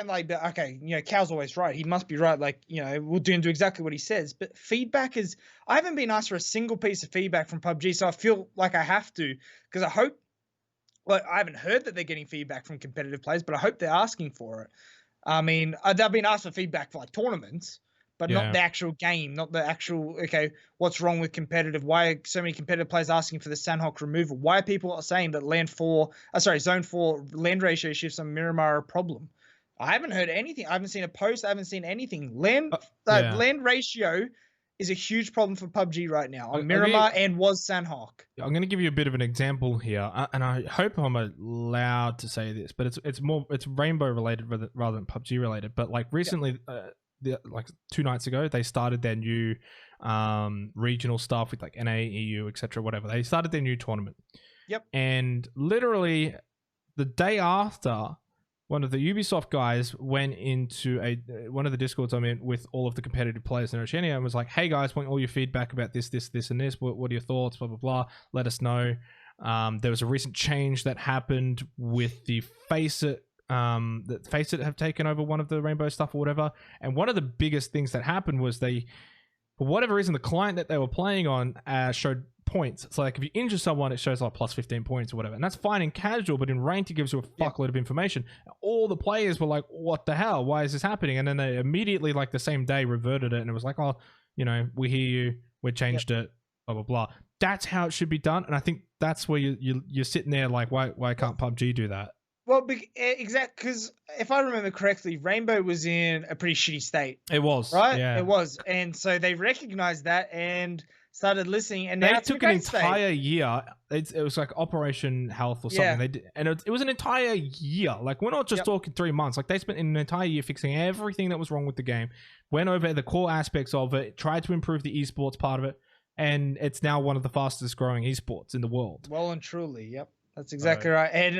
like, okay, Cow's always right. He must be right. Like, we'll do exactly what he says. But feedback is, I haven't been asked for a single piece of feedback from PUBG, so I feel like I have to, because I hope, like, I haven't heard that they're getting feedback from competitive players, but I hope they're asking for it. I mean, they've been asked for feedback for like tournaments, but not the actual game, not the actual, okay, what's wrong with competitive? Why are so many competitive players asking for the Sandhawk removal? Why are people saying that Zone 4 land ratio shifts on Miramar are a problem? I haven't heard anything. I haven't seen a post. I haven't seen anything. Land ratio is a huge problem for PUBG right now on Okay. Miramar and was Sanhok. I'm going to give you a bit of an example here, and I hope I'm allowed to say this, but it's Rainbow related rather than PUBG related. But like recently, like 2 nights ago, they started their new regional stuff with like NA, EU, etc. Whatever. They started their new tournament. Yep. And literally the day after, one of the Ubisoft guys went into one of the Discords I'm in with all of the competitive players in Oceania and was like, "Hey guys, want all your feedback about this, and this. What are your thoughts? Blah blah blah. Let us know." There was a recent change that happened with the Faceit. That Faceit have taken over one of the Rainbow stuff or whatever. And one of the biggest things that happened was they, for whatever reason, the client that they were playing on showed points. It's like if you injure someone, it shows like plus 15 points or whatever, and that's fine in casual, but in ranked it gives you a fuckload of information. All the players were like, "What the hell? Why is this happening?" And then they immediately, like the same day, reverted it, and it was like, "Oh, you know, we hear you, we changed it, blah blah blah." That's how it should be done, and I think that's where you're sitting there like, why can't PUBG do that? Well, exactly, because if I remember correctly, Rainbow was in a pretty shitty state. It was, right? Yeah. It was, and so they recognized that and started listening. And now they it's took an entire year. It was like Operation Health or something. Yeah. They did, and it was an entire year. Like we're not just talking 3 months. Like they spent an entire year fixing everything that was wrong with the game. Went over the core aspects of it. Tried to improve the esports part of it, and it's now one of the fastest growing esports in the world. Well and truly, yep, that's exactly right. And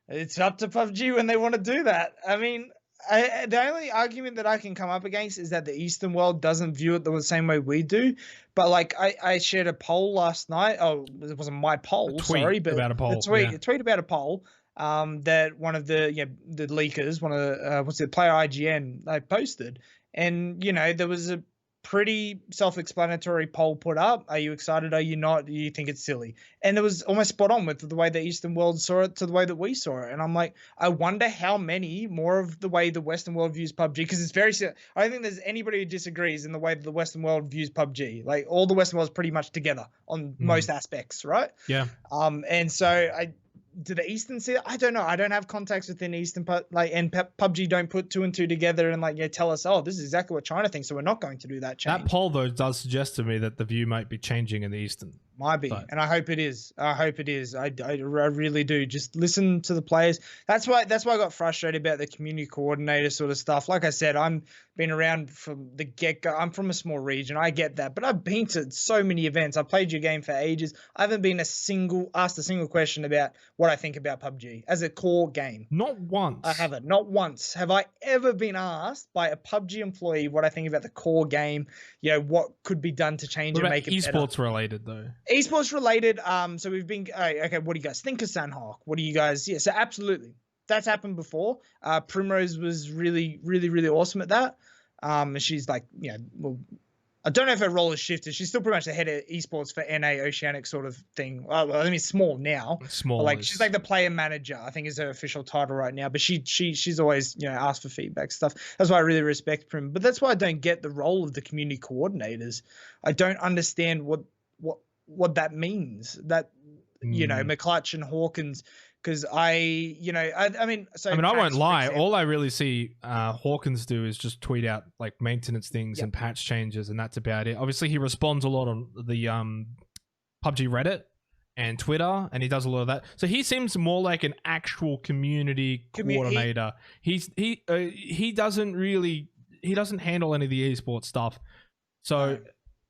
it's up to PUBG when they want to do that. I mean, the only argument that I can come up against is that the Eastern world doesn't view it the same way we do. But like I shared a poll last night. Oh, it wasn't my poll, sorry, but about a poll. A tweet about a poll that one of the the leakers, one of the player IGN, they posted, and there was a pretty self-explanatory poll put up. Are you excited? Are you not? Do you think it's silly? And it was almost spot on with the way the Eastern world saw it to the way that we saw it. And I'm like, I wonder how many more of the way the Western world views PUBG, because it's very, I don't think there's anybody who disagrees in the way that the Western world views PUBG. Like all the Western world's pretty much together on most aspects, right? Yeah. And so do the Eastern see it? I don't know. I don't have contacts within Eastern, and PUBG don't put 2 and 2 together and tell us, oh, this is exactly what China thinks, so we're not going to do that change. That poll though does suggest to me that the view might be changing in the Eastern. Might be, and I hope it is. I really do. Just listen to the players. That's why I got frustrated about the community coordinator sort of stuff. Like I said, I'm been around from the get-go. I'm from a small region. I get that, but I've been to so many events. I've played your game for ages. I haven't been asked a single question about what I think about PUBG as a core game. Not once. I haven't. Not once have I ever been asked by a PUBG employee what I think about the core game. What could be done to change and make it better. Esports related though. Esports related. So we've been okay. What do you guys think of Sanhok? What do you guys? Yeah. So absolutely, that's happened before. Primrose was really, really, really awesome at that. And she's like, well, I don't know if her role has shifted. She's still pretty much the head of esports for NA Oceanic sort of thing. Well, I mean, small now. Small. Like she's like the player manager, I think is her official title right now. But she's always asked for feedback stuff. That's why I really respect Prim. But that's why I don't get the role of the community coordinators. I don't understand what that means. That McClutch and Hawkins. Because I won't lie. All I really see Hawkins do is just tweet out like maintenance things and patch changes, and that's about it. Obviously, he responds a lot on the PUBG Reddit and Twitter, and he does a lot of that. So he seems more like an actual community coordinator. He doesn't handle any of the esports stuff. So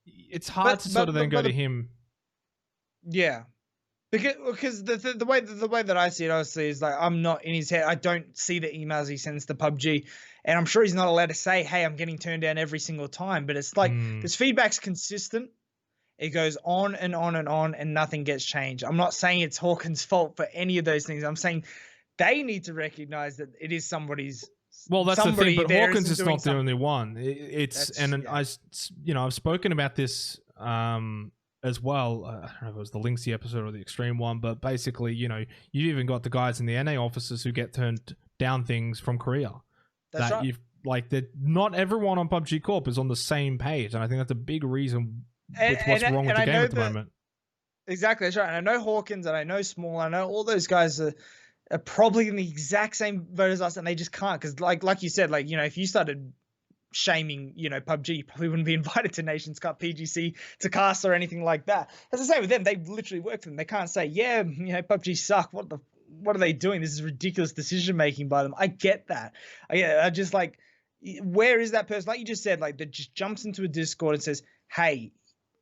it's hard to sort of then go to him. Yeah. Because the way that I see it, obviously, is like I'm not in his head. I don't see the emails he sends to PUBG, and I'm sure he's not allowed to say, "Hey, I'm getting turned down every single time." But it's like this feedback's consistent. It goes on and on and on, and nothing gets changed. I'm not saying it's Hawkins' fault for any of those things. I'm saying they need to recognize that it is somebody's. Well, that's the thing. But Hawkins is not the only one. I've spoken about this. As well, I don't know if it was the Lynxy episode or the Extreme one, but basically, you've even got the guys in the NA offices who get turned down things from Korea. That's right. That not everyone on PUBG Corp is on the same page, and I think that's a big reason with what's wrong with the game at the moment. Exactly, that's right. And I know Hawkins, and I know Small, I know all those guys are probably in the exact same boat as us, and they just can't because, like you said, if you started shaming, you know, PUBG. You probably wouldn't be invited to Nations Cup, PGC, to cast or anything like that. As I say with them, they literally work for them. They can't say, yeah, you know, PUBG suck. What are they doing? This is ridiculous decision making by them. I get that. I just like, where is that person? Like you just said, like that just jumps into a Discord and says, hey,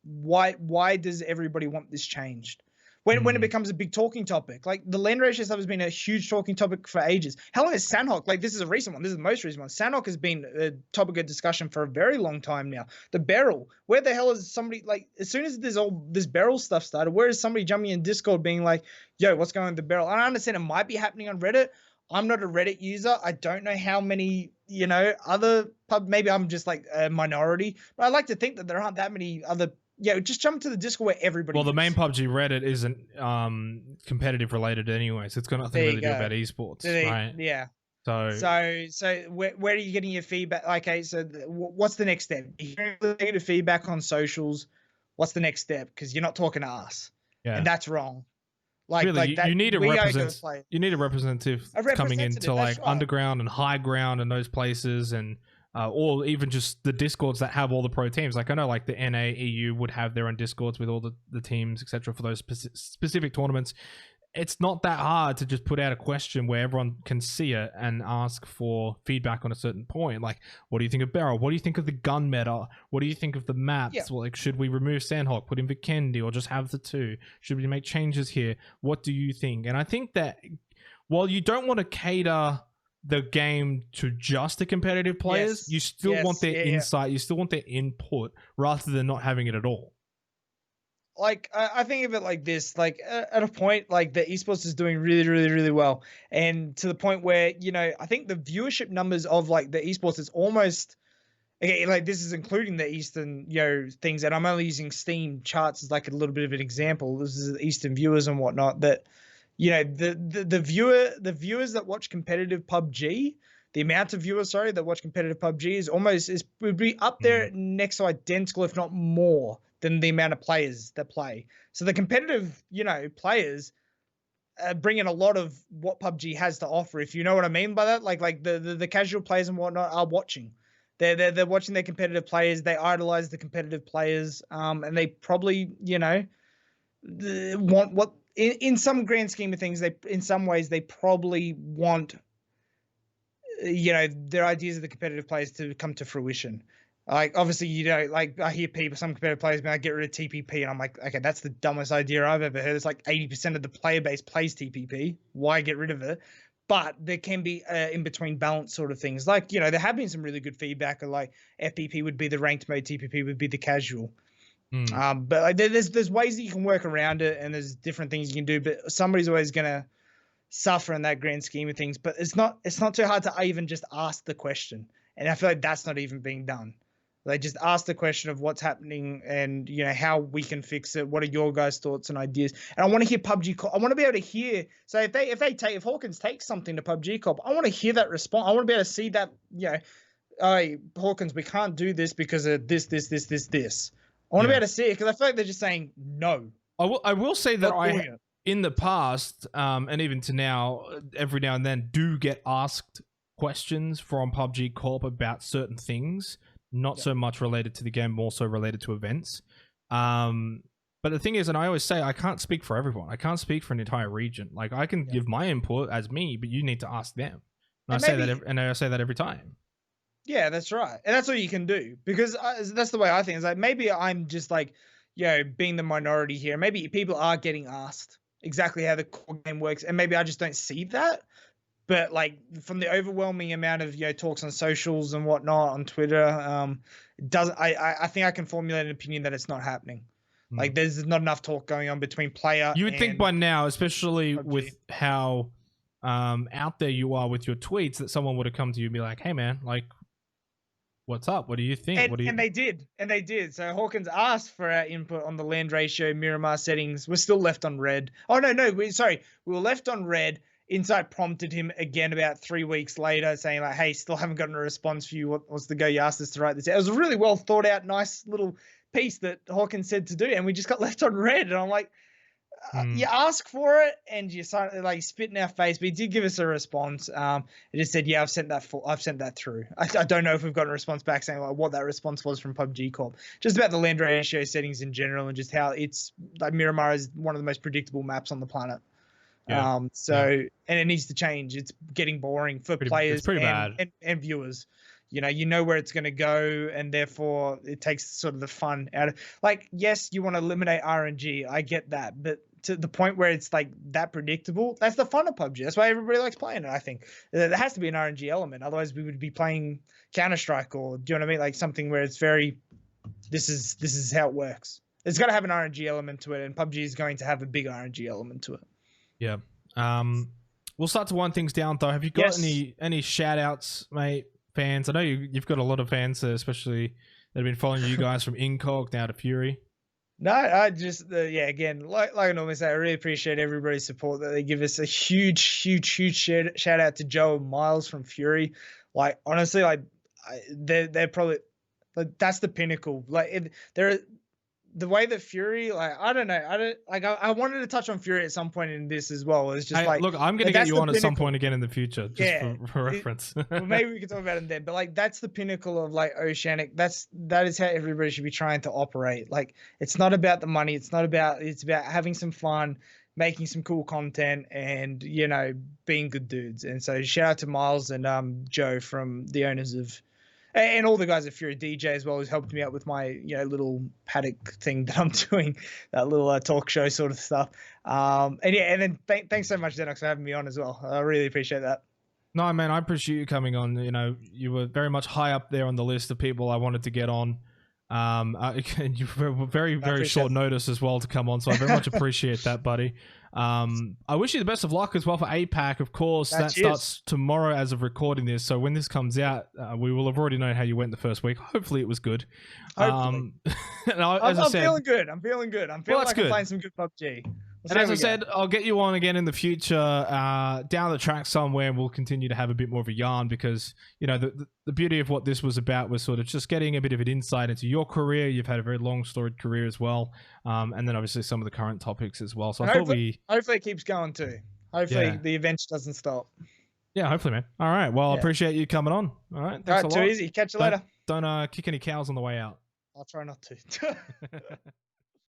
why does everybody want this changed? When it becomes a big talking topic, like the land ratio stuff has been a huge talking topic for ages. How long has Sanhok, like this is a recent one, this is the most recent one. Sanhok has been a topic of discussion for a very long time now. The barrel, where the hell is somebody, like as soon as this barrel stuff started, where is somebody jumping in Discord being like, yo, what's going on with the barrel? And I understand it might be happening on Reddit. I'm not a Reddit user. I don't know how many, you know, other maybe I'm just like a minority, but I like to think that there aren't that many other. Yeah, just jump to the Discord where everybody. Well, the main PUBG Reddit isn't competitive related anyway, so it's got nothing really to do about esports, right? Yeah. So where are you getting your feedback? Okay, so what's the next step? You're hearing negative feedback on socials. What's the next step? Because you're not talking to us, and that's wrong. Like, really, like that, you need a representative coming into like underground and high ground and those places, and or even just the Discords that have all the pro teams. Like I know like the NA, EU would have their own Discords with all the teams, etc. for those specific tournaments. It's not that hard to just put out a question where everyone can see it and ask for feedback on a certain point. Like, what do you think of barrel? What do you think of the gun meta? What do you think of the maps? Well, like, should we remove Sandhawk, put in Vikendi, or just have the two? Should we make changes here? What do you think? And I think that while you don't want to cater the game to just the competitive players, you still want their insight, you still want their input, rather than not having it at all. Like, I think of it like this, like at a point, like the esports is doing really, really, really well. And to the point where, you know, I think the viewership numbers of like the esports is almost, okay, like this is including the Eastern, you know, things. And I'm only using Steam charts as like a little bit of an example. This is Eastern viewers and whatnot that, you know, the viewers that watch competitive PUBG, the amount of viewers, that watch competitive PUBG would be up there next to identical, if not more, than the amount of players that play. So the competitive, you know, players bring in a lot of what PUBG has to offer, if you know what I mean by that. Like the casual players and whatnot are watching. They're watching their competitive players. They idolize the competitive players, and they probably, you know, want what in some grand scheme of things. In some ways they probably want, you know, their ideas of the competitive players to come to fruition. Like, obviously, you know, like I hear some competitive players being like, get rid of TPP. And I'm like, okay, that's the dumbest idea I've ever heard. It's like 80% of the player base plays TPP. Why get rid of it? But there can be in between balance sort of things. Like, you know, there have been some really good feedback of like FPP would be the ranked mode, TPP would be the casual. But like, there's ways that you can work around it, and there's different things you can do. But somebody's always going to suffer in that grand scheme of things. But it's not too hard to even just ask the question. And I feel like that's not even being done. They just ask the question of what's happening and, you know, how we can fix it. What are your guys' thoughts and ideas? And I want to hear PUBG Corp. I want to be able to hear. So if Hawkins takes something to PUBG Corp, I want to hear that response. I want to be able to see that, you know, Hawkins, we can't do this because of this. I want to be able to see it, because I feel like they're just saying no. I will say that in the past, and even to now, every now and then, do get asked questions from PUBG Corp about certain things. Not so much related to the game, more so related to events. But the thing is, and I always say, I can't speak for everyone. I can't speak for an entire region. Like, I can give my input as me, but you need to ask them. And I say that every time. Yeah, that's right. And that's all you can do, because that's the way I think. It's like, maybe I'm just like, you know, being the minority here. Maybe people are getting asked exactly how the core game works, and maybe I just don't see that. But like, from the overwhelming amount of, you know, talks on socials and whatnot on Twitter, I think I can formulate an opinion that it's not happening. Like, there's not enough talk going on between player. You would think by now, especially PUBG, with how out there you are with your tweets, that someone would have come to you and be like, "Hey man, like, what's up? What do you think?" And they did. So Hawkins asked for our input on the land ratio Miramar settings. We're still left on red. Oh no, we were left on red. Insight prompted him again about 3 weeks later, saying like, "Hey, still haven't gotten a response for you. What's the go? You asked us to write this." It was a really well thought out, nice little piece that Hawkins said to do, and we just got left on red. And I'm like, you ask for it and you like spit in our face, but he did give us a response. It just said, yeah, I've sent that through. I don't know if we've got a response back saying like what that response was from PUBG Corp. Just about the land ratio settings in general and just how it's like Miramar is one of the most predictable maps on the planet. Yeah. And it needs to change. It's getting boring for players and viewers. You know where it's going to go, and therefore it takes sort of the fun out of. Like, yes, you want to eliminate RNG. I get that, but to the point where it's like that predictable, that's the fun of PUBG. That's why everybody likes playing it. I think there has to be an RNG element. Otherwise, we would be playing Counter-Strike or do you know what I mean? Like something where it's very. This is how it works. It's got to have an RNG element to it, and PUBG is going to have a big RNG element to it. Yeah. We'll start to wind things down though. Have you got any shout outs, mate? Fans, I know you've got a lot of fans, especially that have been following you guys from Incog now to Fury. No, I just again, like I normally say, I really appreciate everybody's support. That they give us a huge shout out to Joe and Miles from Fury. Like honestly, like they're probably like that's the pinnacle. Like they're the way that Fury, like I wanted to touch on Fury at some point in this as well. It's just look, I'm going to get you on at some point again in the future, just for reference. Well, maybe we can talk about it then. But like that's the pinnacle of like Oceanic. That is how everybody should be trying to operate. Like it's not about the money. It's about having some fun, making some cool content, and being good dudes. And so shout out to Miles and Joe from the owners of. And all the guys at Fury DJ as well, who's helped me out with my little paddock thing that I'm doing, that little talk show sort of stuff. And then thanks so much, Zenox, for having me on as well. I really appreciate that. No, man, I appreciate you coming on. You were very much high up there on the list of people I wanted to get on. And you were very short notice as well to come on, so I very much appreciate that, buddy. I wish you the best of luck as well for APAC. Of course, that starts tomorrow as of recording this, so when this comes out, we will have already known how you went the first week. Hopefully it was good. I'm feeling good. I'm feeling like I'm playing some good PUBG. And as I said, I'll get you on again in the future, down the track somewhere, and we'll continue to have a bit more of a yarn because, the beauty of what this was about was sort of just getting a bit of an insight into your career. You've had a very long storied career as well. And then obviously some of the current topics as well. So hopefully it keeps going too. Hopefully the event doesn't stop. Yeah, hopefully, man. All right. Well, I appreciate you coming on. All right. Thanks a lot. Too easy. Catch you later. Don't kick any cows on the way out. I'll try not to.